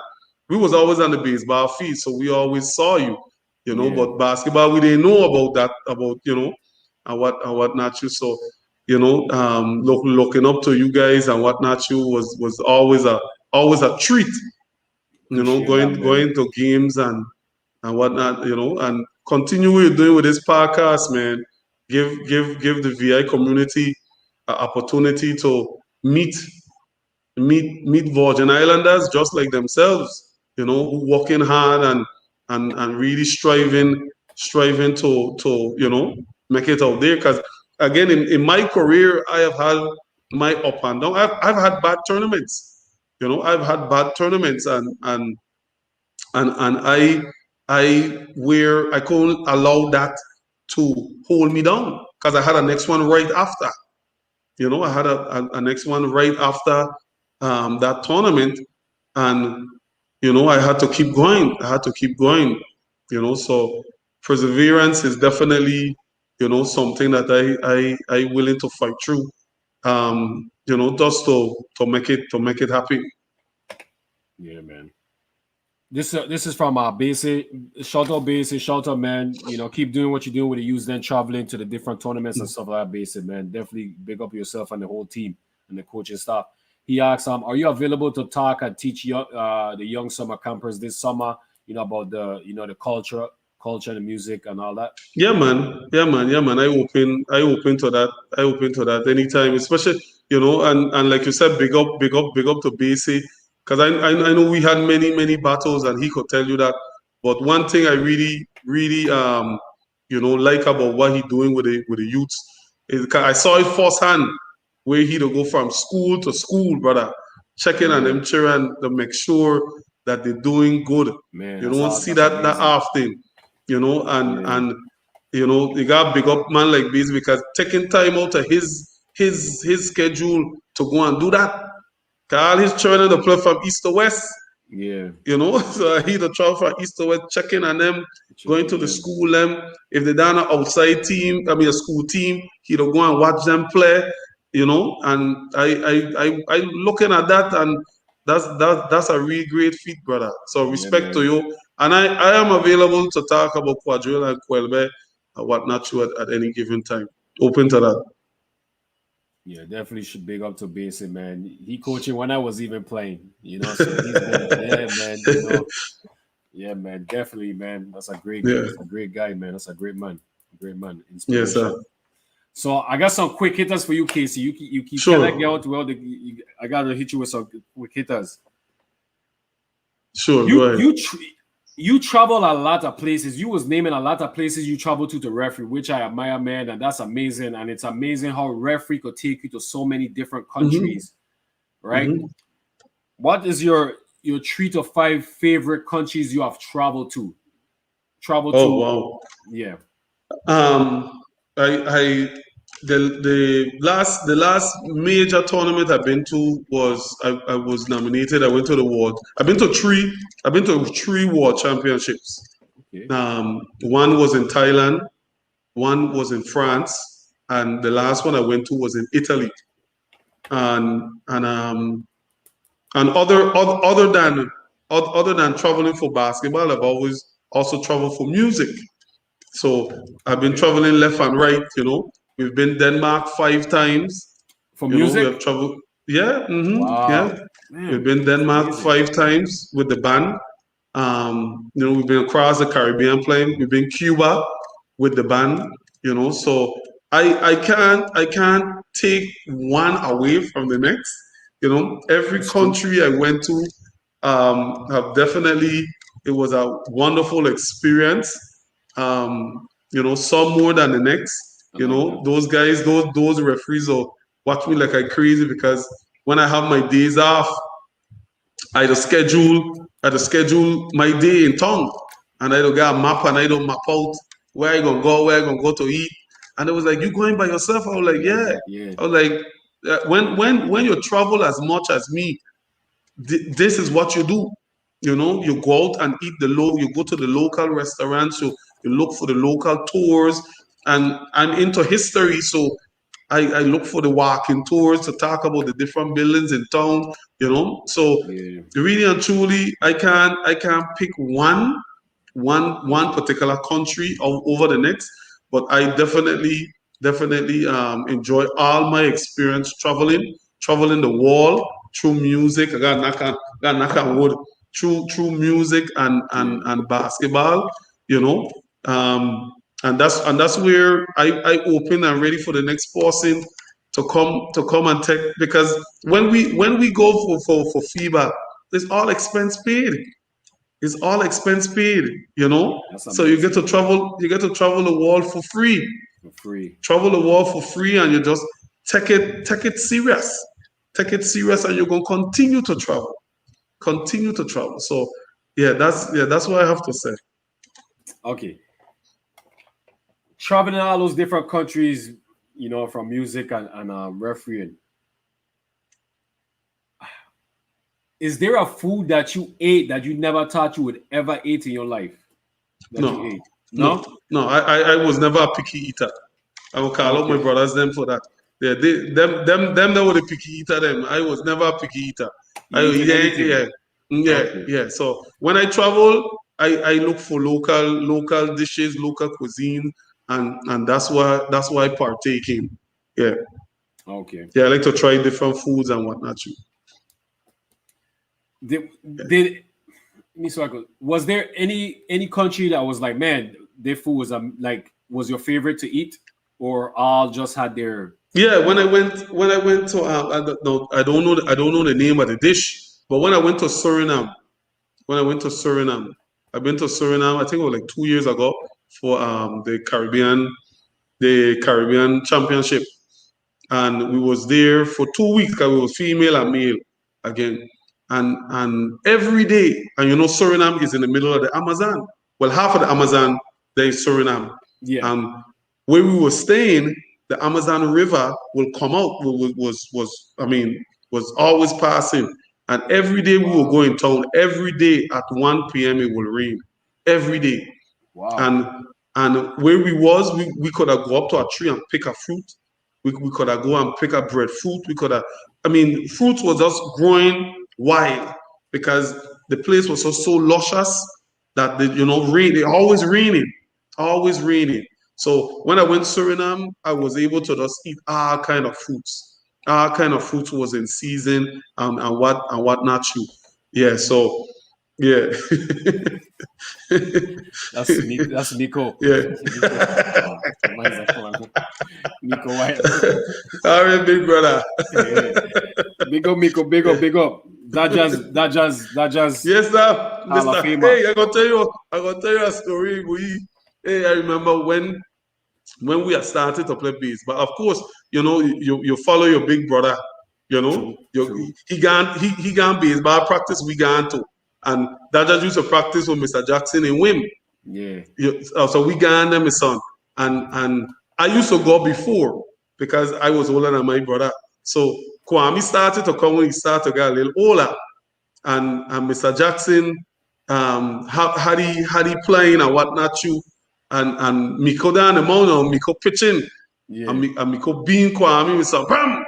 we was always on the baseball field, so we always saw you. Yeah, But basketball, we didn't know about that, and what not you. So looking up to you guys and what not you was always a treat. appreciate that, man. Going to games and whatnot. And continue what you're doing with this podcast, man. Give the VI community an opportunity to meet Virgin Islanders just like themselves, who working hard and really striving to make it out there. Because again, in my career, I have had my up and down. I've had bad tournaments. I've had bad tournaments, and I where I couldn't allow that to hold me down, because I had a next one right after. I had a next one right after that tournament, and I had to keep going. I had to keep going. So perseverance is definitely something that I willing to fight through. Just to make it happen. Yeah, man. This is from basic shout out, man. Keep doing what you're doing with the youth, then traveling to the different tournaments and stuff like that. Basic, man. Definitely big up yourself and the whole team and the coaching staff. He asks, are you available to talk and teach the young summer campers this summer? About the culture, the music, and all that. Yeah, man. Yeah, man. Yeah, man. I open to that. I open to that anytime, especially and like you said, big up to BC, because I know we had many battles, and he could tell you that. But one thing I really like about what he doing with the youths is, 'cause I saw it firsthand, where he to go from school to school, brother, checking on Yeah, them children to make sure that they're doing good. man, You don't see that's that amazing. often, and Yeah, you got big up man like this, because taking time out of his schedule to go and do that. 'Cause all his children to play from east to west. yeah, So he the travel from east to west, checking on them, going checking to the them. school them. If they're down an outside team, I mean a school team, he'll go and watch them play. And I looking at that, and that's a really great feat, brother. So Yeah, respect to man. you. And I am available to talk about Quadrille and Quelbe and whatnot to at any given time. Open to that. Yeah, definitely should big up to Basic, man. He coaching when I was even playing, so he's been, yeah, man, yeah, man, definitely, man. Yeah. That's a great guy, man. That's a great man, Yes, sir. inspiration. So I got some quick hitters for you, Casey. You cannot get Sure. out well. I gotta hit you with some quick hitters. Sure. Go You ahead. you tr- you travel a lot of places. You was naming a lot of places you travel to referee, which I admire, man, and that's amazing. And it's amazing how referee could take you to so many different hmm countries, right? hmm What is your 3 to 5 favorite countries you have traveled to? Travel Oh to, wow. yeah. Um, I the last major tournament I've been to was I was nominated. I went to the world. I've been to three world championships. Okay. One was in Thailand, one was in France, and the last one I went to was in Italy. And and um and other than traveling for basketball, I've always also traveled for music. So I've been Okay. traveling left and right. We've been Denmark 5 times. For We music? have traveled. Yeah, yeah. Wow. We've Man, been that's Denmark amazing. 5 times with the band. We've been across the Caribbean playing. We've been Cuba with the band. So I can't take one away from the next. Every That's true. country I went to have definitely, it was a wonderful experience. Some more than the next. I like that. Those guys, those referees will watch me like I crazy because when I have my days off, I had to schedule my day in town, and I don't get a map and I don't map out where I gonna go, where I gonna go to eat. And it was like, you going by yourself? I was like, yeah. Yeah. I was like, when you travel as much as me, this is what you do. You go out and eat you go to the local restaurants, you look for the local tours, and I'm into history, so I look for the walking tours to talk about the different buildings in town. So Yeah. really and truly, I can't pick one particular country over the next, but I definitely enjoy all my experience traveling the world through music. I got knock on wood, through music Yeah. and basketball, you know. And that's where I open and ready for the next person to come and take, because when we go for FIBA, it's all expense paid. It's all expense paid. That's So you get amazing. to travel the world for free. For free. Travel the world for free, and you just take it serious. Take it serious, and you're gonna continue to travel. Continue to travel. So that's what I have to say. Okay. Traveling all those different countries, from music and refereeing. Is there a food that you ate that you never thought you would ever eat in your life? That you No, ate? no, No? no. I was never a picky eater. I will call out my Okay. brothers them for that. Yeah, them were the picky eater. Them. I was never a picky eater. You eating anything? Okay. Yeah. So when I travel, I look for local dishes, local cuisine, and that's why I partake in. Yeah, Okay. yeah. I like to try different foods and whatnot too. Did me so I could, was there any country that was like, man, their food was like was your favorite to eat, or all just had their Yeah, when I went to I don't know the name of the dish, but when I went to Suriname, I've been to Suriname. I think it was like 2 years ago for the Caribbean Championship, and we was there for 2 weeks. 'Cause we was female and male again, and every day, and Suriname is in the middle of the Amazon. Well, half of the Amazon there is Suriname, yeah. and where we were staying, the Amazon River will come out. Was always passing, and every day we will Wow. go in town. Every day at 1 p.m. it will rain. Every day, Wow. and and where we could have go up to a tree and pick a fruit. We could have go and pick a breadfruit. We could have, fruits was just growing wild because the place was so luscious that rain. It always raining. So when I went to Suriname, I was able to just eat all kind of fruits. All kind of fruits was in season, and what not you. Yeah. So yeah. That's Miko. Yeah. Miko. Mine's like, come on. Miko White. All right, big brother. Yeah. Big up, Miko. Big up, big up. That jazz Yes, sir, Hall of Mister. Famer. Hey, I gonna tell you a story. Hey, I remember when we had started to play bass. But of course, you follow your big brother. True, true. He gone baseball practice. We gone to, and that just used to practice with Mr. Jackson and Wim. Yeah. So we gone there, my son, and I used to go before because I was older than my brother. So Kwame started to come when he started to get a little older, and Mr. Jackson had he playing and whatnot too, and Miko down the mountain, Miko pitching, and, Yeah. and Miko being Kwame, Mr. Bam,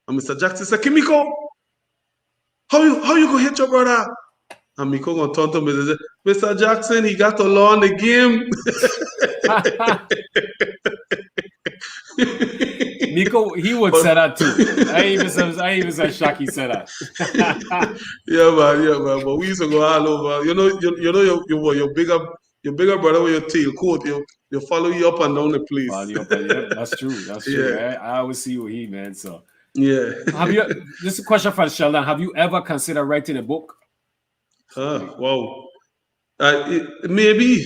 and Mr. Jackson said, Kimiko, how you gonna hit your brother? And Miko gonna turn to me and say, Mr. Jackson, he got to learn the game. Miko, he would But say that too. I even said Shaki said that. yeah, man. But we used to go all over. your bigger brother with your tailcoat, you follow you up and down the place. Yep, that's true. That's true. Yeah, I always see you he, man. So yeah. have you this is a question for Sheldon. Have you ever considered writing a book? Like, Wow. Maybe,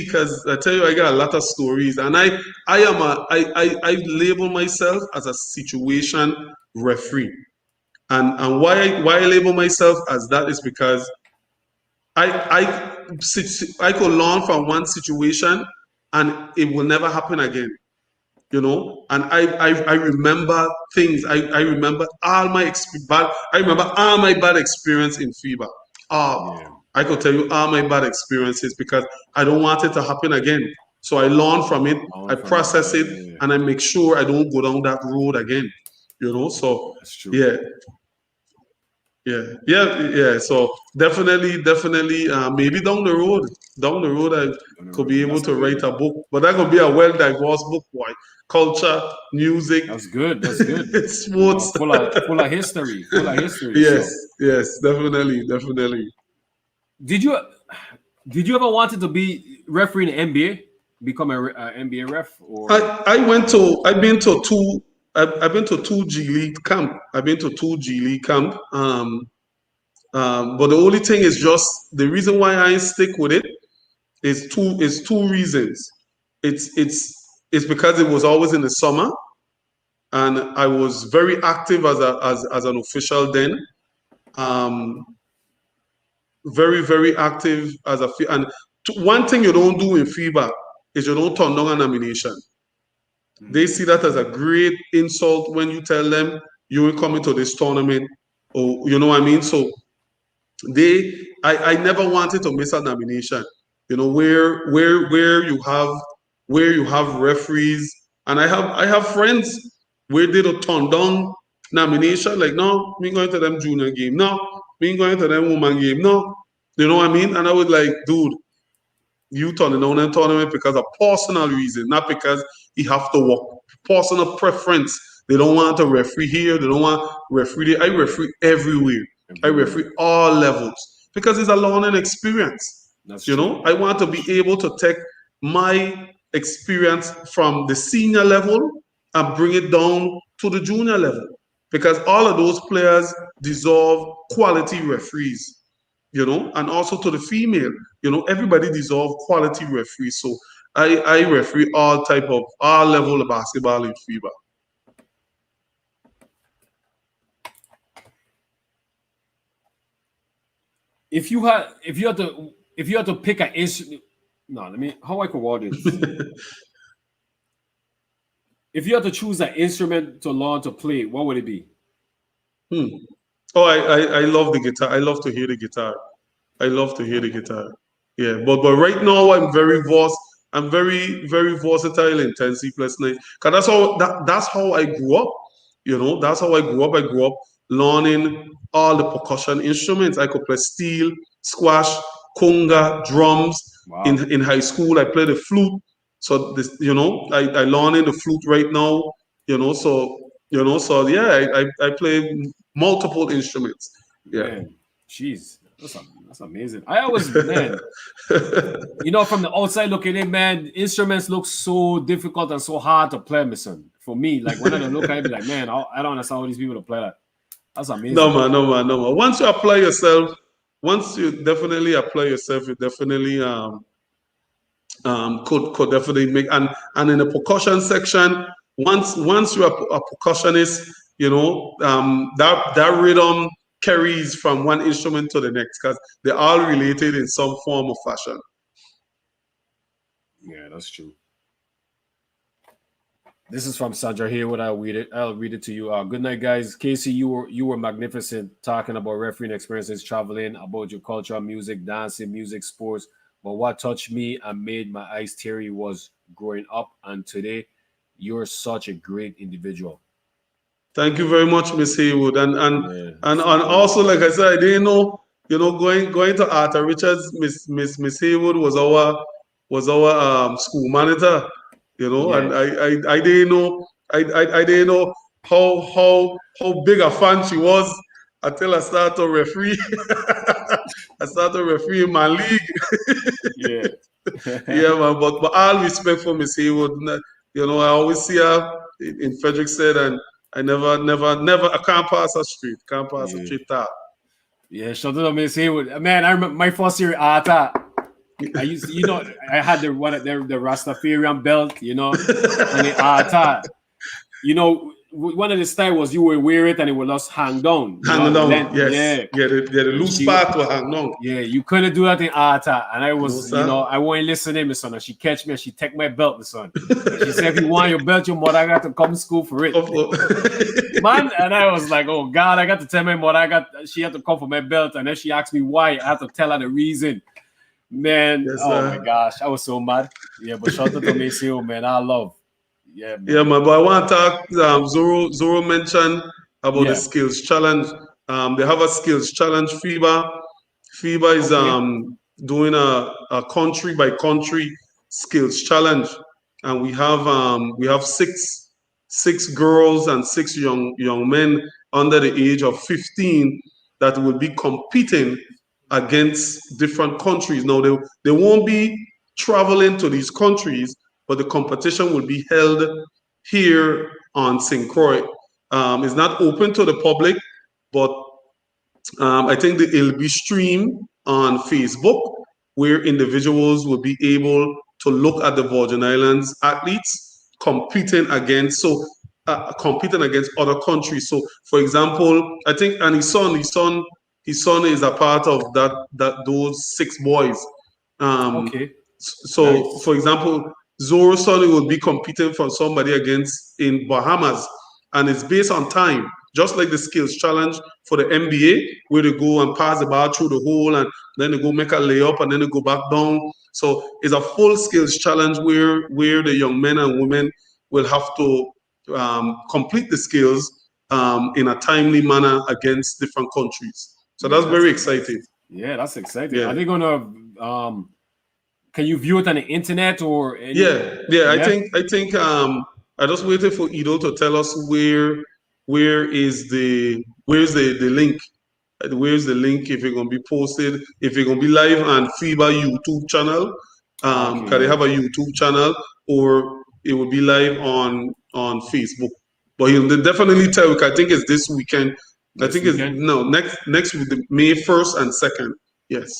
because I tell you, I got a lot of stories, and I label myself as a situation referee, and why I label myself as that is because I could learn from one situation, and it will never happen again. And I remember things. I remember all my bad. I remember all my bad experience in FIBA. yeah, I could tell you all my bad experiences because I don't want it to happen again. So I learn from it, learn I from it. process it, Yeah, and I make sure I don't go down that road again. So that's true. yeah, yeah. So definitely, maybe down the road, I On the could road. be able That's to good, write a man. book, but that could be a well divorced book, boy. Culture, music, That's good. That's good. sports. Full of history. Full of history. Yes, So yes, definitely. did you did you ever wanted to be referee in the NBA? Become a NBA ref or I've been to two. I've been to two G League camp. I've been to two G League camp. But the only thing is just the reason why I stick with it is two reasons. It's because it was always in the summer, and I was very active as an official then. Um, very active as and one thing you don't do in FIBA is you don't turn down a nomination. They see that as a great insult when you tell them you will come into this tournament, or you know what I mean. So they I never wanted to miss a nomination. Where you have referees, and I have friends where they don't turn down nomination, like, no, me going to them junior game, no, me going to them woman game, no, you know what I mean. And I was like, dude, you turning down a tournament because of personal reason, not because you have to work. Personal preference. They don't want a referee here. They don't want referee there. I referee everywhere. I referee everywhere? all levels because it's a learning experience. That's true. I want to be able to take my experience from the senior level and bring it down to the junior level because all of those players deserve quality referees, and also to the female, everybody deserve quality referees. So I referee all level of basketball in FIBA. If you had to pick an instrument, no, let me how I could word this. If you had to choose an instrument to learn to play, what would it be? Hmm. Oh, I love the guitar. I love to hear the guitar. I love to hear the guitar. Yeah, but right now I'm very versatile in 10 C plus 9. Cause that's how I grew up. That's how I grew up. I grew up learning all the percussion instruments. I could play steel, squash, conga, drums. Wow. In high school, I played the flute. So this, I learning the flute right now. So yeah, I play multiple instruments. Yeah. Man, jeez, that's amazing. I always, man, from the outside looking in, man, instruments look so difficult and so hard to play, son. For me, like when I don't look at it, be like, man, I don't understand how these people to play that. That's No amazing. man, no man, no man. Once you definitely apply yourself, you definitely could definitely make, and in the percussion section, once you're a percussionist, that rhythm carries from one instrument to the next because they're all related in some form or fashion. Yeah, that's true. This is from Sandra Haywood. I'll read it to you. Good night, guys. Casey, you were magnificent talking about refereeing experiences, traveling, about your culture, music, dancing, music, sports. But what touched me and made my eyes teary was growing up and today. You're such a great individual. Thank you very much, Miss Haywood. And and Yeah, and, same and to you. also, like I said, I didn't know, going to Arthur Richards, Miss Haywood was our school manager, Yeah, and I didn't know I didn't know how big a fan she was until I started to referee. I started refereeing my league. yeah. Yeah, man. But all respect for Miss Haywood. You know, I always see her in Frederickstead, and I never. I can't pass her street. Can't pass her Yeah. street. Yeah, shout out to Miss Haywood. Man, I remember my first year at Ata. I used to, I had the Rastafarian belt, and the Ata. One of the style was you would wear it and it would just hang down. Hanging down, Length, yes. yeah. Yeah, the And loose she, part will hang down. yeah, you couldn't do that in Ata. And I No, was, sir. I wasn't listening, my son. And she catch me and she take my belt, my son. And she said, if you want your belt, your mother got to come to school for it. Man, and I was like, oh God, I got to tell my mother she had to come for my belt. And then she asked me why. I had to tell her the reason. Man, Yes, oh my gosh, I was so mad. Yeah, but shout out to Maceo, man. I love. Yeah, man. Yeah, man. But I want to talk. Zoro mentioned about the Yeah. skills challenge. They have a skills challenge. FIBA is Okay. doing a country by country skills challenge, and we have six girls and six young men under the age of 15 that will be competing against different countries. Now they won't be traveling to these countries, but the competition will be held here on St. Croix. It's not open to the public, but I think that it'll be streamed on Facebook where individuals will be able to look at the Virgin Islands athletes competing against other countries. So, for example, I think, and his son is a part of those six boys. Um, Okay. so, Nice. for example, Zoro Sonny will be competing for somebody against in Bahamas, and it's based on time, just like the skills challenge for the NBA, where they go and pass the ball through the hole, and then they go make a layup, and then they go back down. So it's a full skills challenge where the young men and women will have to complete the skills in a timely manner against different countries. So that's Yeah, very exciting. that's exciting. Are Yeah. they gonna can you view it on the internet or any Yeah. yeah? I think I just waited for Ido to tell us where's the link. Where's the link if it's gonna be posted, if it's gonna be live on FIBA YouTube channel. Okay, Can they yeah. have a YouTube channel, or it will be live on Facebook? But he'll definitely tell. I think it's this weekend. I This think it's weekend? no next week, May 1st and 2nd. Yes.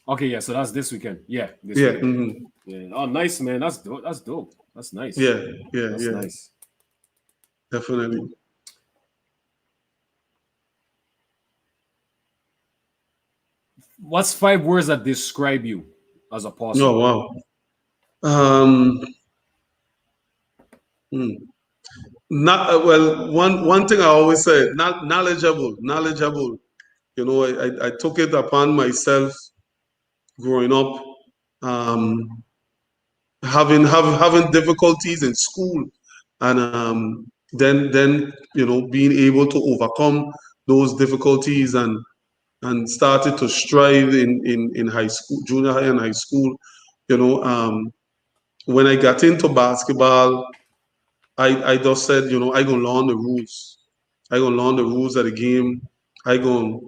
Okay, yeah, so that's this weekend. Yeah, this Yeah. weekend. Yeah. Oh, nice, man. That's dope. That's dope. That's nice. That's Yeah. nice. Definitely. What's 5 words that describe you as a person? Oh wow. Um. hmm. Not well. One thing I always say, not knowledgeable. You know, I took it upon myself growing up, um, having difficulties in school, and then being able to overcome those difficulties and started to strive in high school, junior high and high school. You know, when I got into basketball, I just said, I gonna learn the rules. I gonna learn the rules of the game. I gonna,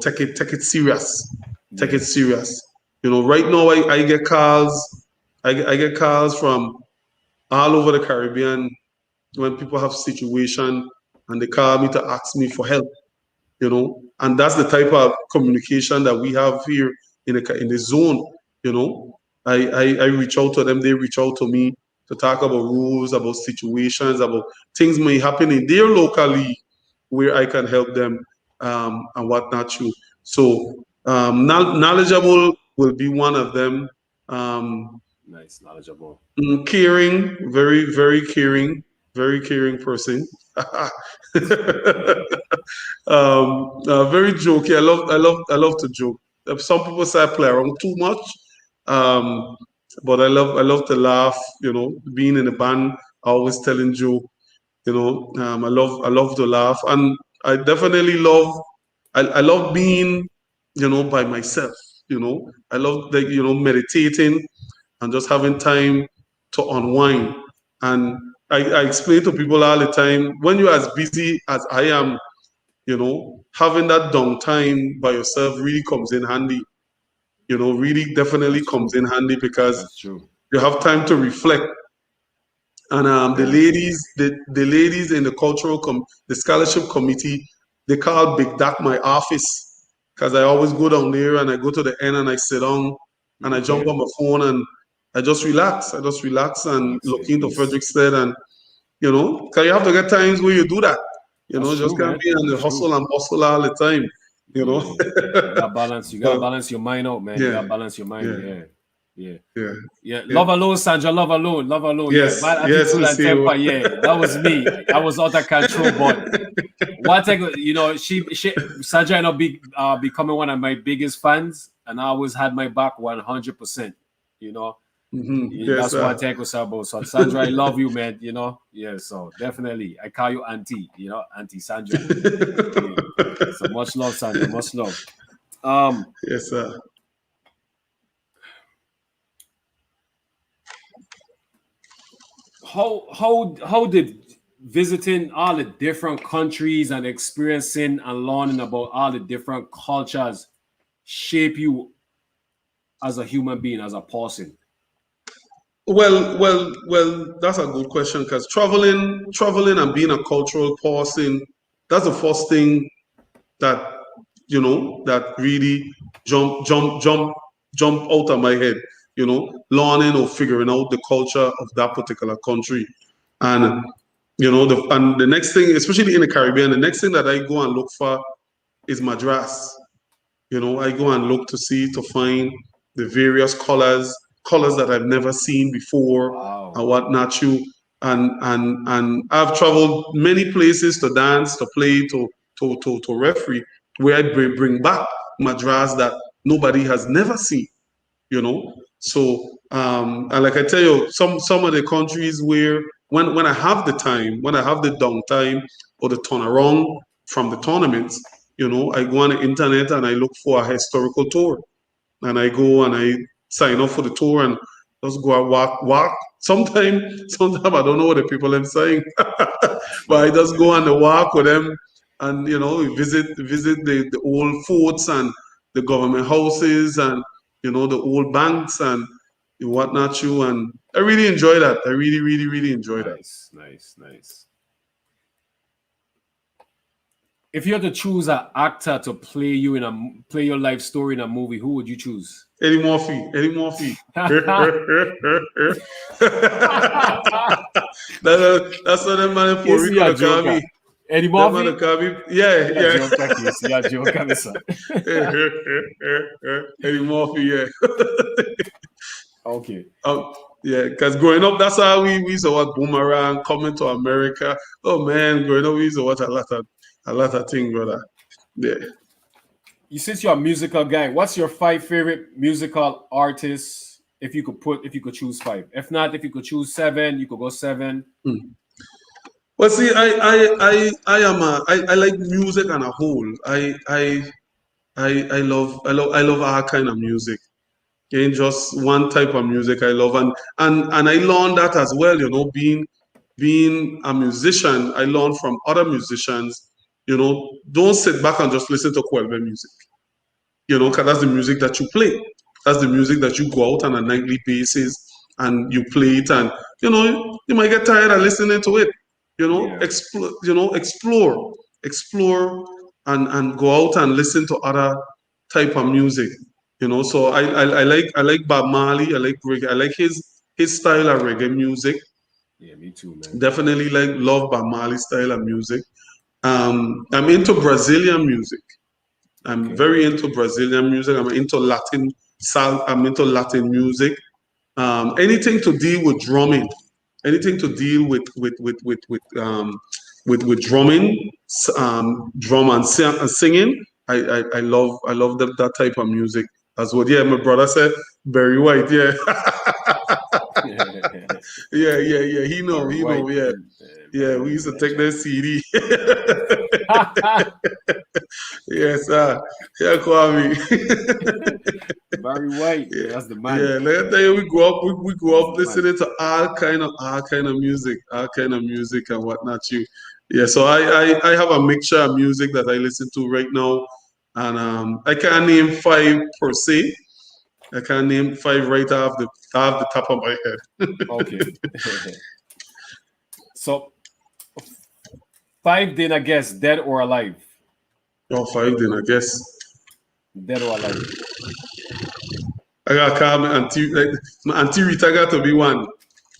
take it serious. Take Yeah. it serious. Right now I get calls. I get calls from all over the Caribbean when people have situation and they call me to ask me for help. And that's the type of communication that we have here in the zone. I reach out to them, they reach out to me to talk about rules, about situations, about things may happen in their local league where I can help them, and whatnot too. So knowledgeable will be one of them. Nice, knowledgeable. Caring, very very caring person. Very jokey. I love to joke. Some people say I play around too much, um, but I love to laugh. Being in a band, always telling joke. I love to laugh, and I definitely love. I love being, by myself. I love meditating and just having time to unwind. And I explain to people all the time, when you're as busy as I am, having that downtime by yourself really comes in handy. really definitely That's comes true. in handy because That's true. you have time to reflect. And Very true. the ladies in the scholarship committee, they call Big Doc my office because I always go down there and I go to the end and I sit down and I jump Okay. on my phone and I just relax. I just relax and Relax look in into peace. Frederickstead and because you have to get times where you do that. That's Just true, can't man. be on the That's true. hustle and bustle all the time. You know. Yeah. You gotta balance. You gotta But balance your mind out, man. You yeah, gotta balance your mind. yeah, Yeah. Yeah. yeah, Yeah. yeah. Love alone, Sandra. Love alone. Love alone. Yeah. Yes, Bad yes, attitude we and see you. temper. Yeah. That was me. I was out of control, but one thing, she Sandra ended up becoming one of my biggest fans, and I always had my back 100%. You know, yeah, Yes, that's one sir. thing was about. So Sandra, I love you, man. Yeah. So definitely, I call you Auntie. Auntie Sandra. Yeah. So much love, Sandra. Much love. Um, Yes, sir. how did visiting all the different countries and experiencing and learning about all the different cultures shape you as a human being, as a person? Well. That's a good question because traveling, and being a cultural person, that's the first thing that that really jump out of my head. Learning or figuring out the culture of that particular country, and the next thing, especially in the Caribbean, the next thing that I go and look for is Madras. I go and look to find the various colors that I've never seen before Wow. and whatnot. And I've traveled many places to dance, to play, to referee, where I bring back Madras that nobody has never seen. So and like I tell you, some of the countries where when I have the time, when I have the downtime or the turnaround from the tournaments, I go on the internet and I look for a historical tour, and I go and I sign up for the tour and just go and walk. Sometimes I don't know what the people are saying, but I just go on the walk with them, and we visit the old forts and the government houses and the old banks and whatnot. And I really enjoy that. I really, really, really enjoy that. Nice, nice, nice. If you had to choose an actor to play your life story in a movie, who would you choose? Eddie Murphy, Eddie Murphy. That's what that man in Puerto Casey, Rico you're a to call me. joker. Eddie That man to Murphy? call me. Yeah, You're a yeah. joker, Casey. You're a joker, my son. Eddie Murphy, yeah. Okay. um, yeah, because growing up, that's how we used to watch Boomerang, Coming to America. Oh man, growing up, we used to watch a lot of things, brother. Yeah. Since you're a musical guy, what's your five favorite musical artists? If you could choose five. If not, if you could choose seven, you could go seven. Mm. Well, see, I like music on a whole. I love all kind of music. Ain't just one type of music I love, and I learned that as well. Being a musician, I learned from other musicians. Don't sit back and just listen to Kwebe music. Because that's the music that you play. That's the music that you go out on a nightly basis and you play it, and you might get tired of listening to it. Yeah. Explore, and go out and listen to other type of music. So I like Bob Marley. I like reggae. I like his style of reggae music. Yeah, me too, man. Definitely love Bob Marley style of music. I'm into Brazilian music. I'm Okay. very into Brazilian music. I'm into Latin sound. I'm into Latin music. Anything to deal with drumming, anything to deal with drumming, drum and singing. I love that type of music as well. Yeah, my brother said Barry White. Yeah, yeah, yeah, yeah. He know, Barry he know. White. Yeah, Barry yeah. We White is used a to take legend. that CD. Yes, sir. Yeah, Kwame. Barry White. Yeah, Yeah, that's the man. yeah. Like I tell you, we grew That's up the man. listening to all kind of music, and whatnot. Yeah. So I have a mixture of music that I listen to right now, and I can't name five per se, I can't name 5 right off the top of my head. Okay. So 5 then I guess dead or alive. Oh, 5 then I guess. Dead or alive. I gotta call my auntie. Like, my auntie Rita got to be one.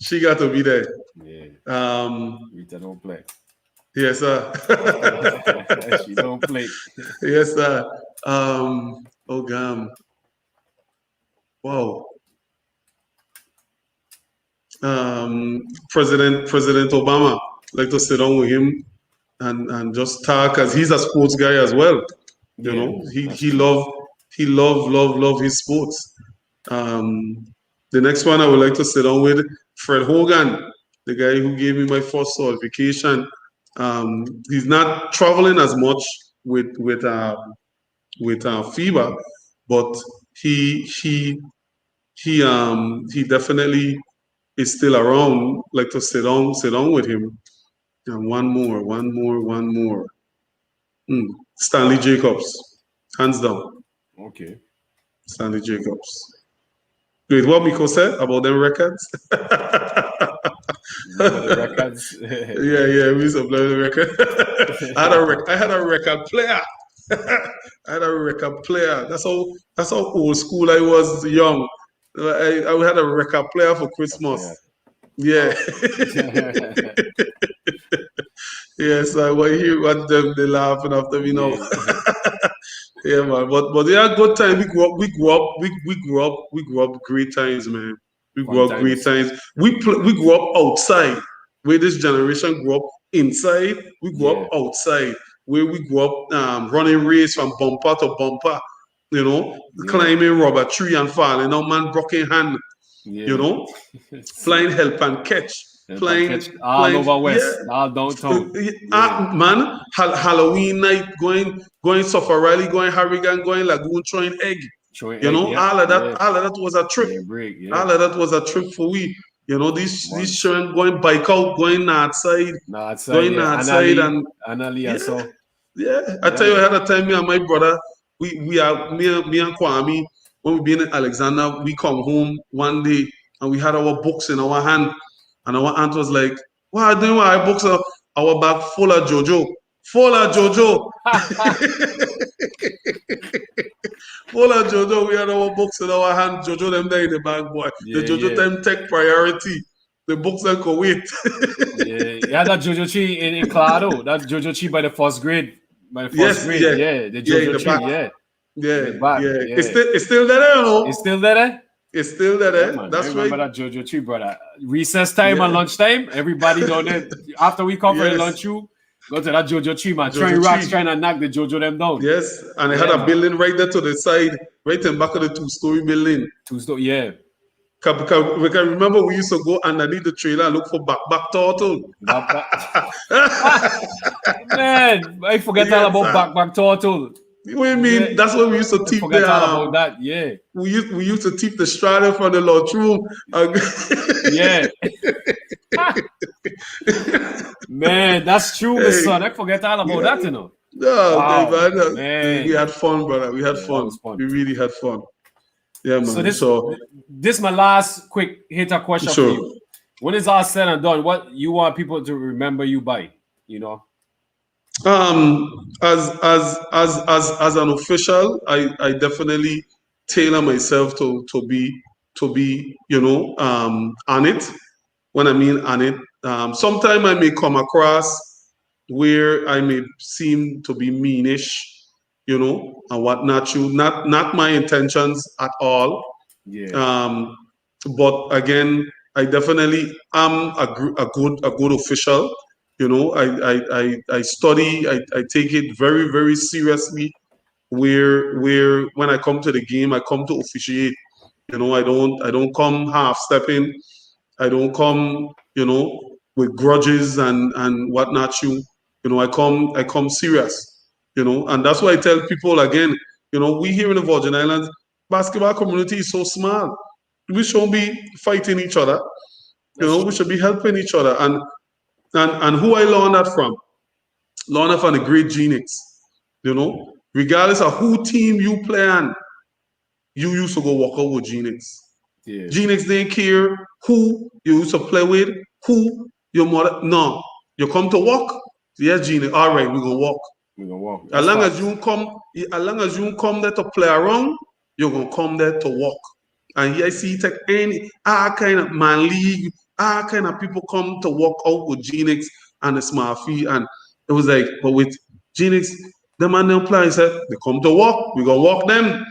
She got to be there. Yeah. Rita don't play. Yes, sir. She don't play. Yes, sir. Oh, gam. Wow. President Obama. Like to sit down with him and just talk, as he's a sports guy as well. You Yeah, know, he that's he true. love his sports. The next one I would like to sit down with Fred Hogan, the guy who gave me my first certification. He's not traveling as much with FIBA, but he definitely is still around. Like to sit down with him. And one more. Stanley Jacobs, hands down. Okay. Stanley Jacobs. Wait, what Miko said about them records? Remember the records? Yeah, we used to play the record. I had a record player. I had a record player. That's how old school I was young. I had a record player for Christmas. Yeah. Yes, I want to hear what them they laughing after me now. Yeah, man. But they are good times. We grew up great times, man. We grew up great times. We grew up outside. Where this generation grew up inside, we grew up outside. Where we grew up running race from bumper to bumper, you know, climbing rubber tree and falling on man broken hand, you know, playing help and catch. Playing over West, all downtown. Man, Halloween night, going Suffer Riley, going Harrigan, going Lagoon, throwing egg. All of that was a trip. All of that was a trip for we. You know, these children going bike out, going outside, and yeah. I tell you, I had a time me and my brother, we are me and Kwame, when we been in Alexander, we come home one day and we had our books in our hand, and our aunt was like, "What are you doing with our books? Our bag full of JoJo, full of JoJo." Full of JoJo, we had our books in our hand. JoJo them there in the bag, boy. The JoJo them take priority. The books that go wait. Yeah, that JoJo tree in Claro. That JoJo tree by the first grade. The JoJo tree, yeah. It's still there, you know. It's still there. It's still there. Man, That's I remember right. that JoJo tree, brother. Recess time and lunchtime, everybody down there. After we come for the lunch, you go to that JoJo tree, man. Throwing rocks, trying to knock the JoJo them down. Yes, and I had a building right there to the side, right in back of the 2-story building. 2-story, yeah. Because we can remember we used to go underneath the trailer and look for back turtle. Man, I forget all about back turtle. What do you mean? That's what we used to teach. Forget all about that. Yeah. We used to teach the strata from the lunchroom. Yeah. Man, that's true, my son. I forget all about that, you know. No, man. We had fun, brother. We had fun. We really had fun. Yeah, man. So this is my last quick hitter question for you. When it's all said and done, what you want people to remember you by? You know. As an official, I definitely tailor myself to be on it. When I mean on it, sometimes I may come across where I may seem to be meanish, and whatnot. Not my intentions at all. Yeah. But again, I definitely am a good official. I study. I take it very, very seriously. Where when I come to the game, I come to officiate. I don't come half stepping. I don't come, with grudges and whatnot. I come serious. And that's why I tell people again. We here in the Virgin Islands, basketball community is so small. We shouldn't be fighting each other. We should be helping each other. And who I learned that from? Learned that from the great genius. Regardless of who team you play on, you used to go walk out with Genix. Yeah. Genix didn't care who you used to play with, who your mother. No, you come to walk. Yes, Genix. All right, we're gonna walk. We're gonna walk. As That's long as facts. you come, as long as you come there to play around, you're gonna come there to walk. And here I see take any all kind of man league, all kind of people come to walk out with Genix and the small fee. And it was like, but with Genix, the man don't play. He said, they come to walk, we gonna walk them.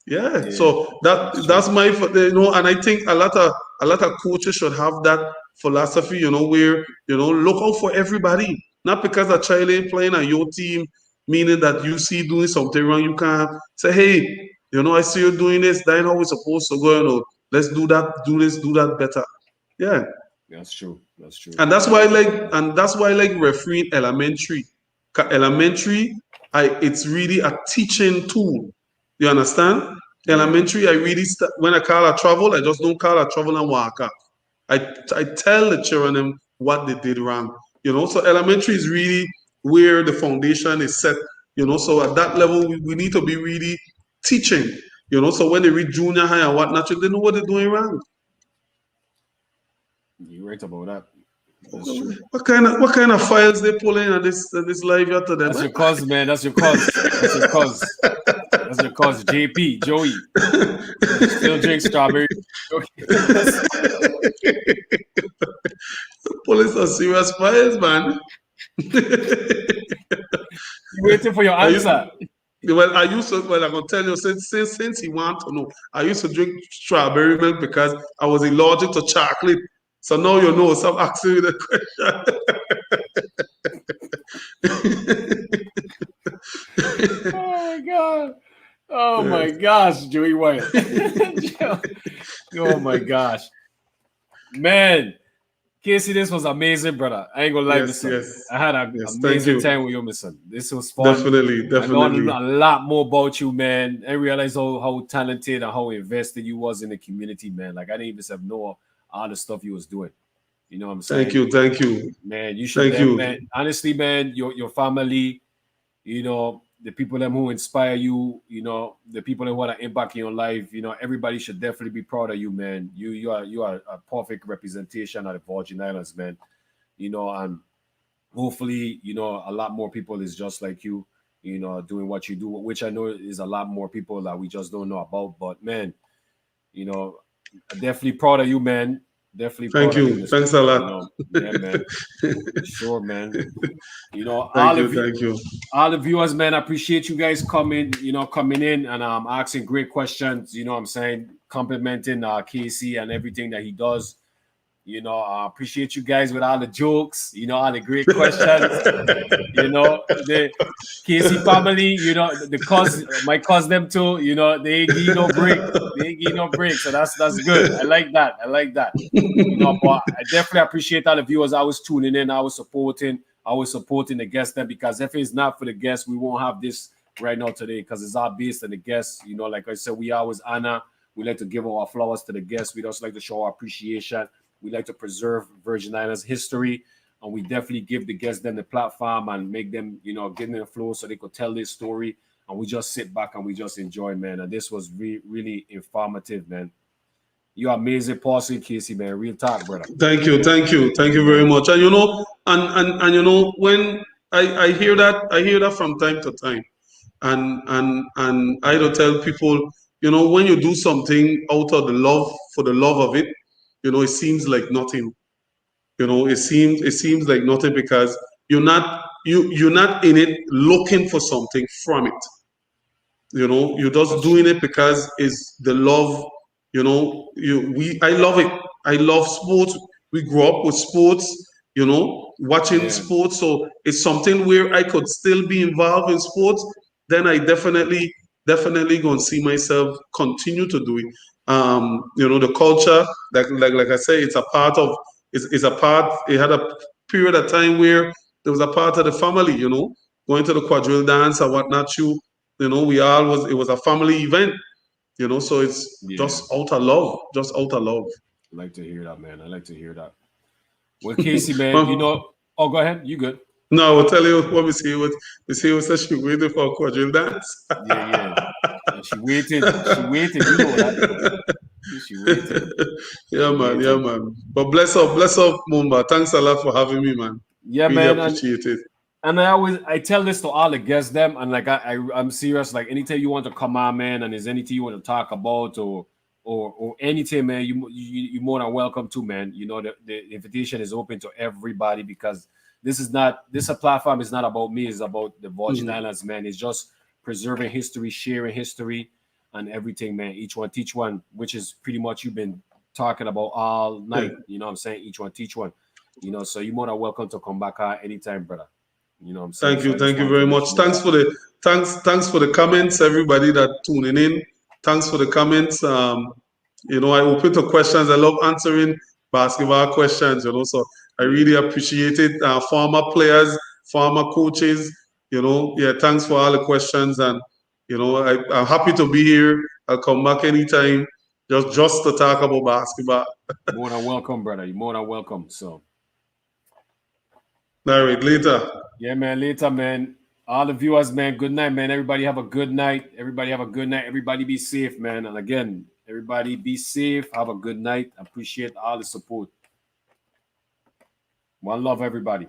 Yeah, Yeah, so that's true. that's my and I think a lot of coaches should have that philosophy, where look out for everybody, not because a child ain't playing on your team, meaning that you see doing something wrong, you can't say, hey, I see you doing this, that's how we're supposed to go, let's do that, do this, do that better. Yeah, That's true. That's true. and that's why I like refereeing elementary. 'Cause elementary, it's really a teaching tool. You understand? Yeah. Elementary, I really when I call a trouble, I just don't call a trouble and walk off. I tell the children them what they did wrong. So elementary is really where the foundation is set. So at that level, we need to be really teaching. So when they reach junior high and whatnot, they know what they're doing wrong. You're right about that. That's true. What kind of files they pull in at this live here today, That's man? your cuz, man. That's your cuz. That's your cuz. That's your cuz. JP, Joey. Still drink strawberry. Pulling some serious files, man. You waiting for your I used answer. I'm gonna tell you since he want to know, I used to drink strawberry milk because I was allergic to chocolate. So now you know, stop asking me the question. Oh my god. Oh my gosh, Joey White. Oh my gosh. Man, Casey, this was amazing, brother. I ain't gonna lie, Yes, listen. yes, I had an yes. Thank amazing you. time with you, listen. This was fun. Definitely, I learned definitely. a lot more about you, man. I realized how talented and how invested you was in the community, man. Like I didn't even have know all the stuff you was doing. You know what I'm Thank saying? you, thank you, Man, you should thank them, you. man. Honestly, man, your family, the people them who inspire you, the people that want to impact in your life, everybody should definitely be proud of you, man. You are a perfect representation of the Virgin Islands, man. And hopefully, a lot more people is just like you, doing what you do, which I know is a lot more people that we just don't know about. But man, I'm definitely proud of you, man. Definitely Thank proud of you, you. Mister. Thanks a lot. Yeah, man, for sure, man. Thank All you, of you, thank you. all the viewers, man, I appreciate you guys coming in and asking great questions. You know what I'm saying, complimenting Casey and everything that he does. I appreciate you guys with all the jokes, all the great questions. The Casey family, the cause my cause them too, they ain't give no break. They ain't give no break. So that's good. I like that. I like that. But I definitely appreciate all the viewers. I was tuning in, I was supporting the guests then, because if it's not for the guests, we won't have this right now today, because it's all based on the guests. Like I said, we always honor, we like to give our flowers to the guests. We just like to show our appreciation. We like to preserve Virgin Islands history, and we definitely give the guests then the platform and make them, give them the floor so they could tell their story. And we just sit back and we just enjoy, man. And this was really informative, man. You're amazing person, Casey, man. Real talk, brother. Thank you, thank you very Man. much. And when I hear that from time to time, and I don't tell people, when you do something out of the love for the love of it, it seems like nothing. It seems like nothing because you're not in it looking for something from it. You're just That's doing true. it because it's the love. I love it. I love sports. We grew up with sports, watching Yeah. sports. So it's something where I could still be involved in sports. Then I definitely gonna see myself continue to do it. The culture, like I say, it's a part of. It's a part. It had a period of time where there was a part of the family. Going to the quadrille dance or whatnot. It was a family event. So it's Yeah. just out of love, just out of love. I like to hear that, man. I like to hear that. Well, Casey, man, Well, oh, go ahead. You good. No, I will tell you what we see. What we see was that she waited for a quadrille dance. Yeah. And she waited. She waited. You know that. She waited. Yeah, She man. Yeah, waited. man. But bless up, Mumba. Thanks a lot for having me, man. Yeah, Really man. appreciate it. And I tell this to all the guests them, and like I'm serious. Like anytime you want to come on, man, and there's anything you want to talk about or anything, man, you more than welcome to, man. You know the invitation is open to everybody because this a platform is not about me, it's about the Virgin Mhm. Islands, man. It's just preserving history, sharing history, and everything, man. Each one teach one, which is pretty much you've been talking about all Yeah. night. You know what I'm saying? Each one teach one. You know, so you're more than welcome to come back anytime, brother. You know what I'm saying? So I just Thank you wanted to very let much. you know. Thanks for the comments, everybody that tuning in. Thanks for the comments. I open to questions. I love answering basketball questions. So I Yeah. really appreciate it. Former players, former coaches. Yeah. Thanks for all the questions, and I'm happy to be here. I'll come back anytime, just to talk about basketball. More than welcome, brother. You're more than welcome. So All right, later. yeah, man. Later, man. All the viewers, man. Good night, man. Everybody have a good night. Everybody have a good night. Everybody be safe, man. And again, everybody be safe. Have a good night. Appreciate all the support. One love, everybody.